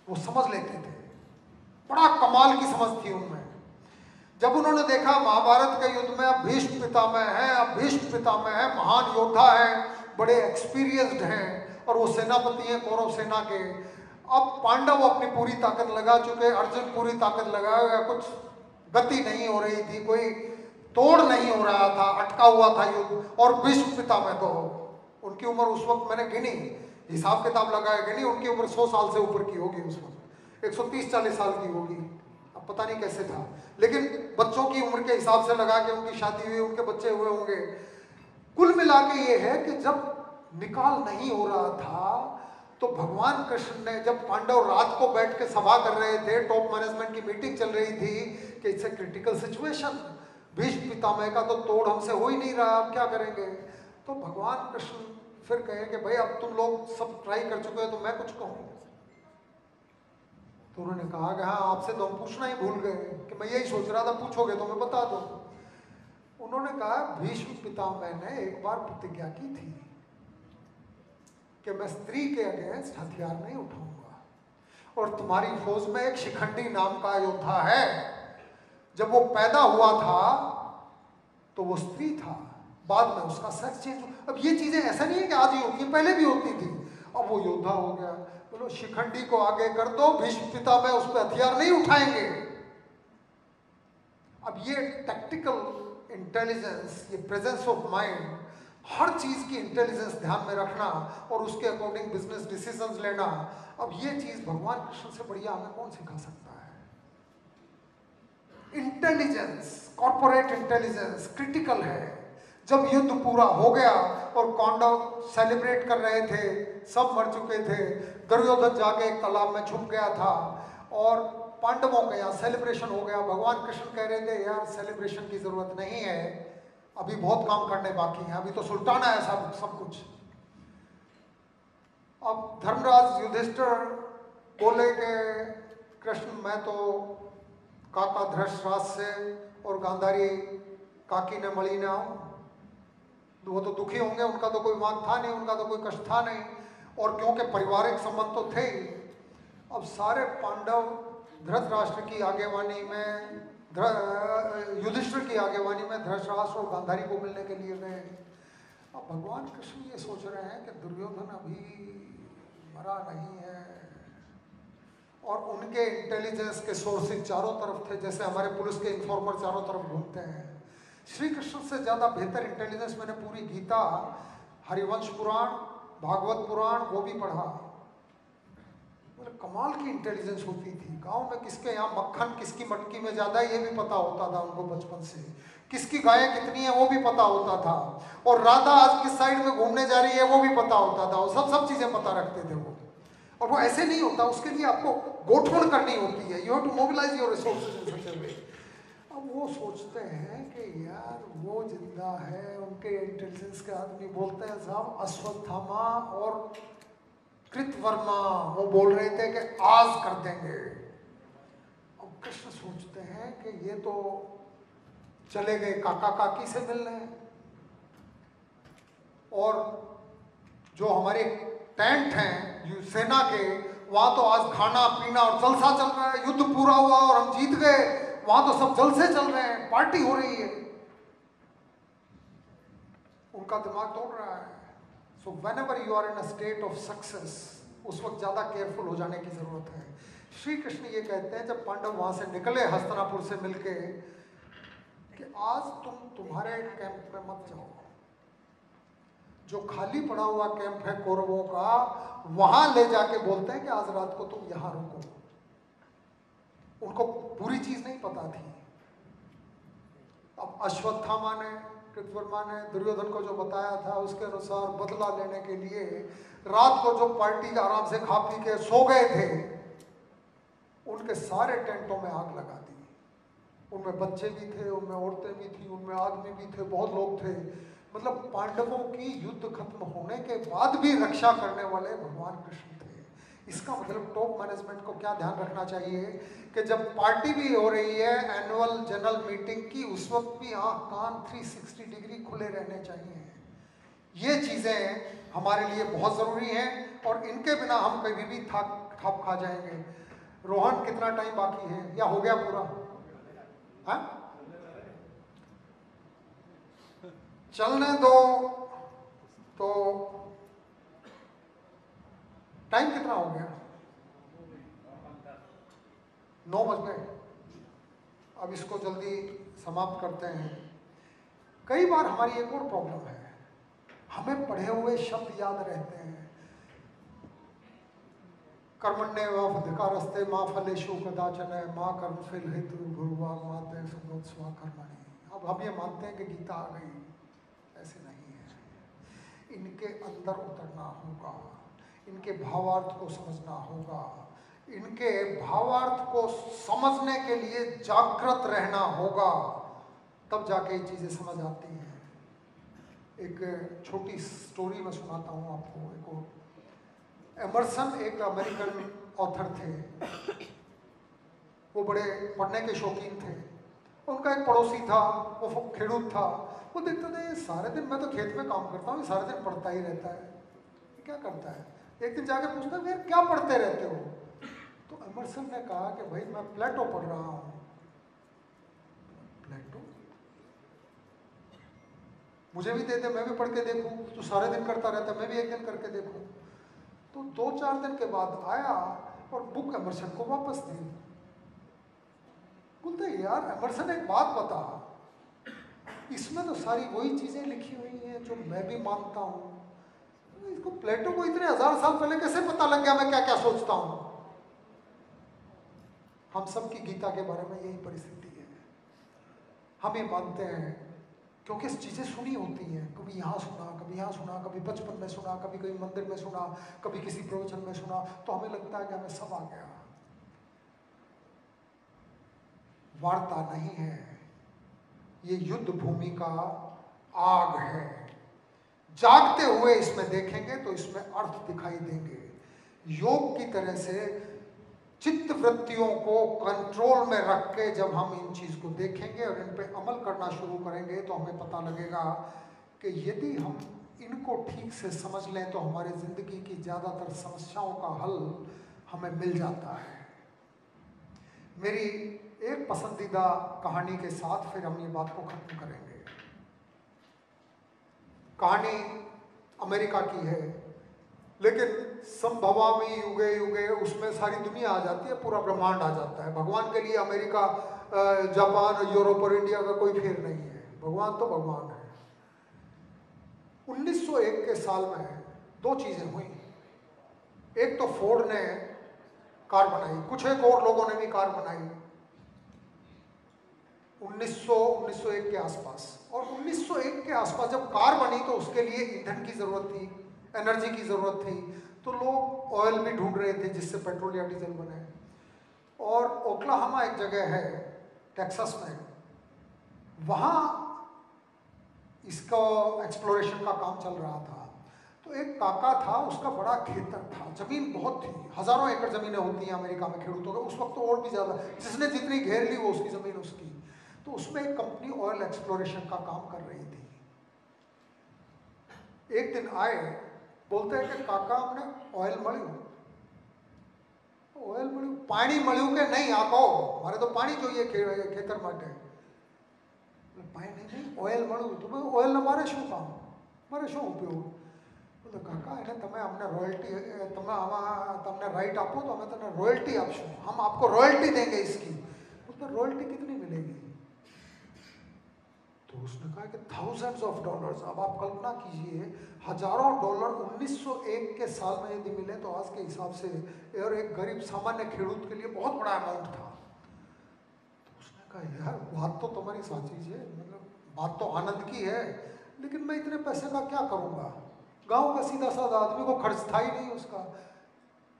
वो समझ लेते थे, बड़ा कमाल की समझ थी उनमें। जब उन्होंने देखा महाभारत के युद्ध में अब भीष्म पितामह है, अब भीष्म पितामह है, महान योद्धा है, बड़े एक्सपीरियंस्ड हैं और वो सेनापति हैं कौरव सेना के। अब पांडव अपनी पूरी ताकत लगा चुके, अर्जुन पूरी ताकत लगाए हुए, कुछ गति नहीं हो रही थी, कोई तोड़ नहीं हो रहा था, अटका हुआ था युद्ध। और भीष्म पितामह तो उनकी उम्र उस वक्त मैंने गिनी, हिसाब किताब लगाया गिनी, उनकी उम्र 100 साल से ऊपर की होगी, उस वक्त 130-40 साल की होगी, अब पता नहीं कैसे था, लेकिन बच्चों की उम्र के हिसाब से लगा के उनकी शादी हुई, उनके बच्चे हुए होंगे। कुल मिला के ये है कि जब निकाल नहीं हो रहा था तो भगवान कृष्ण ने, जब पांडव रात को बैठ के सभा कर रहे थे, टॉप मैनेजमेंट की मीटिंग चल रही थी कि it's a critical situation, Bhishma Pitamah का तो तोड़ हमसे हो ही नहीं रहा, अब क्या करेंगे। तो भगवान कृष्ण फिर कहे कि भाई अब तुम लोग सब ट्राई कर चुके हो तो मैं कुछ कहूँ। तो उन्होंने कहा कि हाँ आपसे तो हम पूछना ही भूल गए कि मैं यही सोच रहा था, पूछोगे तो मैं बता दूँ। उन्होंने कहा भीष्म पितामह ने एक बार प्रतिज्ञा की थी कि मैं स्त्री के अगेंस्ट हथियार नहीं उठाऊंगा, और तुम्हारी फौज में एक शिखंडी नाम का योद्धा है, जब वो पैदा हुआ था तो वो स्त्री था, बाद में उसका सेक्स चेंज। अब ये चीजें ऐसा नहीं है कि आज ही होती है, पहले भी होती थी। अब वो योद्धा हो गया, बोलो शिखंडी को आगे कर दो, भीष्म पितामह उस पर हथियार नहीं उठाएंगे। अब ये टैक्टिकल इंटेलिजेंस, ये प्रेजेंस ऑफ माइंड, हर चीज की इंटेलिजेंस ध्यान में रखना और उसके अकॉर्डिंग बिजनेस डिसीजंस लेना, अब ये चीज भगवान कृष्ण से बढ़िया हमें कौन सिखा सकता है। इंटेलिजेंस, कॉर्पोरेट इंटेलिजेंस क्रिटिकल है। जब युद्ध पूरा हो गया और पांडव सेलिब्रेट कर रहे थे, सब मर चुके थे, दुर्योधन जाके एक तालाब में छुप गया था और पांडवों के यहाँ सेलिब्रेशन हो गया। भगवान कृष्ण कह रहे थे यार सेलिब्रेशन की जरूरत नहीं है, अभी बहुत काम करने बाकी है, अभी तो सुल्ताना है सब कुछ। अब धर्मराज युधिष्ठिर बोले कि कृष्ण मैं तो काका धृतराष्ट्र से और गांधारी काकी ने मली ने आऊं, वो तो दुखी होंगे, उनका तो कोई मांग था नहीं, उनका तो कोई कष्ट था नहीं, और क्योंकि पारिवारिक संबंध तो थे ही। अब सारे पांडव धृतराष्ट्र की आगेवानी में युधिष्ठिर की आगेवानी में धृतराष्ट्र और गांधारी को मिलने के लिए गए। अब भगवान कृष्ण ये सोच रहे हैं कि दुर्योधन अभी मरा नहीं है, और उनके इंटेलिजेंस के सोर्सेज चारों तरफ थे, जैसे हमारे पुलिस के इन्फॉर्मर चारों तरफ घूमते हैं। श्री कृष्ण से ज़्यादा बेहतर इंटेलिजेंस मैंने पूरी गीता, हरिवंश पुराण, भागवत पुराण वो भी पढ़ा। मतलब कमाल की इंटेलिजेंस होती थी। गांव में किसके यहाँ मक्खन किसकी मटकी में ज़्यादा है ये भी पता होता था उनको बचपन से, किसकी गायें कितनी है वो भी पता होता था, और राधा आज किस साइड में घूमने जा रही है वो भी पता होता था। वो सब चीज़ें पता रखते थे वो। और वो ऐसे नहीं होता, उसके लिए आपको गोठवण करनी होती है। You have to mobilise your resources in such a way. अब वो सोचते हैं कि यार वो जिंदा है, उनके इंटेलिजेंस के आदमी बोलते हैं साहब अश्वत्थामा और कृतवर्मा वो बोल रहे थे कि आज कर देंगे। अब कृष्ण सोचते हैं कि ये तो चले गए काका काकी से मिलने, और जो हमारे टेंट हैं सेना के, वहां तो आज खाना पीना और जलसा चल रहा है। युद्ध पूरा हुआ और हम जीत गए, वहां तो सब जलसे चल रहे हैं, पार्टी हो रही है। उनका दिमाग दौड़ रहा है। So whenever you are in a state of success, उस वक्त ज्यादा केयरफुल हो जाने की जरूरत है। श्री कृष्ण ये कहते हैं जब पांडव वहां से निकले हस्तिनापुर से मिलके, कि आज तुम तुम्हारे कैंप में मत जाओ, जो खाली पड़ा हुआ कैंप है कौरवों का, वहां ले जाके बोलते हैं कि आज रात को तुम यहां रुको। उनको पूरी चीज नहीं पता थी। अब अश्वत्थामा ने, कृतवर्मा ने दुर्योधन को जो बताया था उसके अनुसार बदला लेने के लिए रात को जो पार्टी आराम से खा पी के सो गए थे, उनके सारे टेंटों में आग लगा दी। उनमें बच्चे भी थे, उनमें औरतें भी थी, उनमें आदमी भी थे, बहुत लोग थे। मतलब पांडवों की युद्ध खत्म होने के बाद भी रक्षा करने वाले भगवान कृष्ण थे। इसका मतलब टॉप मैनेजमेंट को क्या ध्यान रखना चाहिए कि जब पार्टी भी हो रही है एनुअल जनरल मीटिंग की, उस वक्त भी आँख कान 360 डिग्री खुले रहने चाहिए। ये चीज़ें हमारे लिए बहुत ज़रूरी हैं और इनके बिना हम कभी भी ठप खा जाएंगे। रोहन, कितना टाइम बाकी है या हो गया पूरा? हाँ, चलने दो। तो टाइम कितना हो गया? 9 बज गए। अब इसको जल्दी समाप्त करते हैं। कई बार हमारी एक और प्रॉब्लम है, हमें पढ़े हुए शब्द याद रहते हैं। कर्मण्येवाधिकारस्ते मा फलेषु कदाचन मा कर्मफल हेतु भूर्भुवः माते संगोत्स्वा कर्मणि। अब हम ये मानते हैं कि गीता आ गई, ऐसे नहीं है। इनके अंदर उतरना होगा, इनके भावार्थ को समझना होगा, इनके भावार्थ को समझने के लिए जागृत रहना होगा, तब जाके ये चीज़ें समझ आती हैं। एक छोटी स्टोरी मैं सुनाता हूँ आपको। एक एमर्सन एक अमेरिकन ऑथर थे, वो बड़े पढ़ने के शौकीन थे। उनका एक पड़ोसी था, वो खेडूत था। वो देखते थे सारे दिन, मैं तो खेत में काम करता हूँ, सारे दिन पढ़ता ही रहता है, क्या करता है? एक दिन जाके पूछता है, यार क्या पढ़ते रहते हो? तो एमर्सन ने कहा कि भाई मैं प्लेटो पढ़ रहा हूँ। प्लेटो? मुझे भी दे दे, मैं भी पढ़ के देखूँ। तो सारे दिन करता रहता, मैं भी एक दिन करके देखूँ। तो 2-4 दिन के बाद आया और बुक एमर्सन को वापस दी। बोलते यार एमर्सन एक बात बता, इसमें तो सारी वही चीजें लिखी हुई हैं जो मैं भी मानता हूँ। इसको प्लेटो को इतने 1000 साल पहले कैसे पता लग गया मैं क्या क्या सोचता हूँ? हम सब की गीता के बारे में यही परिस्थिति है। हम ये मानते हैं क्योंकि चीज़ें सुनी होती हैं, कभी यहाँ सुना, कभी यहाँ सुना, कभी बचपन में सुना, कभी कहीं मंदिर में सुना, कभी किसी प्रवचन में सुना, तो हमें लगता है कि हमें सब आ गया। वार्ता नहीं है, ये युद्ध भूमि का आग है। जागते हुए इसमें देखेंगे तो इसमें अर्थ दिखाई देंगे। योग की तरह से चित्त वृत्तियों को कंट्रोल में रख के जब हम इन चीज़ को देखेंगे और इन पे अमल करना शुरू करेंगे तो हमें पता लगेगा कि यदि हम इनको ठीक से समझ लें तो हमारी ज़िंदगी की ज़्यादातर समस्याओं का हल हमें मिल जाता है। मेरी एक पसंदीदा कहानी के साथ फिर हम ये बात को खत्म करेंगे। कहानी अमेरिका की है, लेकिन संभवामि युगे युगे उसमें सारी दुनिया आ जाती है, पूरा ब्रह्मांड आ जाता है। भगवान के लिए अमेरिका, जापान, यूरोप और इंडिया का कोई फेर नहीं है। भगवान तो भगवान है। 1901 के साल में दो चीजें हुई। एक तो फोर्ड ने कार बनाई, कुछ एक और लोगों ने भी कार बनाई 1901 के आसपास। और 1901 के आसपास जब कार बनी तो उसके लिए ईंधन की जरूरत थी, एनर्जी की जरूरत थी, तो लोग ऑयल भी ढूंढ रहे थे जिससे पेट्रोल या डीजल बने। और ओक्लाहोमा एक जगह है टेक्सास में, वहाँ इसका एक्सप्लोरेशन का काम चल रहा था। तो एक काका था, उसका बड़ा खेतर था, जमीन बहुत थी, हजारों एकड़ जमीनें होती हैं अमेरिका में खेडूतों के, उस वक्त तो और भी ज़्यादा, जिसने जितनी घेर ली वो उसकी ज़मीन उसकी। तो उसमें एक कंपनी ऑयल एक्सप्लोरेशन का काम कर रही थी। एक दिन आए, बोलते हैं कि काका हमने ऑयल મળ્યું। ऑयल મળ્યું, पानी મળ્યું કે नहीं આકો, મારે તો પાણી જોઈએ ખેતર માટે। પાણી નહીં, ઓઇલ મળ્યું તો ઓઇલ ને મારે શું કામ, મારે શું ઉપયોગ? બોલે કાકા એને તમે અમને રોયલ્ટી, તમે આમાં તમને રાइट આપો तो અમે તમને રોયલ્ટી આપશું, हम आपको रॉयल्टी देंगे इसकी। बोलते रॉयल्टी कितनी मिलेगी? तो उसने कहा कि थाउजेंड्स ऑफ डॉलर्स। अब आप कल्पना कीजिए, हजारों डॉलर 1901 के साल में यदि मिले तो आज के हिसाब से और एक गरीब सामान्य खेडूत के लिए बहुत बड़ा अमाउंट था। तो उसने कहा यार बात तो तुम्हारी साची है, मतलब बात तो आनंद की है, लेकिन मैं इतने पैसे का क्या करूँगा? गांव का सीधा साधा आदमी को खर्च था ही नहीं उसका।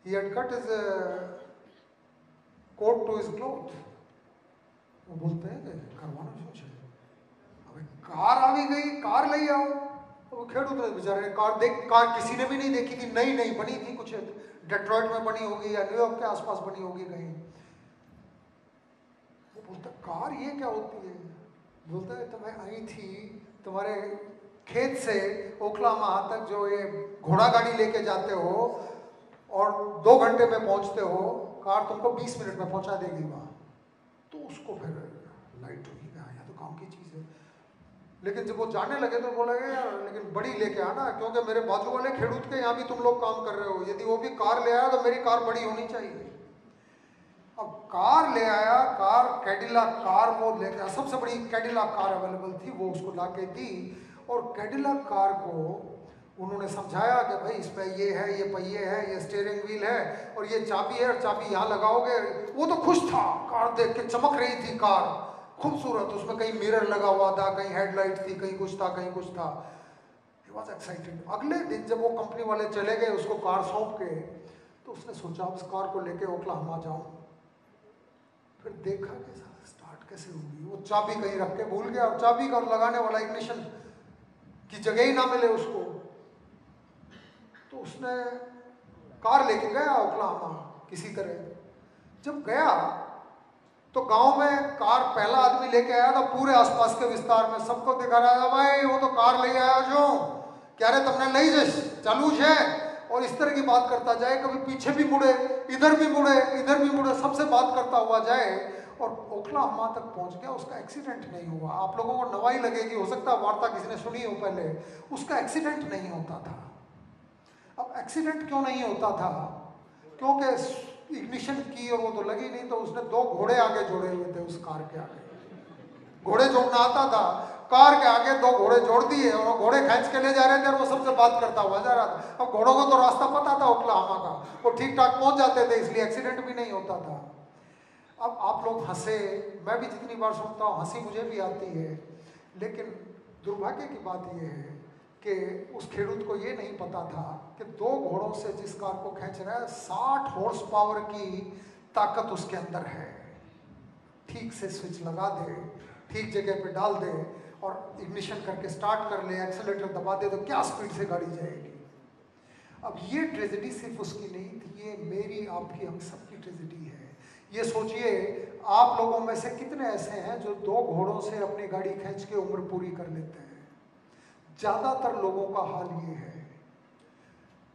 He had cut his coat to his cloth। वो बोलते हैं कि करवाना શું છે? હવે કાર આવી गई, कार ले आओ। वो खेडूत बेचारे कार किसी ने भी नहीं देखी थी, नई नई बनी थी, कुछ डेट्रॉइट में बनी होगी या न्यूयॉर्क के आसपास बनी होगी कहीं। वो बोलता कार ये क्या होती है? बोलता है तो मैं आई थी तुम्हारे खेत से ओक्लाहोमा तक जो ये घोड़ा गाड़ी लेके जाते हो और 2 घंटे में पहुंचते हो, कार तुमको 20 मिनट में पहुंचा देगी वहाँ। तो उसको फिर लाइट हुई, यहाँ तो काम की चीज़ है। लेकिन जब वो जाने लगे तो बोले यार लेकिन बड़ी लेके आना, क्योंकि मेरे बाजू वाले खेडूत के यहाँ भी तुम लोग काम कर रहे हो, यदि वो भी कार ले आया तो मेरी कार बड़ी होनी चाहिए। अब कार ले आया, कार कैडिलैक कार वो लेके आया, सबसे बड़ी कैडिलैक कार अवेलेबल थी, वो उसको ला के दी। और कैडिलैक कार को उन्होंने समझाया कि भाई इसमें ये है, ये पहिए है, ये स्टीयरिंग व्हील है और ये चाबी है, और चाबी यहाँ लगाओगे। वो तो खुश था, कार देख के चमक रही थी कार, खूबसूरत, उसमें कहीं मिरर लगा हुआ था, कहीं हेडलाइट थी, कहीं कुछ था, कहीं कुछ था। He was excited। अगले दिन जब वो कंपनी वाले चले गए उसको कार सौंप के, तो उसने सोचा उस कार को लेके ओक्लाहोमा जाऊं। फिर देखा कि स्टार्ट कैसे होगी, वो चाबी कहीं रख के भूल गया और चाबी का लगाने वाला इग्निशन की जगह ही ना मिले उसको। तो उसने कार लेके गया ओक्लाहोमा किसी तरह। जब गया तो गांव में कार पहला आदमी लेके आया था, पूरे आसपास के विस्तार में सबको दिखा रहा था भाई वो तो कार ले आया जो, क्या रे तुमने ले जश चालू है, और इस तरह की बात करता जाए, कभी पीछे भी मुड़े, इधर भी मुड़े, इधर भी मुड़े, सबसे बात करता हुआ जाए और ओक्लाहोमा तक पहुंच गया। उसका एक्सीडेंट नहीं हुआ। आप लोगों को नवाई लगेगी, हो सकता है वार्ता किसी ने सुनी हो पहले, उसका एक्सीडेंट नहीं होता था। अब एक्सीडेंट क्यों नहीं होता था? क्योंकि इग्निशन की और वो तो लगी नहीं, तो उसने 2 घोड़े आगे जोड़े हुए थे उस कार के आगे। घोड़े जोड़ना आता था, कार के आगे 2 घोड़े जोड़ दिए और घोड़े खींच के ले जा रहे थे और वो सबसे बात करता हुआ जा रहा था। अब घोड़ों को तो रास्ता पता था ओक्लाहोमा का, वो ठीक ठाक पहुंच जाते थे, इसलिए एक्सीडेंट भी नहीं होता था। अब आप लोग हंसे, मैं भी जितनी बार सुनता हूँ हंसी मुझे भी आती है, लेकिन दुर्भाग्य की बात यह है कि उस खेडूत को ये नहीं पता था कि 2 घोड़ों से जिस कार को खींच रहा है 60 हॉर्स पावर की ताकत उसके अंदर है। ठीक से स्विच लगा दे, ठीक जगह पे डाल दे और इग्निशन करके स्टार्ट कर ले, एक्सेलेरेटर दबा दे तो क्या स्पीड से गाड़ी जाएगी। अब ये ट्रेजेडी सिर्फ उसकी नहीं थी, ये मेरी, आपकी, हम सबकी ट्रेजेडी है। ये सोचिए आप लोगों में से कितने ऐसे हैं जो 2 घोड़ों से अपनी गाड़ी खींच के उम्र पूरी कर लेते हैं। ज्यादातर लोगों का हाल ये है।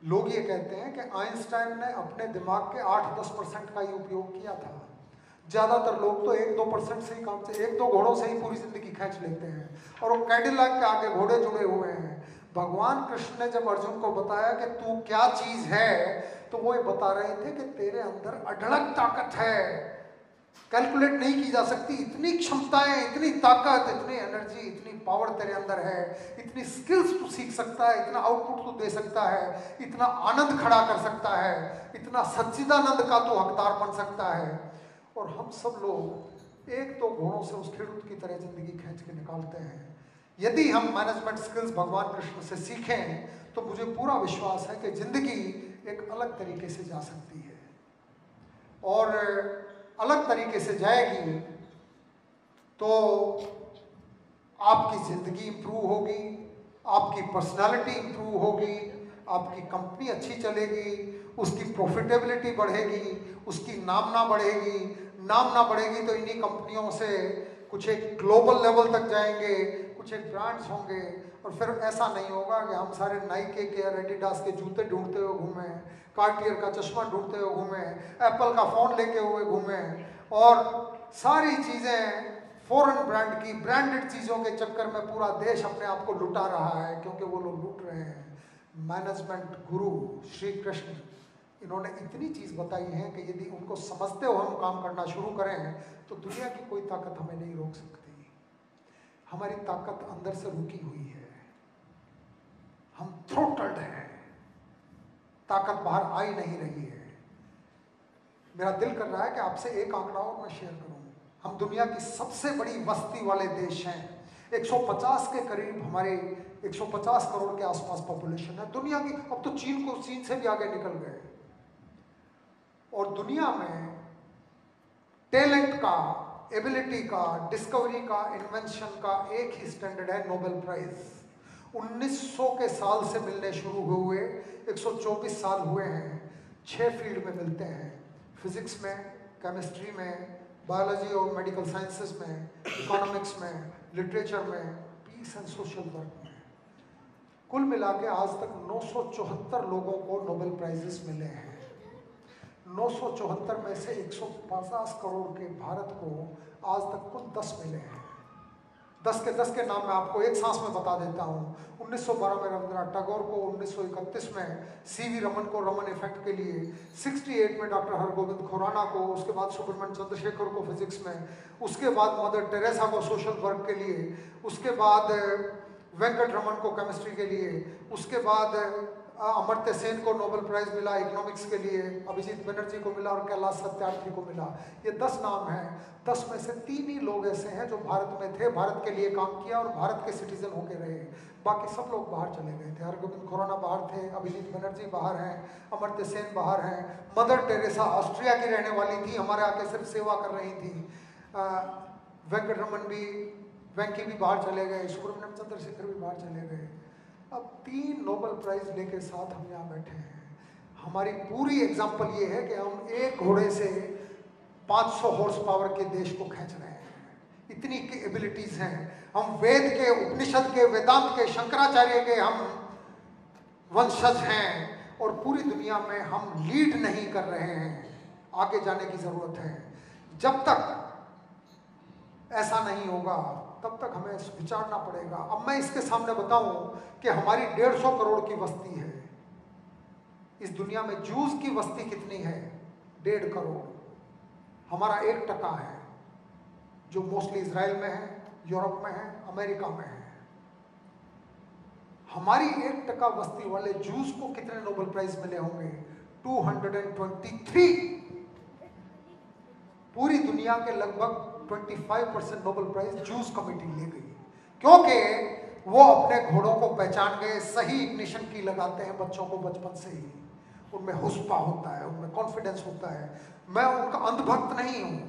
लोग ये कहते हैं कि आइंस्टाइन ने अपने दिमाग के 8-10% का ही उपयोग किया था। ज़्यादातर लोग तो 1-2% से ही काम से 1-2 घोड़ों से ही पूरी जिंदगी खींच लेते हैं, और वो कैडिलैक के आगे घोड़े जुड़े हुए हैं। भगवान कृष्ण ने जब अर्जुन को बताया कि तू क्या चीज है, तो वो ये बता रहे थे कि तेरे अंदर अढळक ताकत है, कैलकुलेट नहीं की जा सकती, इतनी क्षमताएं, इतनी ताकत, इतनी एनर्जी, इतनी पावर तेरे अंदर है, इतनी स्किल्स तू सीख सकता है, इतना आउटपुट तू दे सकता है, इतना आनंद खड़ा कर सकता है, इतना सच्चिदानंद का तू हकदार बन सकता है। और हम सब लोग 1-2 घोड़ों से उस खेडूत की तरह जिंदगी खींच के निकालते हैं। यदि हम मैनेजमेंट स्किल्स भगवान कृष्ण से सीखें तो मुझे पूरा विश्वास है कि जिंदगी एक अलग तरीके से जा सकती है, और अलग तरीके से जाएगी तो आपकी ज़िंदगी इंप्रूव होगी, आपकी पर्सनालिटी इंप्रूव होगी, आपकी कंपनी अच्छी चलेगी, उसकी प्रॉफिटेबिलिटी बढ़ेगी, उसकी नामना बढ़ेगी। नामना बढ़ेगी तो इन्हीं कंपनियों से कुछ एक ग्लोबल लेवल तक जाएंगे, कुछ एक ब्रांड्स होंगे, और फिर ऐसा नहीं होगा कि हम सारे नाइके के या एडिडास के जूते ढूंढते हुए घूमें, कार्टियर का चश्मा ढूंढते हुए घूमें, एप्पल का फ़ोन लेके हुए घूमें, और सारी चीज़ें फॉरेन ब्रांड की ब्रांडेड चीज़ों के चक्कर में पूरा देश अपने आप को लुटा रहा है, क्योंकि वो लोग लूट रहे हैं। मैनेजमेंट गुरु श्री कृष्ण इन्होंने इतनी चीज़ बताई है कि यदि उनको समझते हुए हम काम करना शुरू करें तो दुनिया की कोई ताकत हमें नहीं रोक सकती। हमारी ताकत अंदर से रुकी हुई है, हम थ्रोटल्ड हैं, ताकत बाहर आ ही नहीं रही है। मेरा दिल कर रहा है कि आपसे एक आंकड़ा और मैं शेयर करूं। हम दुनिया की सबसे बड़ी बस्ती वाले देश हैं, 150 के करीब, हमारे 150 करोड़ के आसपास पॉपुलेशन है दुनिया की। अब तो चीन से भी आगे निकल गए। और दुनिया में टैलेंट का, एबिलिटी का, डिस्कवरी का, इन्वेंशन का एक ही स्टैंडर्ड है, नोबेल प्राइज। 1900 के साल से मिलने शुरू हुए 124 साल हुए हैं। 6 फील्ड में मिलते हैं, फिजिक्स में, केमिस्ट्री में, बायोलॉजी और मेडिकल साइंसेस में, इकोनॉमिक्स में, लिटरेचर में, पीस एंड सोशल वर्क में। कुल मिला के आज तक 974 लोगों को नोबेल प्राइजेस मिले हैं। 974 में से 150 करोड़ के भारत को आज तक कुल 10 मिले हैं। 10 के नाम मैं आपको एक सांस में बता देता हूँ। 1912 में रविंद्रनाथ टैगोर को, 1931 में सीवी रमन को रमन इफेक्ट के लिए, 68 में डॉक्टर हरगोविंद खुराना को, उसके बाद सुब्रमण्यम चंद्रशेखर को फिजिक्स में, उसके बाद मदर टेरेसा को सोशल वर्क के लिए, उसके बाद वेंकट रमन को केमिस्ट्री के लिए, उसके बाद अमर्त्य सेन को नोबेल प्राइज मिला इकोनॉमिक्स के लिए, अभिजीत बनर्जी को मिला और कैलाश सत्यार्थी को मिला। ये 10 नाम हैं। 10 में से 3 ही लोग ऐसे हैं जो भारत में थे, भारत के लिए काम किया और भारत के सिटीजन होके रहे। बाकी सब लोग बाहर चले गए थे। हरगोविंद खुराना बाहर थे, अभिजीत बनर्जी बाहर हैं, अमर्त्य सेन बाहर हैं, मदर टेरेसा ऑस्ट्रिया की रहने वाली थी, हमारे आके सिर्फ सेवा कर रही थी, वेंकट रमन भी, वेंकी भी बाहर चले गए, सुब्रमण्यम चंद्रशेखर भी बाहर चले गए। अब 3 नोबेल प्राइज लेके साथ हम यहाँ बैठे हैं। हमारी पूरी एग्जाम्पल ये है कि हम एक घोड़े से 500 हॉर्स पावर के देश को खींच रहे हैं। इतनी की एबिलिटीज हैं। हम वेद के, उपनिषद के, वेदांत के, शंकराचार्य के हम वंशज हैं, और पूरी दुनिया में हम लीड नहीं कर रहे हैं। आगे जाने की जरूरत है। जब तक ऐसा नहीं होगा तब तक हमें विचारना पड़ेगा। अब मैं इसके सामने बताऊं कि हमारी 150 करोड़ की बस्ती है। इस दुनिया में जूस की बस्ती कितनी है? 1.5 करोड़। हमारा 1% है, जो मोस्टली इजराइल में है, यूरोप में है, अमेरिका में है। हमारी 1% बस्ती वाले जूस को कितने नोबेल प्राइज मिले होंगे? 223। पूरी दुनिया के लगभग 25% नोबेल प्राइज जूस कमेटी ले गई, क्योंकि वो अपने घोड़ों को पहचान गए, सही इग्निशन की लगाते हैं बच्चों को बचपन से ही। उनमें हुस्पा होता है, उनमें कॉन्फिडेंस होता है। मैं उनका अंधभक्त नहीं हूँ,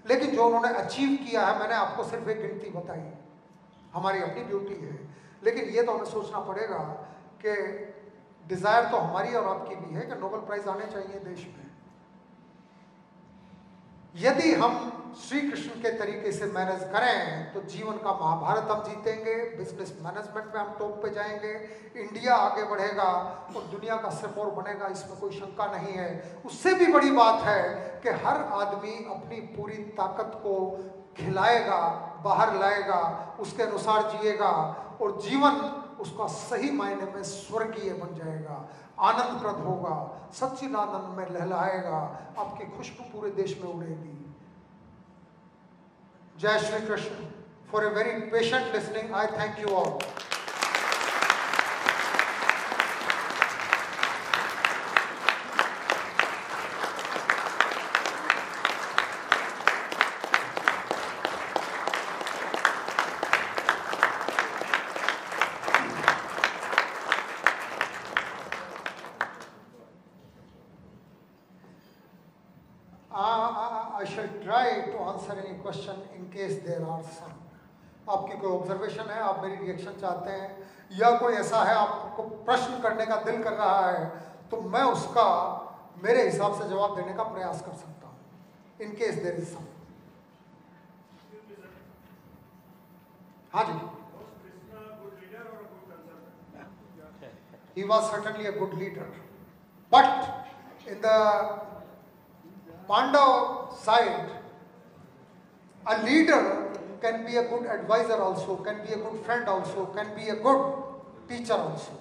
लेकिन जो उन्होंने अचीव किया है, मैंने आपको सिर्फ एक गिनती बताई। हमारी अपनी ब्यूटी है, लेकिन ये तो हमें सोचना पड़ेगा कि डिज़ायर तो हमारी और आपकी भी है कि नोबेल प्राइज आने चाहिए देश में। यदि हम श्री कृष्ण के तरीके से मैनेज करें तो जीवन का महाभारत हम जीतेंगे, बिजनेस मैनेजमेंट में हम टॉप पे जाएंगे, इंडिया आगे बढ़ेगा और दुनिया का सिरमौर बनेगा, इसमें कोई शंका नहीं है। उससे भी बड़ी बात है कि हर आदमी अपनी पूरी ताकत को खिलाएगा, बाहर लाएगा, उसके अनुसार जिएगा और जीवन उसका सही मायने में स्वर्गीय बन जाएगा, आनंदप्रद होगा, सच्चिदानंद में लहलाएगा, आपकी खुशबू पूरे देश में उड़ेगी। जय Shri Krishna. For a very patient listening, I thank you all. I shall try to answer any question in case there are some. आपकी कोई ऑब्जर्वेशन है, आप मेरी रिएक्शन चाहते हैं, या कोई ऐसा है आपको प्रश्न करने का दिल कर रहा है, तो मैं उसका मेरे हिसाब से जवाब देने का प्रयास कर सकता हूँ। In case there is some. हाँ जी। He was certainly a good leader, but in the Pandav side, a leader can be a good advisor also, can be a good friend also, can be a good teacher also.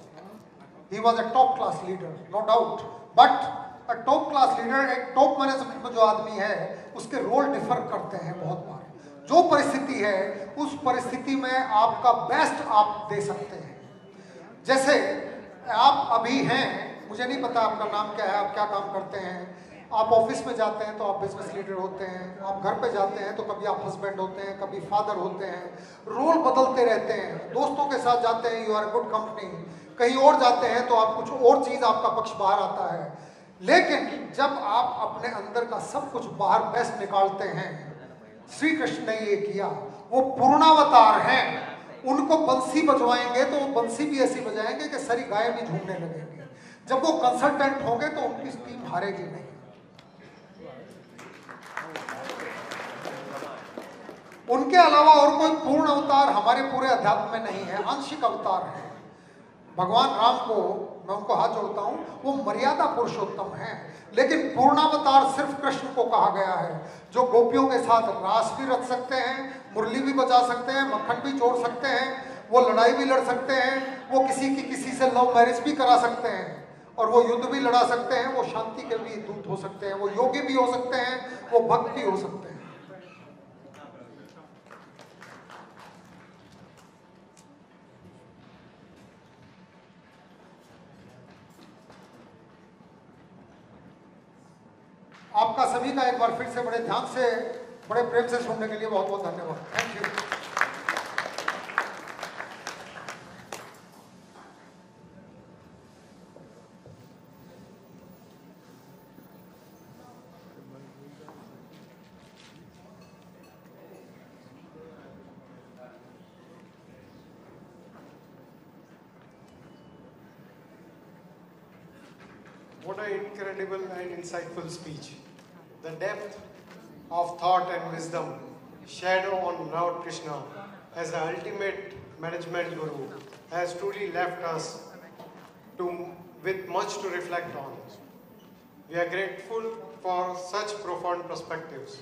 He was a top class leader, no doubt. But a top class leader, एक top management में जो आदमी है, उसके role differ करते हैं बहुत बार। जो परिस्थिति है, उस परिस्थिति में आपका बेस्ट आप दे सकते हैं। जैसे आप अभी हैं, मुझे नहीं पता आपका नाम क्या है, आप क्या काम करते हैं। आप ऑफिस में जाते हैं तो आप बिजनेस लीडर होते हैं, आप घर पे जाते हैं तो कभी आप हस्बैंड होते हैं, कभी फादर होते हैं, रोल बदलते रहते हैं। दोस्तों के साथ जाते हैं, यू आर गुड कंपनी, कहीं और जाते हैं तो आप कुछ और चीज़, आपका पक्ष बाहर आता है। लेकिन जब आप अपने अंदर का सब कुछ बाहर बेस्ट निकालते हैं, श्री कृष्ण ने ये किया, वो पूर्णावतार हैं, उनको बंसी बजवाएंगे तो वो बंसी भी ऐसी बजाएंगे कि सारी गाय भी झूमने लगेंगी। जब वो कंसल्टेंट होंगे तो उनकी टीम हारेगी नहीं। उनके अलावा और कोई पूर्ण अवतार हमारे पूरे अध्यात्म में नहीं है, आंशिक अवतार है। भगवान राम को मैं उनको हाथ जोड़ता हूँ, वो मर्यादा पुरुषोत्तम है, लेकिन पूर्णावतार सिर्फ कृष्ण को कहा गया है, जो गोपियों के साथ रास भी रच सकते हैं, मुरली भी बजा सकते हैं, मक्खन भी छोड़ सकते हैं, वो लड़ाई भी लड़ सकते हैं, वो किसी से लव मैरिज भी करा सकते हैं, और वो युद्ध भी लड़ा सकते हैं, वो शांति के भी दूत हो सकते हैं, वो योगी भी हो सकते हैं, वो भक्त भी हो सकते हैं। आपका सभी का एक बार फिर से बड़े ध्यान से, बड़े प्रेम से सुनने के लिए बहुत बहुत धन्यवाद। Thank you. What an incredible and insightful speech. The depth of thought and wisdom shared on Lord Krishna as the ultimate management guru has truly left us with much to reflect on. We are grateful for such profound perspectives.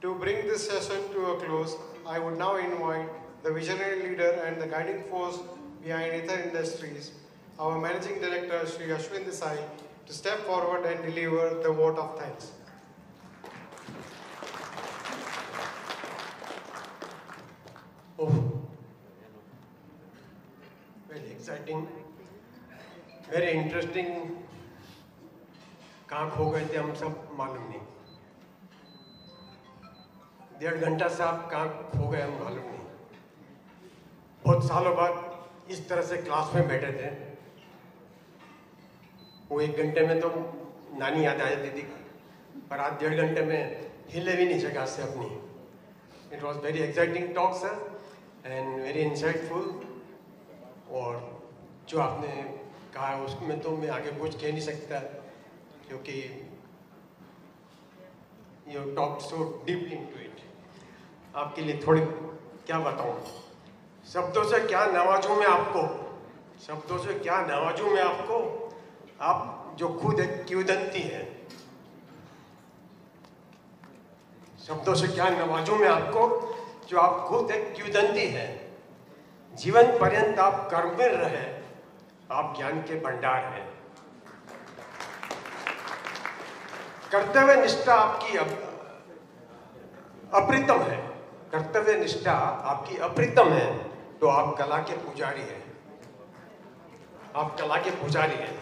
To bring this session to a close, I would now invite the visionary leader and the guiding force behind Ether Industries, our Managing Director, Shri Ashwin Desai, to step forward and deliver the vote of thanks. Oh, very exciting, very interesting. कहाँ खो गए थे हम सब मालूम नहीं। 1.5 घंटा से आप कहाँ खो गए हम मालूम नहीं। बहुत सालों बाद इस तरह से क्लास में बैठे थे। वो 1 घंटे में तो नानी याद आ जाती थी, पर आज 1.5 घंटे में हिले भी नहीं जगह से अपनी। It was very exciting talk, sir, and very insightful. और जो आपने कहा उसमें तो मैं आगे कुछ कह नहीं सकता, क्योंकि You talked so deeply into it. आपके लिए थोड़ी क्या बताऊं, शब्दों से क्या नवाजूं मैं आपको, शब्दों से क्या नवाजूं मैं आपको, आप जो खुद एक किंवदंती है। शब्दों से क्या नवाजूं मैं आपको, जो आप खुद एक किंवदंती है। जीवन पर्यंत आप कर्मवीर रहे, आप ज्ञान के भंडार हैं। कर्तव्य निष्ठा आपकी अप्रितम है, कर्तव्य निष्ठा आपकी अप्रितम है, तो आप कला के पुजारी हैं, आप कला के पुजारी हैं।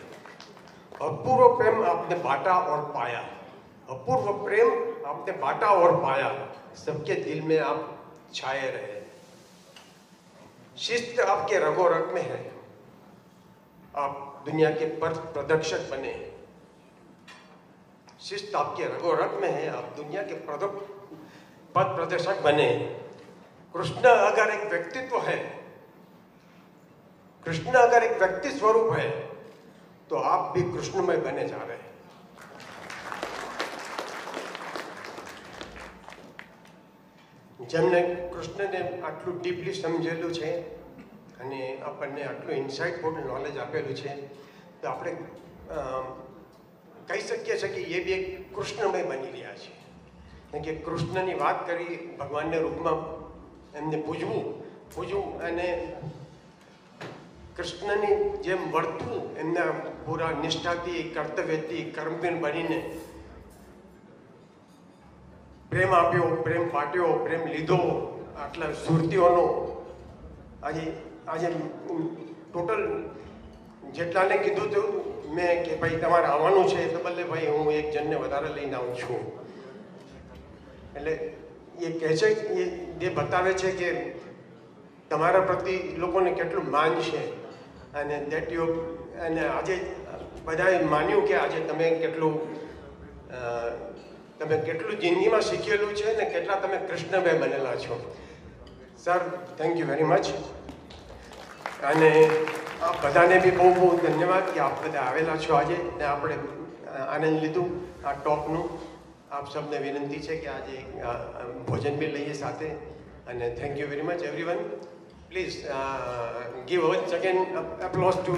अपूर्व प्रेम आपने बांटा और पाया, अपूर्व प्रेम आपने बांटा और पाया, सबके दिल में आप छाए रहे। शिस्त आपके रगो रग में है, आप दुनिया के पथ प्रदर्शक बने। शिस्त आपके रगो रग में है, आप दुनिया के पथ प्रदर्शक बने। कृष्ण अगर एक व्यक्तित्व है, कृष्ण अगर एक व्यक्ति स्वरूप है, तो आप भी कृष्णमय बने जा रहे हैं। જેમને કૃષ્ણને આટલું ડીપલી સમજેલું છે અને આપણને આટલું ઇન્સાઇટફુલ નોલેજ આપેલું છે, તો આપણે કહી શકીએ છીએ કે એ બી એક કૃષ્ણમય બની રહ્યા છે। કેમ કે કૃષ્ણની વાત કરી, ભગવાનના રૂપમાં એમને પૂજવું અને કૃષ્ણની જેમ વર્તવું, એમના પૂરા નિષ્ઠાથી, કર્તવ્યથી, કર્મવીર બનીને પ્રેમ આપ્યો, પ્રેમ પાટ્યો, પ્રેમ લીધો, આટલા સુરતીઓનો આજે ટોટલ જેટલાને કીધું હતું મેં કે ભાઈ તમારે આવવાનું છે, તો ભલે ભાઈ હું એક જણને વધારે લઈને આવું છું। એટલે એ કહે છે, એ બતાવે છે કે તમારા પ્રતિ લોકોને કેટલું માન છે, અને દેટ યુ, અને આજે બધાએ માન્યું કે આજે તમે કેટલું જિંદગીમાં શીખેલું છે ને કેટલા તમે કૃષ્ણમય બનેલા છો। Sir, thank you very much, અને આ બધાને બી બહુ બહુ ધન્યવાદ કે આપ બધા આવેલા છો આજે ને આપણે આનંદ લીધું આ ટોકનું। આપ સૌને વિનંતી છે કે આજે ભોજન બી લઈએ સાથે, અને thank you very much everyone. Please give once again applause two.